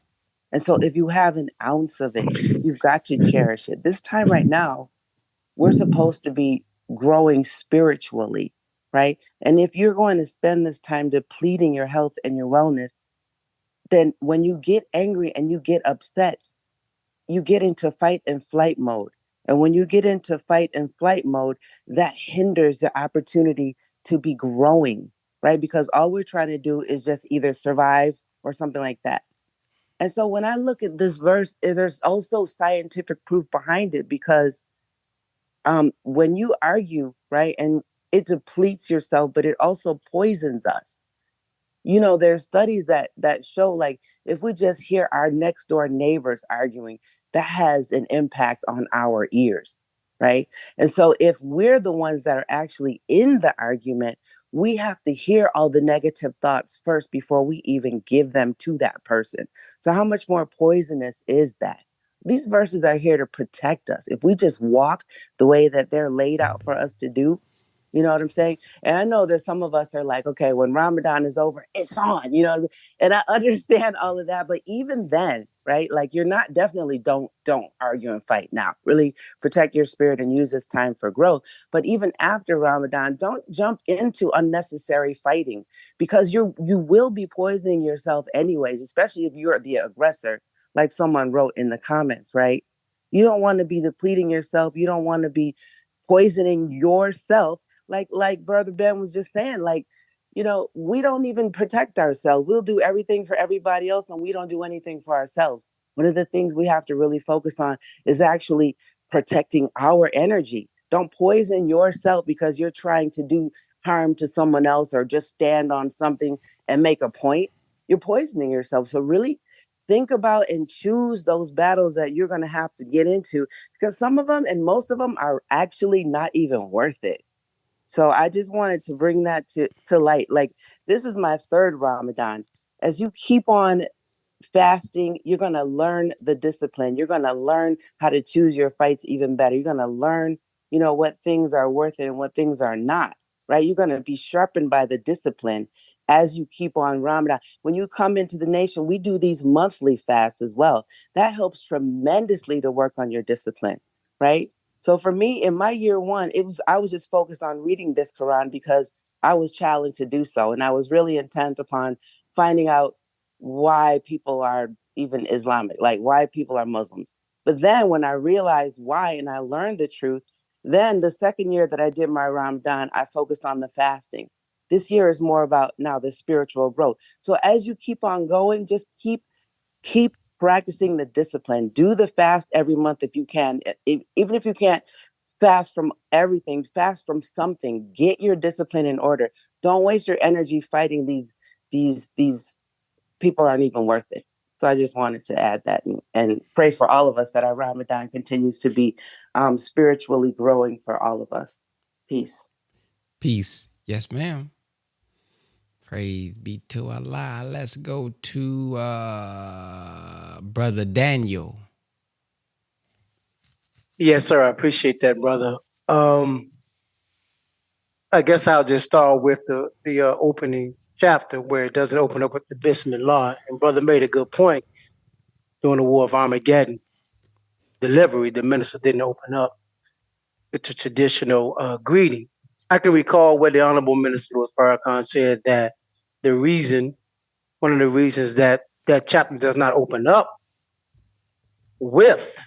And so if you have an ounce of it, you've got to cherish it. This time right now, we're supposed to be growing spiritually, right? And if you're going to spend this time depleting your health and your wellness, then when you get angry and you get upset, you get into fight and flight mode. And when you get into fight and flight mode, that hinders the opportunity to be growing, right? Because all we're trying to do is just either survive or something like that. And so when I look at this verse, there's also scientific proof behind it because when you argue, right, and it depletes yourself, but it also poisons us. You know, there's studies that show like if we just hear our next door neighbors arguing, that has an impact on our ears, right? And so if we're the ones that are actually in the argument, we have to hear all the negative thoughts first before we even give them to that person. So how much more poisonous is that? These verses are here to protect us. If we just walk the way that they're laid out for us to do, you know what I'm saying? And I know that some of us are like, okay, when Ramadan is over, it's on, you know what I mean? And I understand all of that, but even then, right? Like you're not definitely don't argue and fight now. Really protect your spirit and use this time for growth. But even after Ramadan, don't jump into unnecessary fighting because you will be poisoning yourself anyways, especially if you're the aggressor, like someone wrote in the comments, right? You don't want to be depleting yourself. You don't want to be poisoning yourself like brother Ben was just saying, like, you know, we don't even protect ourselves. We'll do everything for everybody else and we don't do anything for ourselves. One of the things we have to really focus on is actually protecting our energy. Don't poison yourself because you're trying to do harm to someone else or just stand on something and make a point. You're poisoning yourself. So really think about and choose those battles that you're going to have to get into because some of them and most of them are actually not even worth it. So I just wanted to bring that to light. Like this is my third Ramadan. As you keep on fasting, you're going to learn the discipline. You're going to learn how to choose your fights even better. You're going to learn, you know, what things are worth it and what things are not, right? You're going to be sharpened by the discipline as you keep on Ramadan. When you come into the nation, we do these monthly fasts as well. That helps tremendously to work on your discipline, right? So for me, in my year one, I was just focused on reading this Quran because I was challenged to do so. And I was really intent upon finding out why people are even Islamic, like why people are Muslims. But then when I realized why and I learned the truth, then the second year that I did my Ramadan, I focused on the fasting. This year is more about now the spiritual growth. So as you keep on going, just keep practicing the discipline. Do the fast every month if you can. Even if you can't fast from everything, fast from something. Get your discipline in order. Don't waste your energy fighting these people aren't even worth it. So I just wanted to add that and pray for all of us that our Ramadan continues to be spiritually growing for all of us. Peace. Peace. Yes, ma'am. Praise be to Allah. Let's go to Brother Daniel. Yes, sir. I appreciate that, brother. I guess I'll just start with the opening chapter where it doesn't open up with the Bismillah. And brother made a good point during the War of Armageddon delivery. The minister didn't open up with the traditional greeting. I can recall where the Honorable Minister of Farrakhan said that one of the reasons that that chapter does not open up with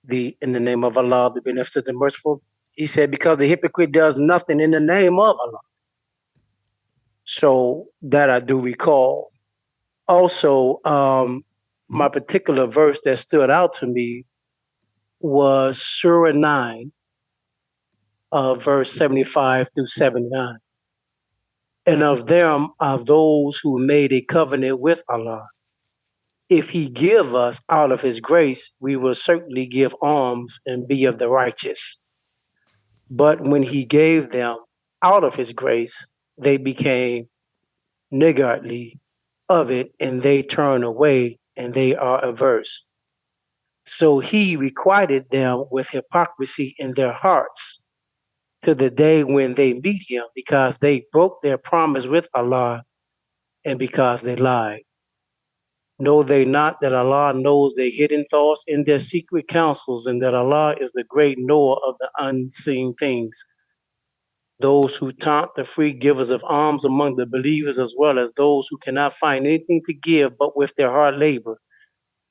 the in the name of Allah, the Beneficent and Merciful, he said because the hypocrite does nothing in the name of Allah. So that I do recall. Also, my particular verse that stood out to me was Surah 9, verse 75 through 79. And of them are those who made a covenant with Allah. If he give us out of his grace, we will certainly give alms and be of the righteous. But when he gave them out of his grace, they became niggardly of it, and they turned away and they are averse. So he requited them with hypocrisy in their hearts to the day when they meet him, because they broke their promise with Allah and because they lied. Know they not that Allah knows their hidden thoughts and their secret counsels, and that Allah is the great knower of the unseen things. Those who taunt the free givers of alms among the believers, as well as those who cannot find anything to give but with their hard labor,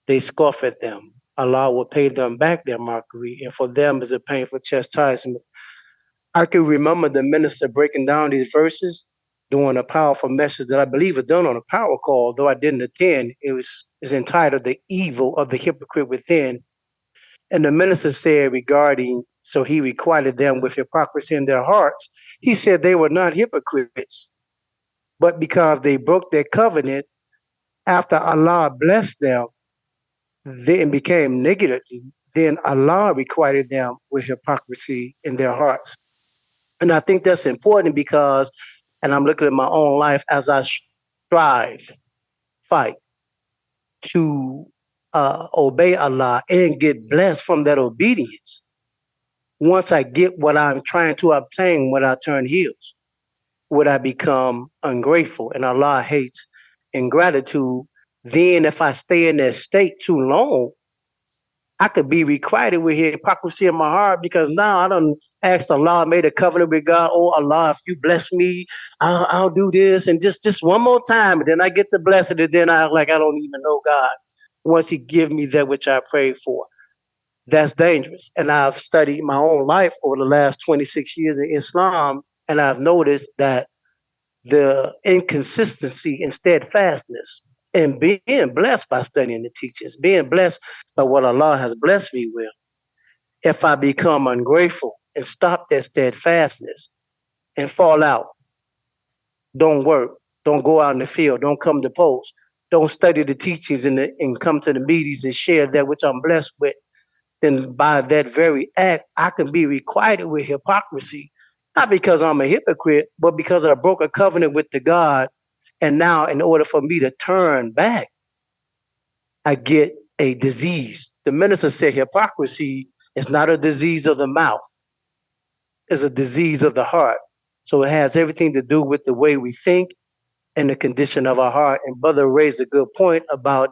they scoff at them. Allah will pay them back their mockery, and for them is a painful chastisement. I can remember the minister breaking down these verses doing a powerful message that I believe was done on a power call, though I didn't attend. Is entitled "The Evil of the Hypocrite Within." And the minister said regarding, so he requited them with hypocrisy in their hearts. He said they were not hypocrites, but because they broke their covenant after Allah blessed them, then became negative. Then Allah requited them with hypocrisy in their hearts. And I think that's important because, and I'm looking at my own life as I fight to obey Allah and get blessed from that obedience. Once I get what I'm trying to obtain, when I turn heels, would I become ungrateful? And Allah hates ingratitude. Then, if I stay in that state too long, I could be requited with hypocrisy in my heart, because now I done asked Allah, made a covenant with God. Oh Allah, if you bless me, I'll do this, and just one more time, and then I get the blessing, and then I like I don't even know God. Once He give me that which I prayed for, that's dangerous. And I've studied my own life over the last 26 years in Islam, and I've noticed that the inconsistency and steadfastness and being blessed by studying the teachings, being blessed by what Allah has blessed me with. If I become ungrateful and stop that steadfastness and fall out, don't work, don't go out in the field, don't come to post, don't study the teachings and come to the meetings and share that which I'm blessed with, then by that very act, I can be requited with hypocrisy. Not because I'm a hypocrite, but because I broke a covenant with the God. And now, in order for me to turn back, I get a disease. The minister said hypocrisy is not a disease of the mouth, it's a disease of the heart. So it has everything to do with the way we think and the condition of our heart. And brother raised a good point about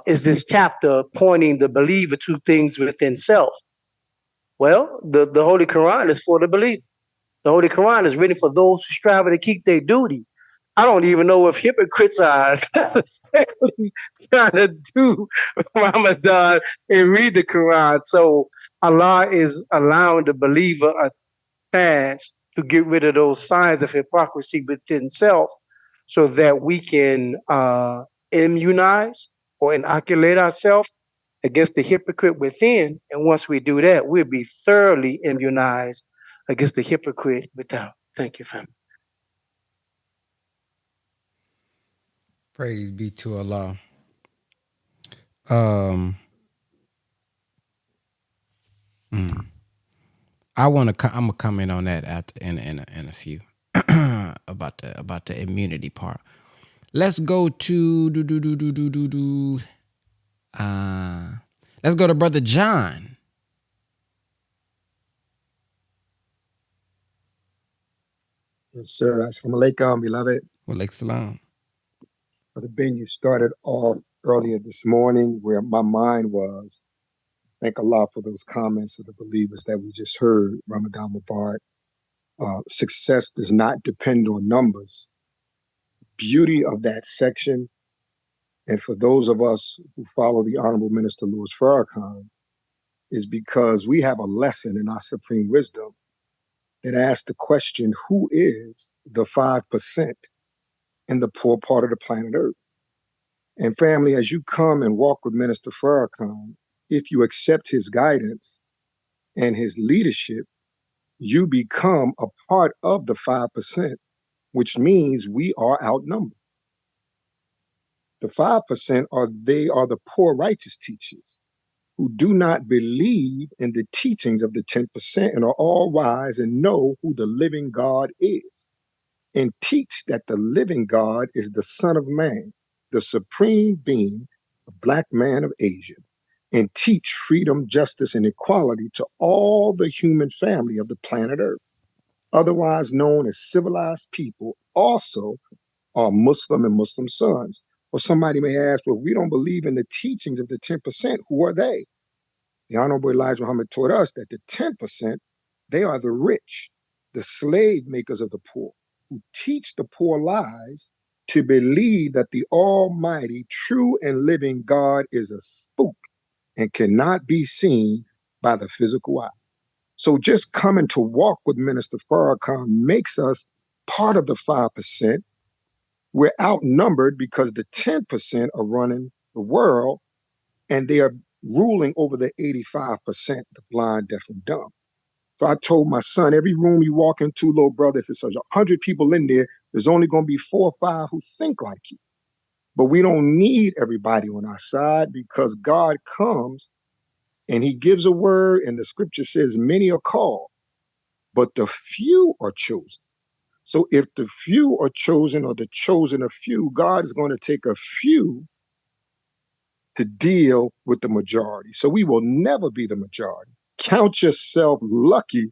is this chapter pointing the believer to things within self? Well, the Holy Quran is for the believer. The Holy Quran is written for those who strive to keep their duty. I don't even know if hypocrites are trying to do Ramadan and read the Quran. So Allah is allowing the believer a fast to get rid of those signs of hypocrisy within self, so that we can immunize or inoculate ourselves against the hypocrite within. And once we do that, we'll be thoroughly immunized against the hypocrite without. Thank you, family. Praise be to Allah. Um, I want to. I'm gonna comment on that after in a few about the immunity part. Let's go to let's go to Brother John. Yes, sir. Assalamu alaikum, beloved. Walaikum salam. Brother Ben, you started off earlier this morning where my mind was. Thank Allah for those comments of the believers that we just heard. Ramadan Mubarak. Success does not depend on numbers. Beauty of that section, and for those of us who follow the Honorable Minister Louis Farrakhan, is because we have a lesson in our supreme wisdom that asks the question, who is the 5% in the poor part of the planet Earth? And family, as you come and walk with Minister Farrakhan, if you accept his guidance and his leadership, you become a part of the 5%, which means we are outnumbered. The 5% are the poor righteous teachers who do not believe in the teachings of the 10% and are all wise and know who the living God is and teach that the living God is the Son of Man. the supreme being, a black man of Asia, and teach freedom, justice, and equality to all the human family of the planet Earth, otherwise known as civilized people, also are Muslim and Muslim sons. Or somebody may ask, well, we don't believe in the teachings of the 10%. Who are they? The Honorable Elijah Muhammad taught us that the 10%, they are the rich, the slave makers of the poor, who teach the poor lies to believe that the almighty, true and living God is a spook and cannot be seen by the physical eye. So just coming to walk with Minister Farrakhan makes us part of the 5%. We're outnumbered because the 10% are running the world and they are ruling over the 85%, the blind, deaf, and dumb. So I told my son, every room you walk into, little brother, if it's 100 people in there, there's only going to be 4 or 5 who think like you. But we don't need everybody on our side because God comes and he gives a word, and the scripture says, many are called, but the few are chosen. So if the few are chosen or the chosen are few, God is going to take a few to deal with the majority. So we will never be the majority. Count yourself lucky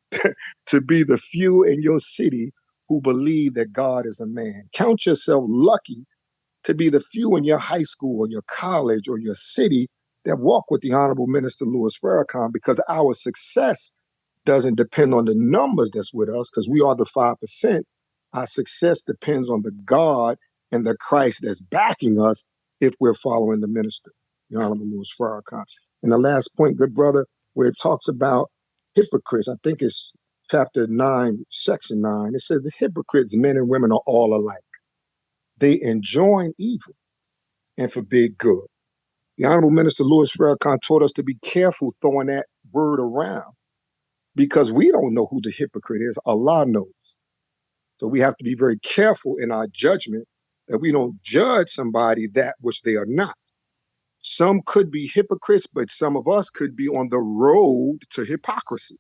to be the few in your city who believe that God is a man. Count yourself lucky to be the few in your high school or your college or your city that walk with the Honorable Minister Louis Farrakhan, because our success doesn't depend on the numbers that's with us, because we are the 5%. Our success depends on the God and the Christ that's backing us if we're following the minister, the Honorable Louis Farrakhan. And the last point, good brother, where it talks about hypocrites, I think it's chapter 9, section 9. It says the hypocrites, men and women, are all alike. They enjoin evil and forbid good. The Honorable Minister Louis Farrakhan taught us to be careful throwing that word around, because we don't know who the hypocrite is. Allah knows. So we have to be very careful in our judgment that we don't judge somebody that which they are not. Some could be hypocrites, but some of us could be on the road to hypocrisy.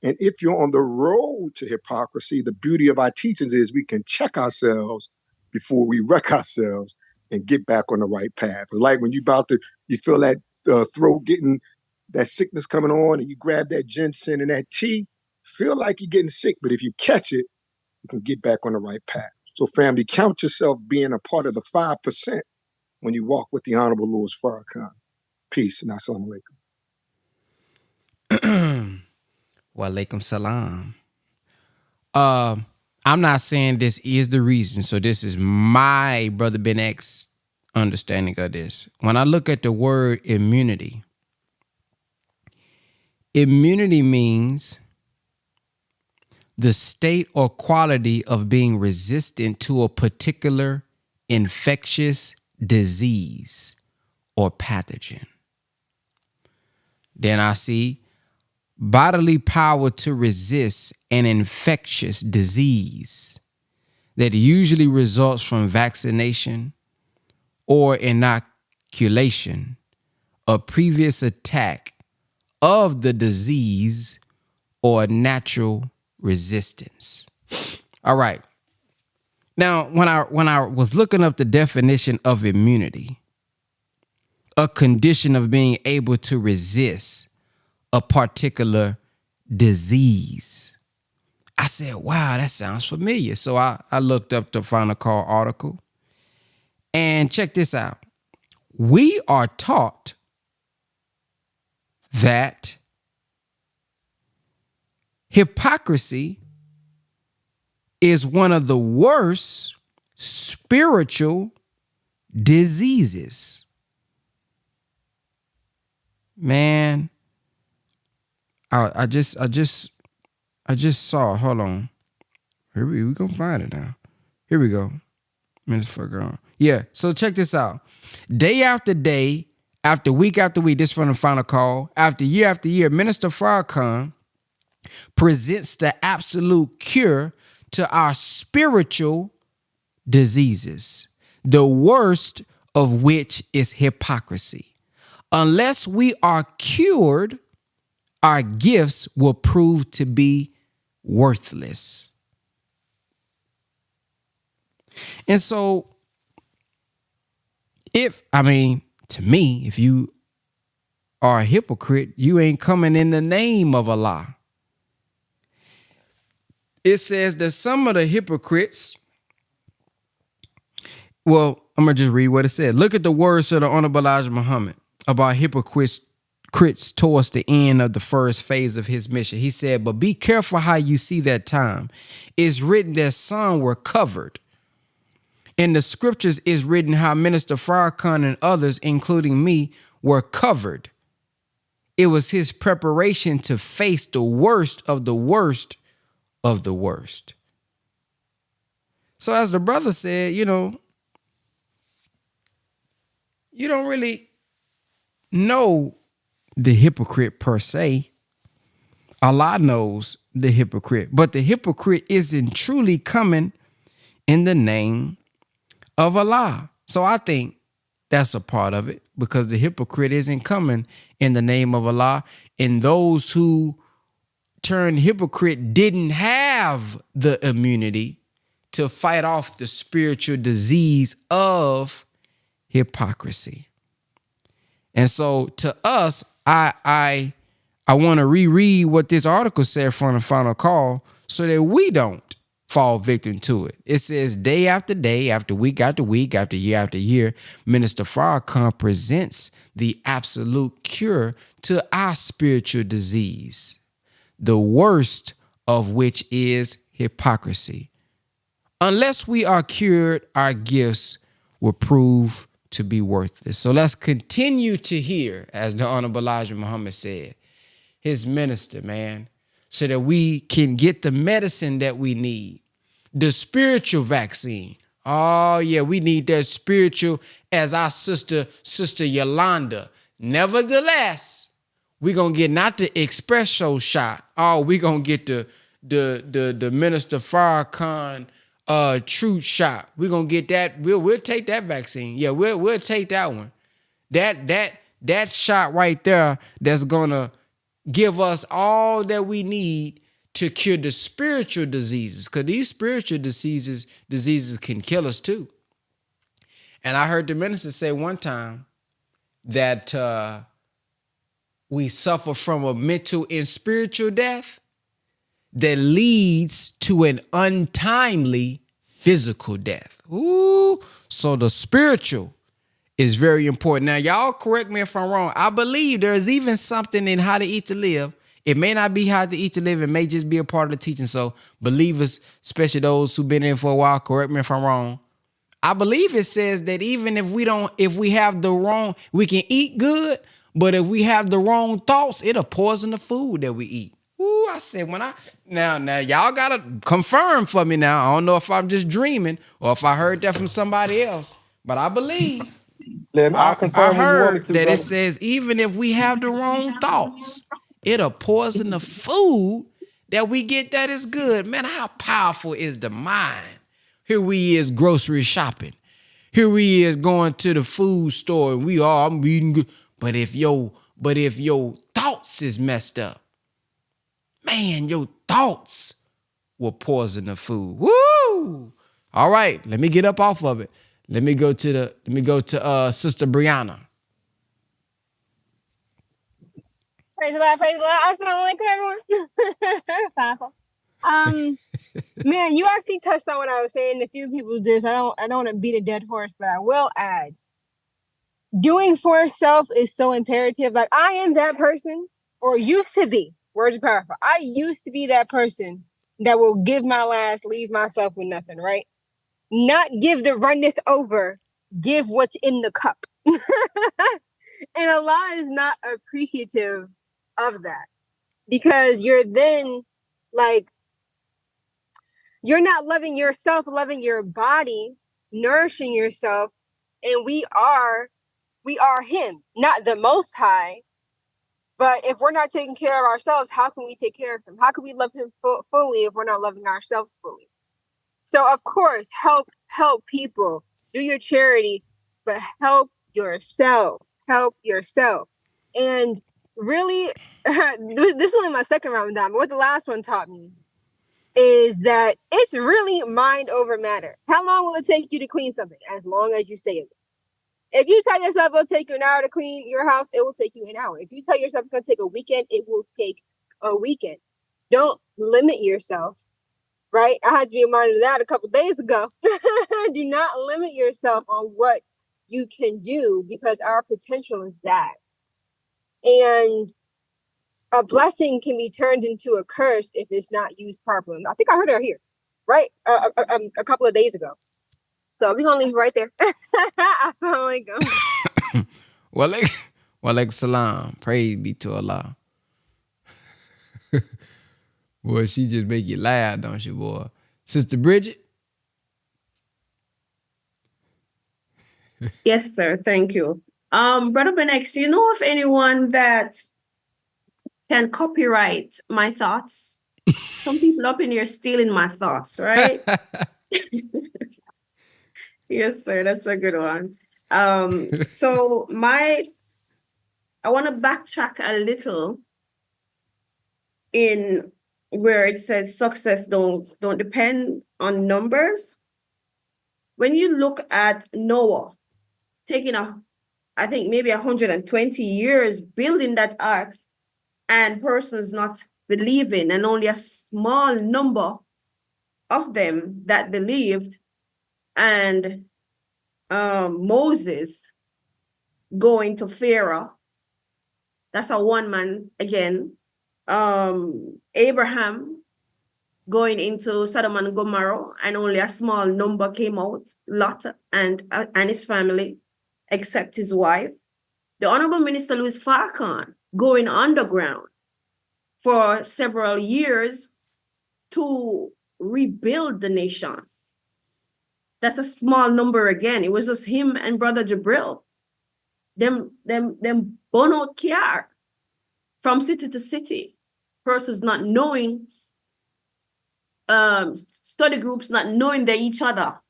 And if you're on the road to hypocrisy, the beauty of our teachings is we can check ourselves before we wreck ourselves and get back on the right path. It's like when you feel that throat getting, that sickness coming on, and you grab that ginseng and that tea, feel like you're getting sick, but if you catch it, you can get back on the right path. So family, count yourself being a part of the 5% when you walk with the Honorable Louis Farrakhan. Peace and assalamu alaikum. Wa alaikum salam. I'm not saying this is the reason, so this is my Brother Ben X understanding of this. When I look at the word immunity, immunity means the state or quality of being resistant to a particular infectious disease or pathogen. Then I see bodily power to resist an infectious disease that usually results from vaccination or inoculation, a previous attack of the disease, or natural resistance. All right. Now, when I was looking up the definition of immunity, a condition of being able to resist a particular disease, I said, wow, that sounds familiar. So I looked up the Final Call article, and check this out. We are taught that hypocrisy is one of the worst spiritual diseases. Man, I just saw. Hold on. Here we gonna find it now. Here we go. Yeah. So check this out. Day after day, after week, this from the Final Call, after year, Minister Farrakhan presents the absolute cure to our spiritual diseases, the worst of which is hypocrisy. Unless we are cured, our gifts will prove to be worthless. And so To me, if you are a hypocrite, you ain't coming in the name of Allah. It says that some of the hypocrites, well, I'm going to just read what it said. Look at the words of the Honorable Elijah Muhammad about hypocrites towards the end of the first phase of his mission. He said, but be careful how you see that time. It's written that some were covered. In the scriptures is written how Minister Farrakhan and others, including me, were covered. It was his preparation to face the worst of the worst of the worst. So as the brother said, you don't really know the hypocrite per se. Allah knows the hypocrite, but the hypocrite isn't truly coming in the name of Allah. So I think that's a part of it, because the hypocrite isn't coming in the name of Allah. And those who turned hypocrite didn't have the immunity to fight off the spiritual disease of hypocrisy. And so to us, I want to reread what this article said from the final call so that we don't fall victim to it. It says, day after day, after week, after year, Minister Farrakhan presents the absolute cure to our spiritual disease, the worst of which is hypocrisy. Unless we are cured, our gifts will prove to be worthless. So let's continue to hear, as the Honorable Elijah Muhammad said, his minister, man, so that we can get the medicine that we need, the spiritual vaccine. Oh, yeah, we need that spiritual, as our sister Yolanda. Nevertheless, we're going to get not the espresso shot. Oh, we're going to get the Minister Farrakhan truth shot. We're going to get that. We'll take that vaccine. Yeah, we'll take that one. That shot right there that's going to give us all that we need to cure the spiritual diseases, because these spiritual diseases can kill us too. And I heard the minister say one time that we suffer from a mental and spiritual death that leads to an untimely physical death. Ooh, so the spiritual is very important. Now, y'all correct me if I'm wrong. I believe there is even something in How to Eat to Live. It may not be How to Eat to Live. It may just be a part of the teaching. So believers, especially those who've been in for a while, correct me if I'm wrong. I believe it says that even if we have the wrong, we can eat good, but if we have the wrong thoughts, it'll poison the food that we eat. Ooh, I said now y'all gotta confirm for me now. I don't know if I'm just dreaming or if I heard that from somebody else, but I believe. I'll confirm when you want me to, that brother. it says even if we have the wrong thoughts, it'll poison the food that we get that is good. Man, how powerful is the mind? Here we is grocery shopping. Here we is going to the food store and I'm eating good. But if your thoughts is messed up, man, your thoughts will poison the food. Woo! All right, let me get up off of it. Let me go to Sister Brianna. Praise the Lord, praise the Lord. Assalamu alaikum, everyone. Man, you actually touched on what I was saying. A few people did. So I don't want to beat a dead horse, but I will add, doing for self is so imperative. Like, I am that person, or used to be. Words are powerful. I used to be that person that will give my last, leave myself with nothing, right? Not give the runneth over, give what's in the cup. And Allah is not appreciative of that, because you're then like, you're not loving yourself, loving your body, nourishing yourself. And we are him, not the Most High. But if we're not taking care of ourselves, how can we take care of him? How can we love him fully if we're not loving ourselves fully? So of course, help people, do your charity, but help yourself. And really, this is only my second Ramadan, but what the last one taught me is that it's really mind over matter. How long will it take you to clean something? As long as you say it. If you tell yourself it'll take you an hour to clean your house, it will take you an hour. If you tell yourself it's going to take a weekend, it will take a weekend. Don't limit yourself, right? I had to be reminded of that a couple days ago. Do not limit yourself on what you can do, because our potential is vast. And a blessing can be turned into a curse if it's not used properly. I think I heard it here, right? A couple of days ago. So we're going to leave it right there. Assalamualaikum. Walaikum salam. Praise be to Allah. Boy, she just make you laugh, don't she, boy? Sister Bridget? Yes, sir. Thank you. Brother Benex, you know of anyone that can copyright my thoughts? Some people up in here stealing my thoughts, right? Yes, sir. That's a good one. So I want to backtrack a little in where it says success don't depend on numbers. When you look at Noah taking I think maybe 120 years building that ark, and persons not believing, and only a small number of them that believed, and Moses going to Pharaoh. That's a one man again. Abraham going into Sodom and Gomorrah, and only a small number came out, Lot and his family, except his wife. The Honorable Minister Louis Farrakhan going underground for several years to rebuild the nation. That's a small number again. It was just him and Brother Jabril. Them burn out care from city to city. Persons not knowing, study groups not knowing each other.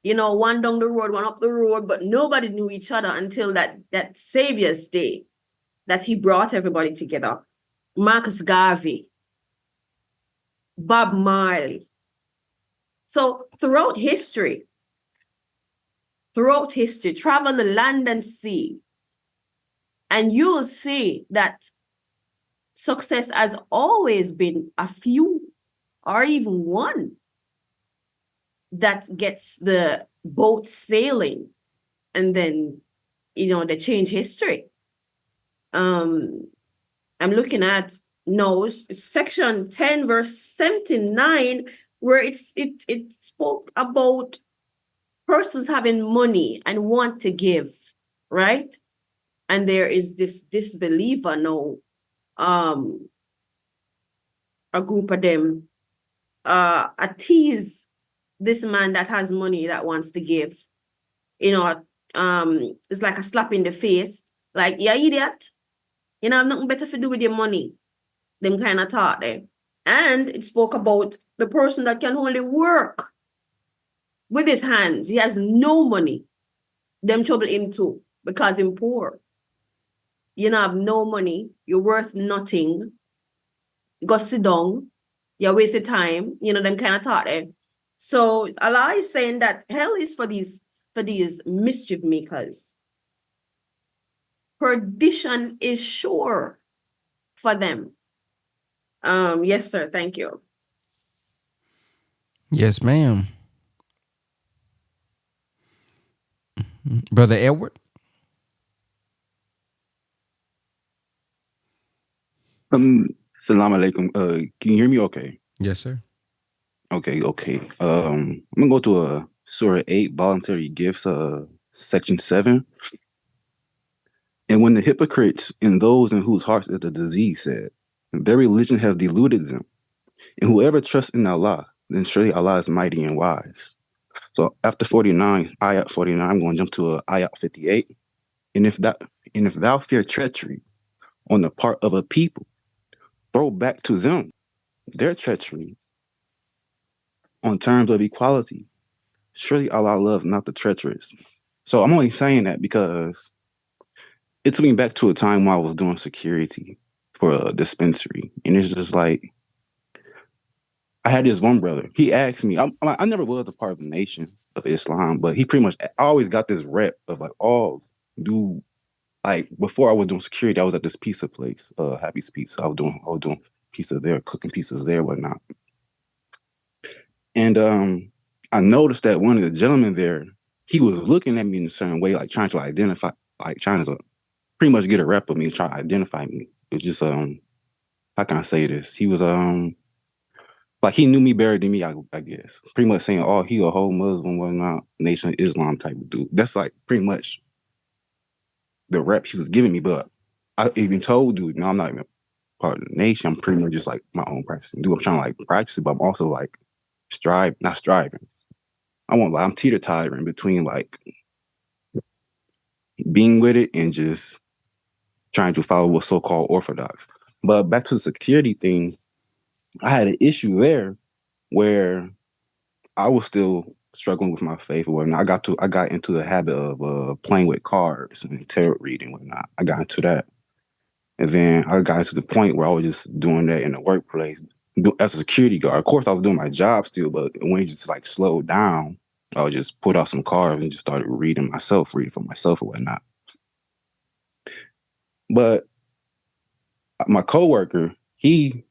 You know, one down the road, one up the road, but nobody knew each other until that Savior's Day that he brought everybody together. Marcus Garvey, Bob Marley. So throughout history, travel the land and sea, and you'll see that success has always been a few or even one that gets the boat sailing, and then, they change history. I'm looking at section 10, verse 79, where it spoke about persons having money and want to give, right? And there is this disbeliever now, a group of them, tease this man that has money that wants to give. It's like a slap in the face, like, yeah, idiot. You have nothing better to do with your money. Them kind of thought there. And it spoke about the person that can only work with his hands. He has no money. Them trouble him too, because him poor. You have no money. You're worth nothing. Go sit down. You waste your time. Them kind of thought there. So Allah is saying that hell is for these mischief makers. Perdition is sure for them. Yes, sir. Thank you. Yes, ma'am. Brother Edward? Salam alaikum. Can you hear me okay? Yes, sir. Okay. I'm gonna go to Surah 8, voluntary gifts, section 7. And when the hypocrites and those in whose hearts is the disease said, their religion has deluded them. And whoever trusts in Allah, then surely Allah is mighty and wise. So after 49, ayat 49, I'm going to jump to ayat 58. And if thou fear treachery on the part of a people, throw back to them their treachery on terms of equality. Surely Allah loves not the treacherous. So I'm only saying that because it took me back to a time when I was doing security for a dispensary. And it's just like, I had this one brother. He asked me, I never was a part of the nation, of Islam, but he pretty much always got this rep of like, oh, dude, like before I was doing security, I was at this pizza place, Happy's Pizza. I was doing pizza there, cooking pizzas there, whatnot. And I noticed that one of the gentlemen there, he was looking at me in a certain way, like trying to identify, like trying to pretty much get a rep of me, try to identify me. It was just how can I say this? He was like he knew me better than me, I guess. Pretty much saying, oh, he a whole Muslim, whatnot, Nation of Islam type of dude. That's like pretty much the rep he was giving me. But I even told dude, no, I'm not even part of the nation. I'm pretty much just like my own practicing dude. I'm trying to like practice it, but I'm also like not striving. I'm teeter-tottering between like being with it and just trying to follow what's so-called orthodox. But back to the security thing, I had an issue there where I was still struggling with my faith or whatnot. I got into the habit of playing with cards and tarot reading and whatnot. I got into that. And then I got to the point where I was just doing that in the workplace as a security guard. Of course, I was doing my job still, but when it just like slowed down, I would just put out some cards and just started reading for myself or whatnot. But my coworker, we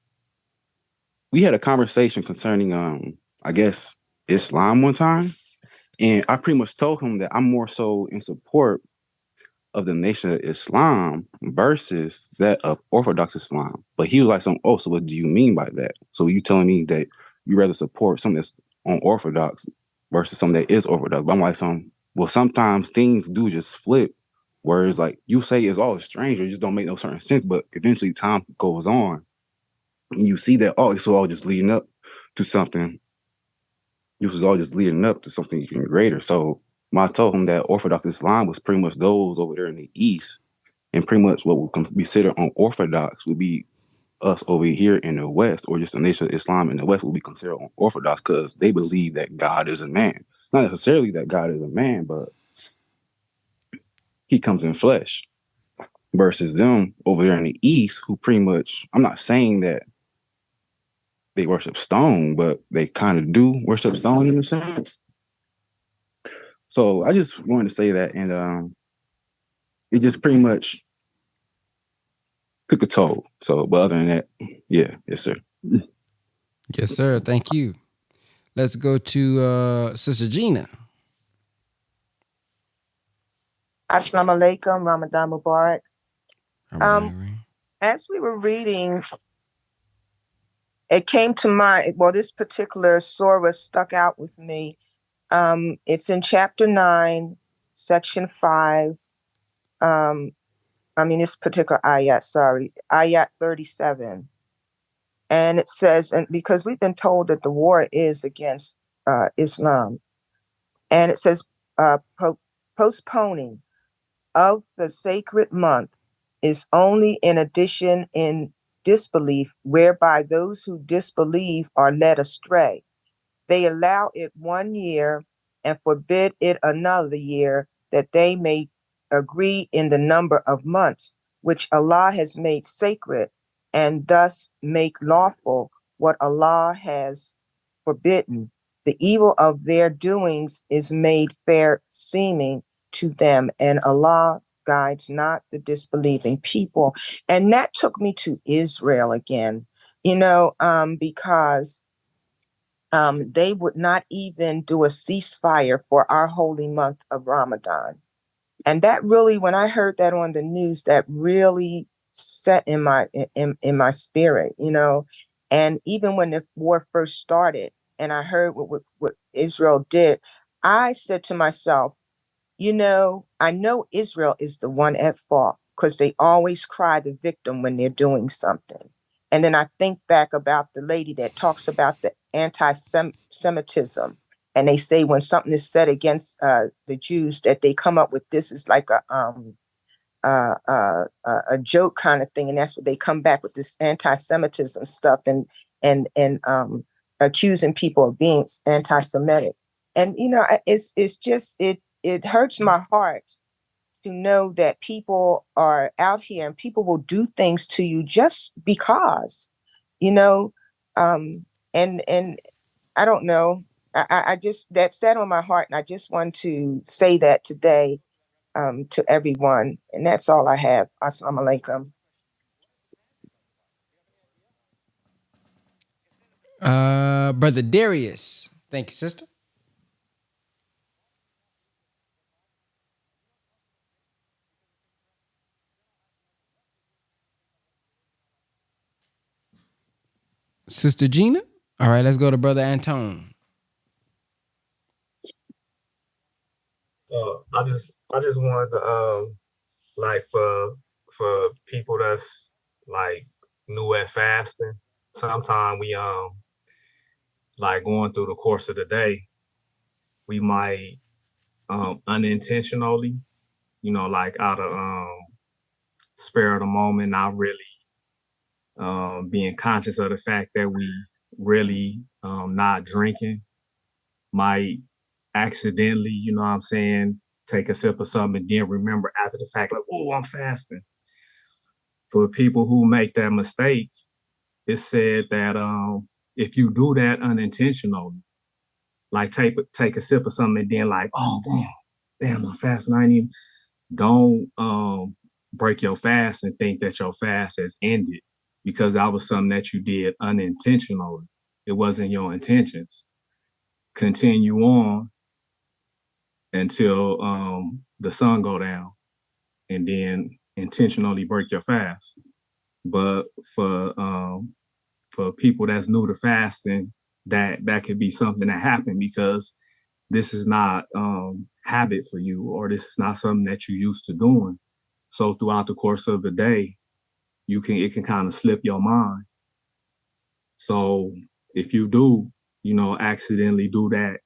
had a conversation concerning I guess Islam one time, and I pretty much told him that I'm more so in support of the Nation of Islam versus that of Orthodox Islam. But he was like, so what do you mean by that? So you telling me that you rather support something that's on Orthodox versus something that is Orthodox? But I'm like, well, sometimes things do just flip. Whereas like you say it's all strange, or it just don't make no certain sense. But eventually time goes on and you see that, oh, this was all just leading up to something. This was all just leading up to something even greater. So when I told him that Orthodox Islam was pretty much those over there in the East, and pretty much what would be considered unorthodox would be us over here in the West, or just the Nation of Islam in the West would be considered unorthodox because they believe that God is a man. Not necessarily that God is a man, but he comes in flesh. Versus them over there in the East, who pretty much, I'm not saying that they worship stone, but they kind of do worship stone in a sense. So I just wanted to say that, and it just pretty much took a toll. So, but other than that, yeah, yes, sir. Yes, sir. Thank you. Let's go to Sister Gina. Assalamu alaikum, Ramadan Mubarak. As we were reading, it came to mind, well, this particular surah stuck out with me. It's in chapter 9, section 5. This particular ayat 37. And it says, and because we've been told that the war is against Islam, and it says, postponing of the sacred month is only an addition in disbelief, whereby those who disbelieve are led astray. They allow it 1 year and forbid it another year, that they may agree in the number of months which Allah has made sacred, and thus make lawful what Allah has forbidden. The evil of their doings is made fair seeming to them, and Allah guides not the disbelieving people. And that took me to Israel again, because they would not even do a ceasefire for our holy month of Ramadan. And that really, when I heard that on the news, that really set in my spirit, And even when the war first started, and I heard what Israel did, I said to myself, I know Israel is the one at fault because they always cry the victim when they're doing something. And then I think back about the lady that talks about the anti-Semitism. And they say when something is said against the Jews, that they come up with this is like a joke kind of thing, and that's what they come back with, this anti-Semitism stuff, and accusing people of being anti-Semitic. And it's just it hurts my heart to know that people are out here and people will do things to you just because, and I don't know. I just, that sat on my heart, and I just want to say that today to everyone. And that's all I have. Assalamu alaikum. Brother Darius. Thank you, sister. Sister Gina. All right, let's go to Brother Antone. I just wanted to like for people that's like new at fasting. Sometimes we like going through the course of the day, we might unintentionally, like out of spare of the moment, not really being conscious of the fact that we really not drinking, might accidentally, you know what I'm saying, take a sip of something and then remember after the fact, like, oh, I'm fasting. For people who make that mistake, it's said that if you do that unintentionally, like take a sip of something and then like, oh damn, I'm fasting. I ain't even, don't break your fast and think that your fast has ended because that was something that you did unintentionally. It wasn't your intentions. Continue on until the sun go down and then intentionally break your fast. But for people that's new to fasting, that could be something that happened because this is not habit for you, or this is not something that you're used to doing. So throughout the course of the day, it can kind of slip your mind. So if you do, accidentally do that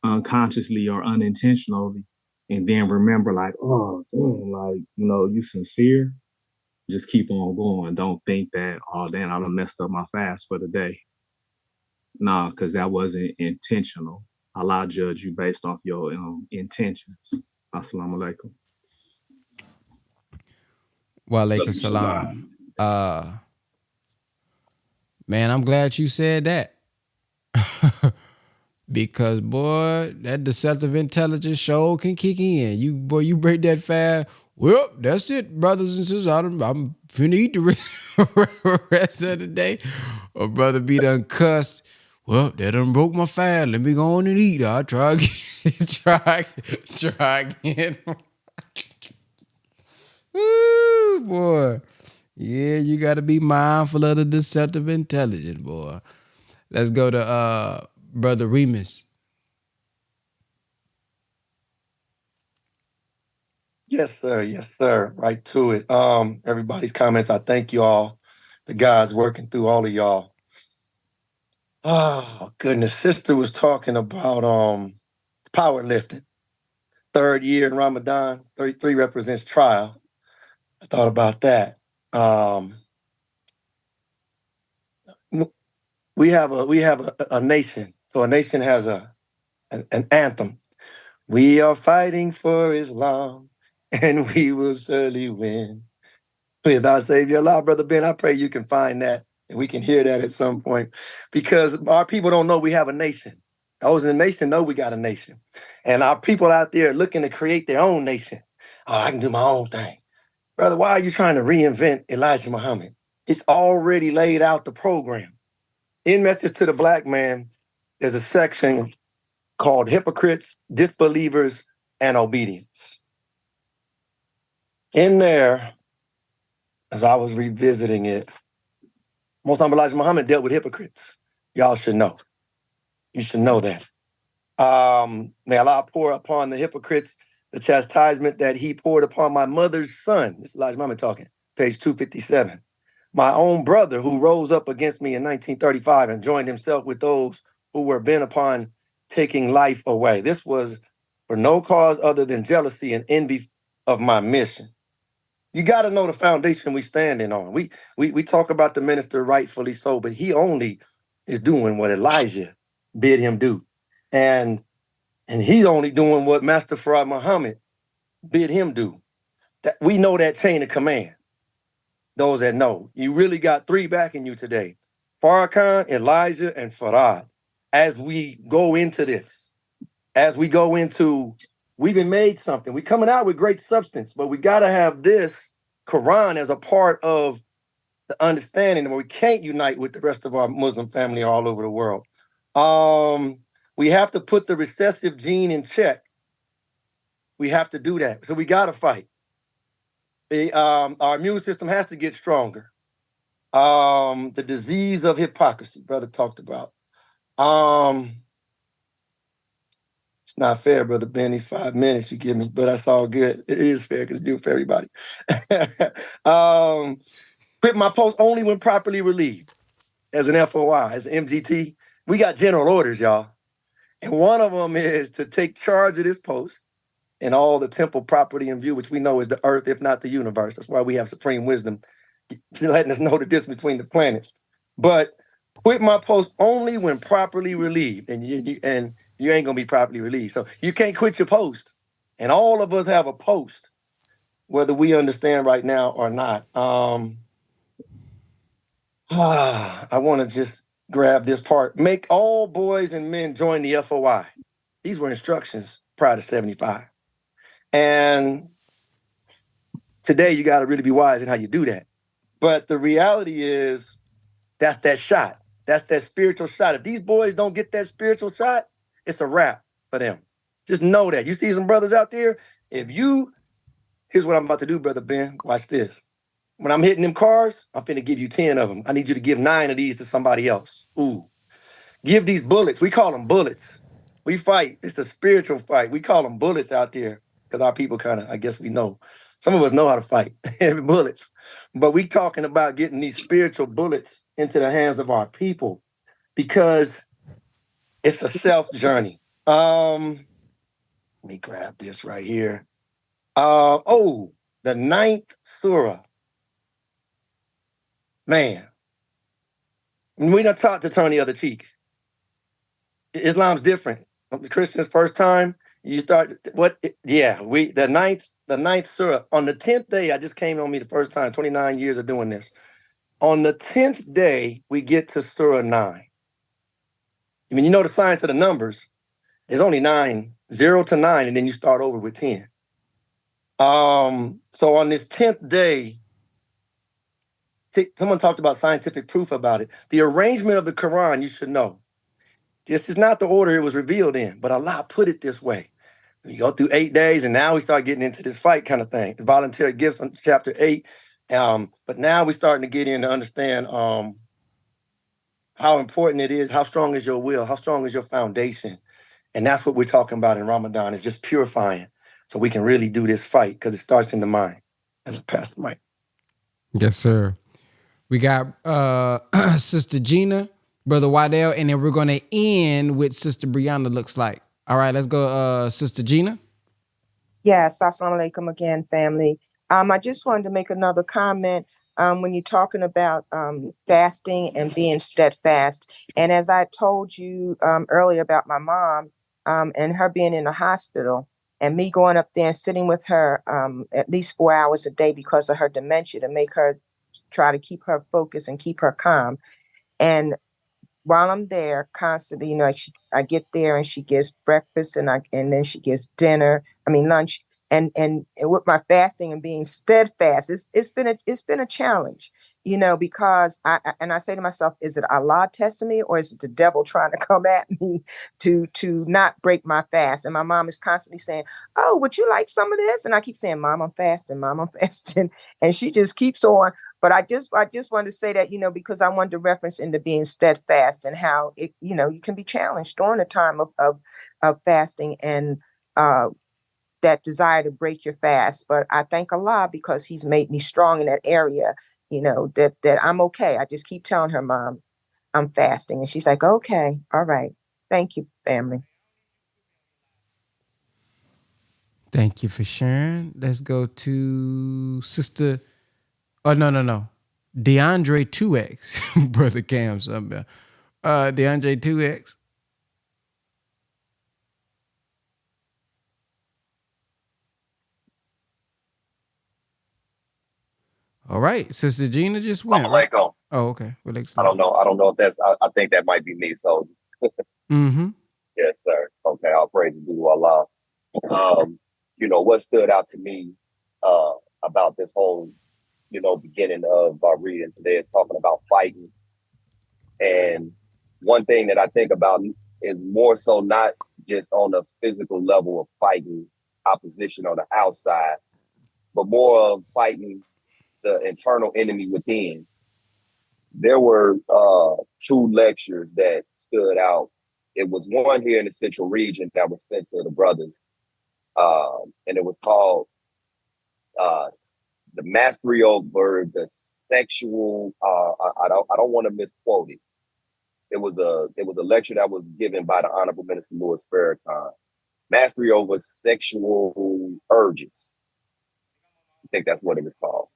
unconsciously or unintentionally, and then remember like, oh, damn, like, you sincere, just keep on going. Don't think that, oh, damn, I done messed up my fast for the day. Nah, because that wasn't intentional. Allah judge you based off your intentions. Assalamu alaikum. Wa alaikum salam. Man, I'm glad you said that. Because boy, that deceptive intelligence show can kick in. You break that fast. Well, that's it, brothers and sisters. I'm finna eat the rest of the day. Or brother be done cussed. Well, that done broke my fast. Let me go on and eat. I'll try again. try again. Woo, boy. Yeah, you gotta be mindful of the deceptive intelligence, boy. Let's go to Brother Remus. Yes, sir. Yes, sir. Right to it. Everybody's comments. I thank you all. The God's working through all of y'all. Oh goodness. Sister was talking about powerlifting. Third year in Ramadan. 33 represents trial. I thought about that. We have a nation. So a nation has an anthem. We are fighting for Islam, and we will surely win. With our Savior Allah, Brother Ben, I pray you can find that and we can hear that at some point, because our people don't know we have a nation. Those in the nation know we got a nation. And our people out there looking to create their own nation. Oh, I can do my own thing. Brother, why are you trying to reinvent Elijah Muhammad? It's already laid out the program. In Message to the Black Man, there's a section called Hypocrites, Disbelievers, and Obedience. In there, as I was revisiting it, Most High Elijah Muhammad dealt with hypocrites. Y'all should know. You should know that. May Allah pour upon the hypocrites the chastisement that he poured upon my mother's son. This is Elijah Muhammad talking, page 257. My own brother who rose up against me in 1935 and joined himself with those who were bent upon taking life away. This was for no cause other than jealousy and envy of my mission. You got to know the foundation we standing on. We talk about the minister rightfully so, but he only is doing what Elijah bid him do. And he's only doing what Master Farad Muhammad bid him do. That we know that chain of command. Those that know. You really got three backing you today. Farrakhan, Elijah, and Farad. as we go into this, as we go into, we've been made something. We're coming out with great substance, but we got to have this Quran as a part of the understanding where we can't unite with the rest of our Muslim family all over the world. We have to put the recessive gene in check. We have to do that. So we got to fight. Our immune system has to get stronger. The disease of hypocrisy, brother talked about. It's not fair, brother Ben. These 5 minutes you give me, but that's all good. It is fair because it's due for everybody. Quit my post only when properly relieved. As an FOI, as an MGT, we got general orders, y'all. And one of them is to take charge of this post and all the temple property in view, which we know is the earth, if not the universe. That's why we have supreme wisdom, letting us know the difference between the planets. But quit my post only when properly relieved. And you ain't gonna be properly relieved. So you can't quit your post. And all of us have a post, whether we understand right now or not. I want to just grab this part. Make all boys and men join the FOI. These were instructions prior to 75. And today you got to really be wise in how you do that. But the reality is that's that shot. That's that spiritual shot. If these boys don't get that spiritual shot, it's a wrap for them. Just know that. You see some brothers out there, here's what I'm about to do, Brother Ben. Watch this. When I'm hitting them cars, I'm finna give you 10 of them. I need you to give 9 of these to somebody else. Ooh. Give these bullets. We call them bullets. We fight. It's a spiritual fight. We call them bullets out there because our people kind of, I guess we know. Some of us know how to fight. Bullets. But we talking about getting these spiritual bullets into the hands of our people because it's a self journey. Let me grab this right here. The 9th surah. Man, we not taught to turn the other cheek. Islam's different. The Christians first time you start the ninth surah on the 10th day. I just came on me the first time. 29 years of doing this. On the 10th day, we get to surah 9. I mean, you know the science of the numbers. There's only 9, 0 to 9, and then you start over with 10. So on this 10th day, someone talked about scientific proof about it. The arrangement of the Quran, you should know. This is not the order it was revealed in, but Allah put it this way. We go through 8 days, and now we start getting into this fight kind of thing. The voluntary gifts on chapter 8. But now we're starting to get in to understand how important it is, how strong is your will, how strong is your foundation. And that's what we're talking about in Ramadan, is just purifying so we can really do this fight because it starts in the mind. As a pastor Mike. Yes, sir. We got Sister Gina, Brother Waddell, and then we're going to end with Sister Brianna, looks like. All right, let's go, Sister Gina. Yes, assalamu alaikum again, family. I just wanted to make another comment when you're talking about fasting and being steadfast. And as I told you earlier about my mom and her being in the hospital and me going up there and sitting with her at least 4 hours a day because of her dementia to make her try to keep her focused and keep her calm. And while I'm there constantly, I get there and she gets breakfast and then she gets lunch. And with my fasting and being steadfast, it's been a challenge, because I say to myself, is it Allah testing me or is it the devil trying to come at me to not break my fast? And my mom is constantly saying, "Oh, would you like some of this?" And I keep saying, "Mom, I'm fasting. Mom, I'm fasting," and she just keeps on. But I just wanted to say that, because I wanted to reference into being steadfast and how it, you can be challenged during the time of fasting and that desire to break your fast. But I thank Allah because He's made me strong in that area, that I'm okay. I just keep telling her, "Mom, I'm fasting." And she's like, "Okay, all right. Thank you, family." Thank you for sharing. Let's go to Sister. Oh, no. DeAndre 2X. Brother Cam, something. DeAndre 2X. All right. Sister Gina just went. Right? Oh, okay. I don't know if that's, I think that might be me. So Mm-hmm. Yes, sir. Okay, all praises due to Allah. What stood out to me uh, about this whole, beginning of our reading today is talking about fighting. And one thing that I think about is more so not just on the physical level of fighting opposition on the outside, but more of fighting the internal enemy within. There were two lectures that stood out. It was one here in the Central Region that was sent to the brothers, and it was called uh, "The Mastery Over the Sexual." I don't want to misquote it. It was a lecture that was given by the Honorable Minister Louis Farrakhan. Mastery over sexual urges. I think that's what it was called.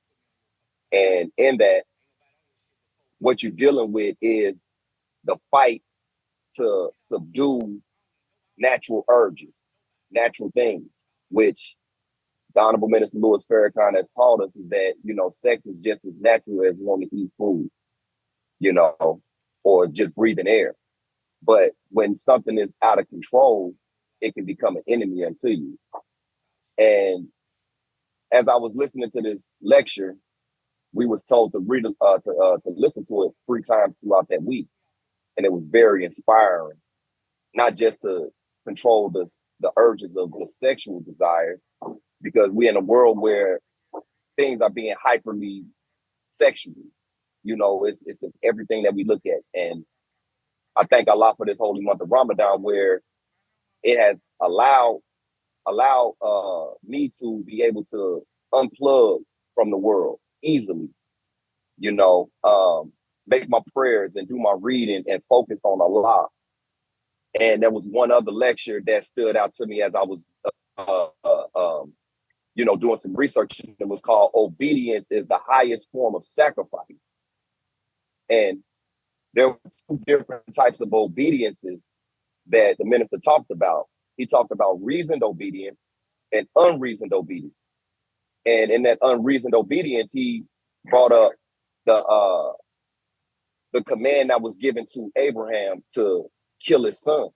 And in that, what you're dealing with is the fight to subdue natural urges, natural things, which the Honorable Minister Louis Farrakhan has taught us is that, sex is just as natural as wanting to eat food, or just breathing air. But when something is out of control, it can become an enemy unto you. And as I was listening to this lecture, we was told to read to listen to it 3 times throughout that week, and it was very inspiring. Not just to control the urges of the sexual desires, because we're in a world where things are being hyperly sexual. It's in everything that we look at, and I thank Allah for this holy month of Ramadan, where it has allowed me to be able to unplug from the world easily. Make my prayers and do my reading and focus on Allah. And there was one other lecture that stood out to me as I was, doing some research. It was called "Obedience is the Highest Form of Sacrifice." And there were 2 different types of obediences that the minister talked about. He talked about reasoned obedience and unreasoned obedience. And in that unreasoned obedience, he brought up the command that was given to Abraham to kill his son.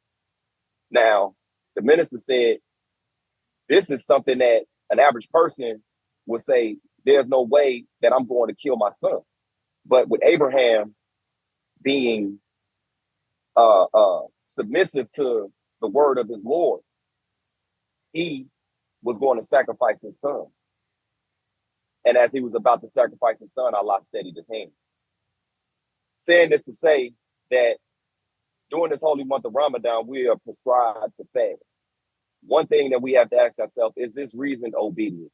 Now, the minister said, this is something that an average person would say, there's no way that I'm going to kill my son. But with Abraham being submissive to the word of his Lord, he was going to sacrifice his son. And as he was about to sacrifice his son, Allah steadied his hand. Saying this to say that during this holy month of Ramadan, we are prescribed to fast. One thing that we have to ask ourselves, is this reasoned obedience?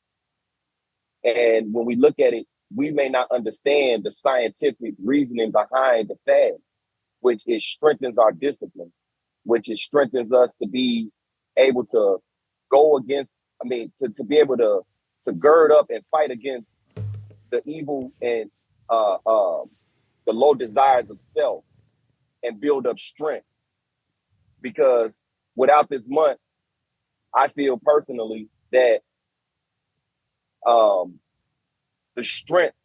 And when we look at it, we may not understand the scientific reasoning behind the fast, which it strengthens our discipline, which it strengthens us to be able to go against, to be able to gird up and fight against the evil and the low desires of self and build up strength. Because without this month, I feel personally that the strength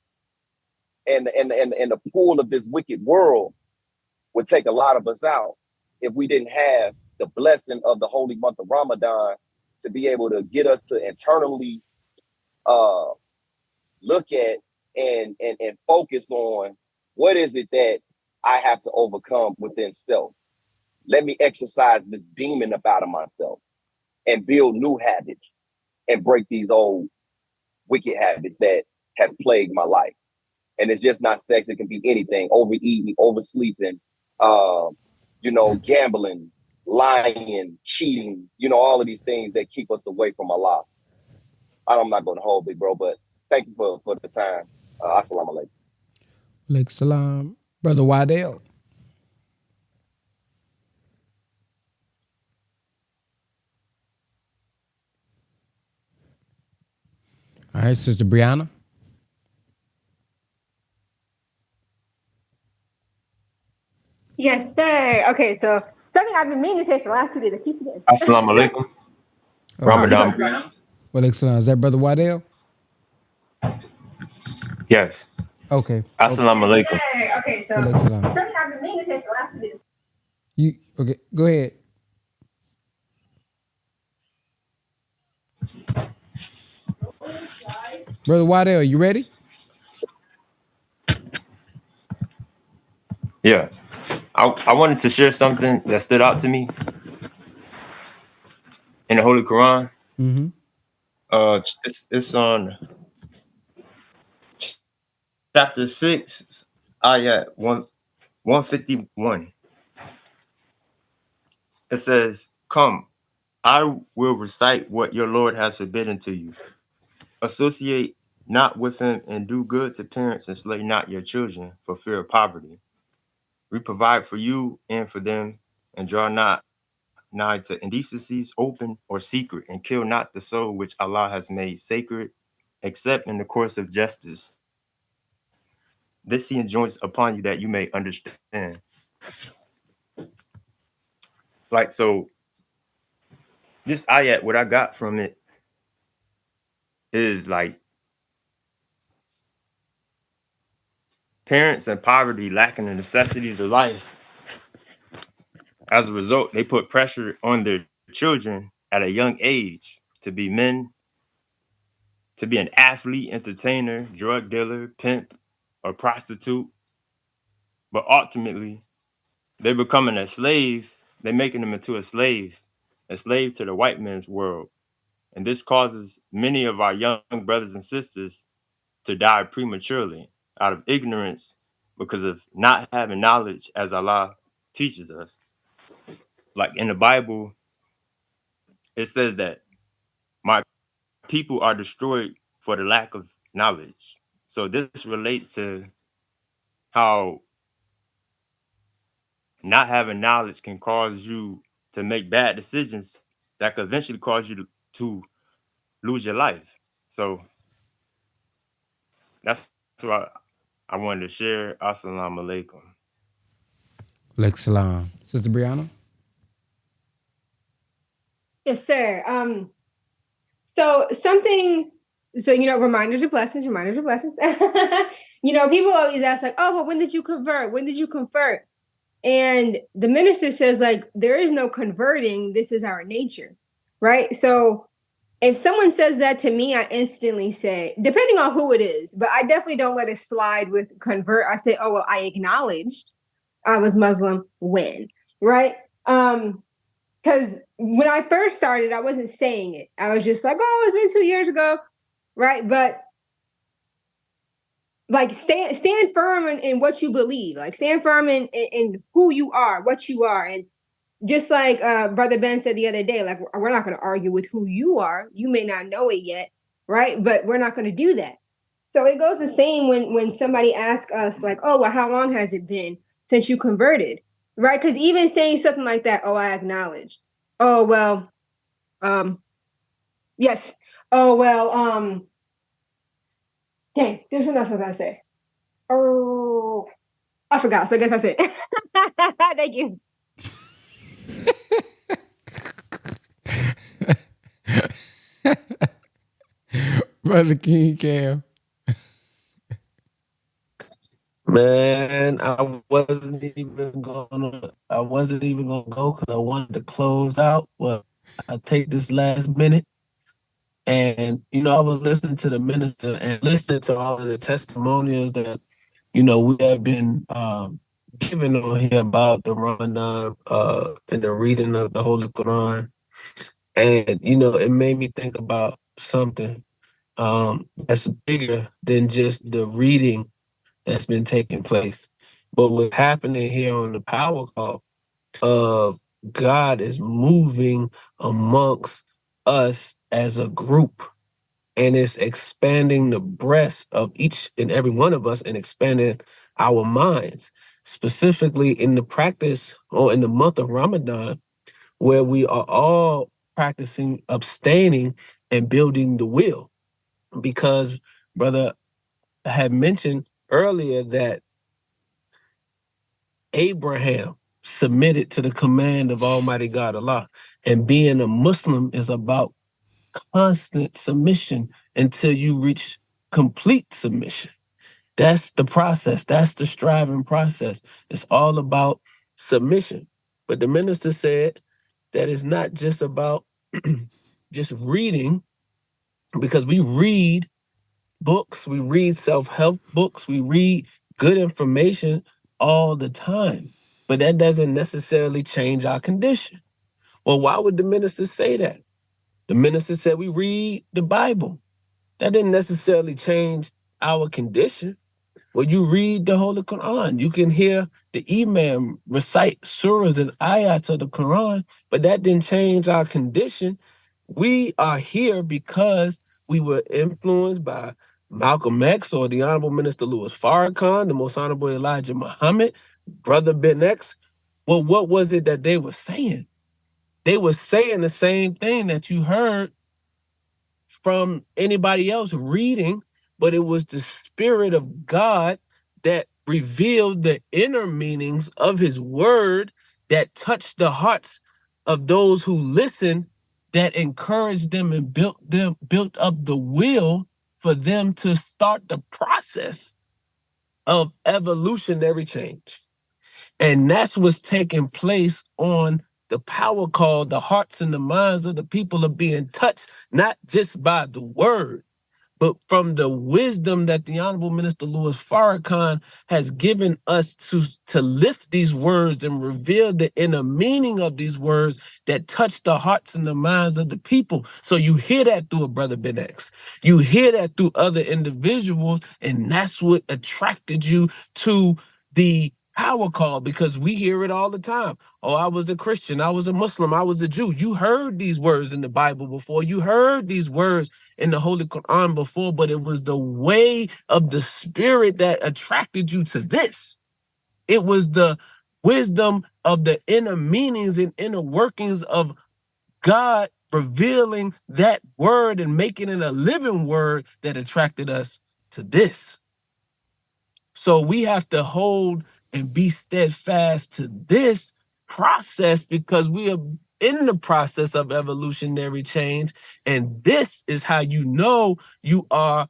and the pull of this wicked world would take a lot of us out if we didn't have the blessing of the holy month of Ramadan to be able to get us to internally look at and focus on what is it that I have to overcome within self. Let me exercise this demon up out of myself and build new habits and break these old wicked habits that has plagued my life. And it's just not sex. It can be anything: overeating, oversleeping, gambling, lying, cheating, all of these things that keep us away from Allah. I'm not going to hold big bro, but thank you for the time. Assalamu alaikum. Alaikum salam. Brother Waddell. All right, Sister Brianna. Yes, sir. Okay, so something I've been meaning to say for the last 2 days. I keep forgetting. Assalamu alaikum. Ramadan. Walaikum salam. Is that Brother Waddell? Yes. Okay. Assalamu alaikum. Okay, so Walaikum salam. something I've been meaning to say for the last 2 days. You okay? Go ahead, brother Waddell. You ready? Yeah. I wanted to share something that stood out to me in the Holy Quran. Mm-hmm. It's on chapter 6, ayat 151. It says, "Come, I will recite what your Lord has forbidden to you. Associate not with him and do good to parents and slay not your children for fear of poverty. We provide for you and for them, and draw not nigh to indecencies, open or secret, and kill not the soul which Allah has made sacred, except in the course of justice. This he enjoins upon you that you may understand." Like, so this ayat, what I got from it is like parents and poverty lacking the necessities of life. As a result, they put pressure on their children at a young age to be men, to be an athlete, entertainer, drug dealer, pimp, or prostitute. But ultimately, they're becoming a slave. They're making them into a slave to the white man's world. And this causes many of our young brothers and sisters to die prematurely out of ignorance because of not having knowledge as Allah teaches us. Like in the Bible, it says that my people are destroyed for the lack of knowledge. So this relates to how not having knowledge can cause you to make bad decisions that could eventually cause you to lose your life. So that's what I wanted to share. Assalamu alaikum. Lex Salam. Sister Brianna? Yes, sir. So something, so reminders of blessings, reminders of blessings. People always ask, like, oh, well, when did you convert? When did you convert? And the minister says, like, there is no converting, this is our nature. Right. So if someone says that to me, I instantly say, depending on who it is, but I definitely don't let it slide with convert. I say, oh, well, I acknowledged I was Muslim when, right? Because when I first started, I wasn't saying it. I was just like, oh, it's been 2 years ago, right? But like stand firm in what you believe. Like stand firm in who you are, what you are. And just like Brother Ben said the other day, like we're not going to argue with who you are. You may not know it yet, right? But we're not going to do that. So it goes the same when somebody asks us, like, oh, well, how long has it been since you converted, right? Because even saying something like that, oh, I acknowledge. Oh, well, yes. Oh, well, dang, there's something else I was going to say. Oh, I forgot. So I guess that's it. Thank you. Brother King Cam. Man, I wasn't even gonna go because I wanted to close out, but I take this last minute. And I was listening to the minister and listening to all of the testimonials that we have been given on here about the Ramadan and the reading of the Holy Quran. And it made me think about something that's bigger than just the reading that's been taking place. But what's happening here on the power call of God is moving amongst us as a group, and it's expanding the breadth of each and every one of us and expanding our minds, specifically in the practice or in the month of Ramadan, where we are all practicing abstaining and building the will. Because brother had mentioned earlier that Abraham submitted to the command of Almighty God Allah. And being a Muslim is about constant submission until you reach complete submission. That's the process. That's the striving process. It's all about submission. But the minister said that it's not just about just reading, because we read books, we read self-help books, we read good information all the time, but that doesn't necessarily change our condition. Well, why would the minister say that? The minister said we read the Bible. That didn't necessarily change our condition. When you read the Holy Quran, you can hear the imam recite surahs and ayats of the Quran, but that didn't change our condition. We are here because we were influenced by Malcolm X or the Honorable Minister Louis Farrakhan, the Most Honorable Elijah Muhammad, Brother Ben X. Well, what was it that they were saying? They were saying the same thing that you heard from anybody else reading, but it was the Spirit of God that revealed the inner meanings of his word that touched the hearts of those who listened, that encouraged them and built up the will for them to start the process of evolutionary change. And that's what's taking place on the power call. The hearts and the minds of the people are being touched, not just by the word, but from the wisdom that the Honorable Minister Louis Farrakhan has given us to lift these words and reveal the inner meaning of these words that touch the hearts and the minds of the people. So you hear that through a Brother Ben X. You hear that through other individuals, and that's what attracted you to the power call, because we hear it all the time. Oh, I was a Christian, I was a Muslim, I was a Jew. You heard these words in the Bible before. You heard these words in the Holy Quran before, but it was the way of the Spirit that attracted you to this. It was the wisdom of the inner meanings and inner workings of God revealing that word and making it a living word that attracted us to this. So we have to hold and be steadfast to this process, because we are in the process of evolutionary change. And this is how you know you are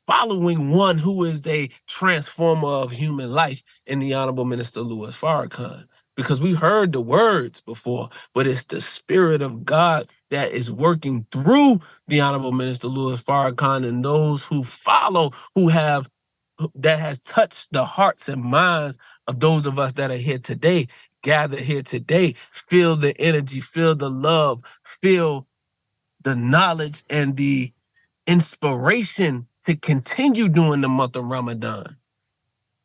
following one who is a transformer of human life in the Honorable Minister Louis Farrakhan. Because we heard the words before, but it's the Spirit of God that is working through the Honorable Minister Louis Farrakhan and those who follow, that has touched the hearts and minds of those of us that are here today, gathered here today. Feel the energy, feel the love, feel the knowledge and the inspiration to continue doing the month of Ramadan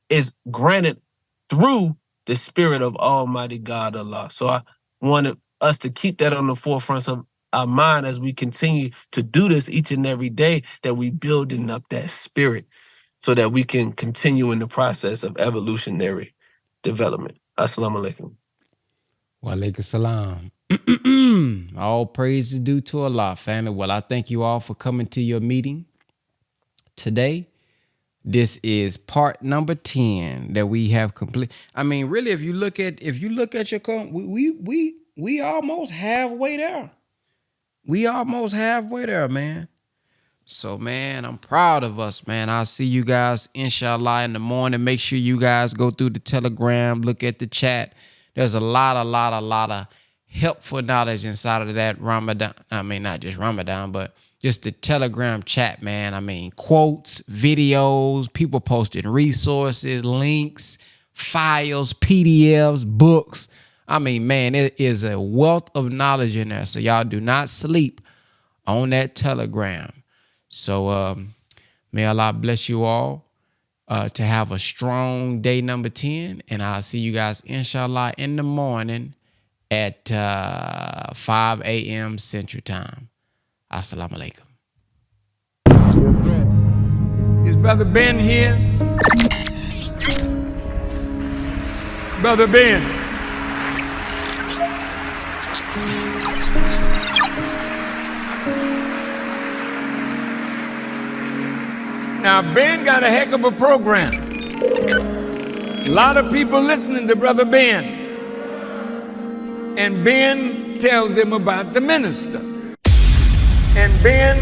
is granted through the Spirit of Almighty God Allah. So I wanted us to keep that on the forefront of our mind as we continue to do this each and every day, that we building up that spirit so that we can continue in the process of evolutionary development. Assalamu alaikum. Wa alaikum salam. All praise is due to Allah, family. Well, I thank you all for coming to your meeting today. This is part number 10 that we have complete. I mean, really, if you look at your we almost halfway there. We almost halfway there, man. So, man, I'm proud of us, man. I'll see you guys, inshallah, in the morning. Make sure you guys go through the Telegram, look at the chat. There's a lot of helpful knowledge inside of that Ramadan. I mean, not just Ramadan, but just the Telegram chat, man. I mean, quotes, videos, people posting resources, links, files, PDFs, books. I mean, man, it is a wealth of knowledge in there. So y'all do not sleep on that Telegram. So may Allah bless you all to have a strong day number 10. And I'll see you guys, inshallah, in the morning at 5 a.m. Central Time. Assalamu alaikum. Is Brother Ben here? Brother Ben. Now, Ben got a heck of a program. A lot of people listening to Brother Ben. And Ben tells them about the minister. And Ben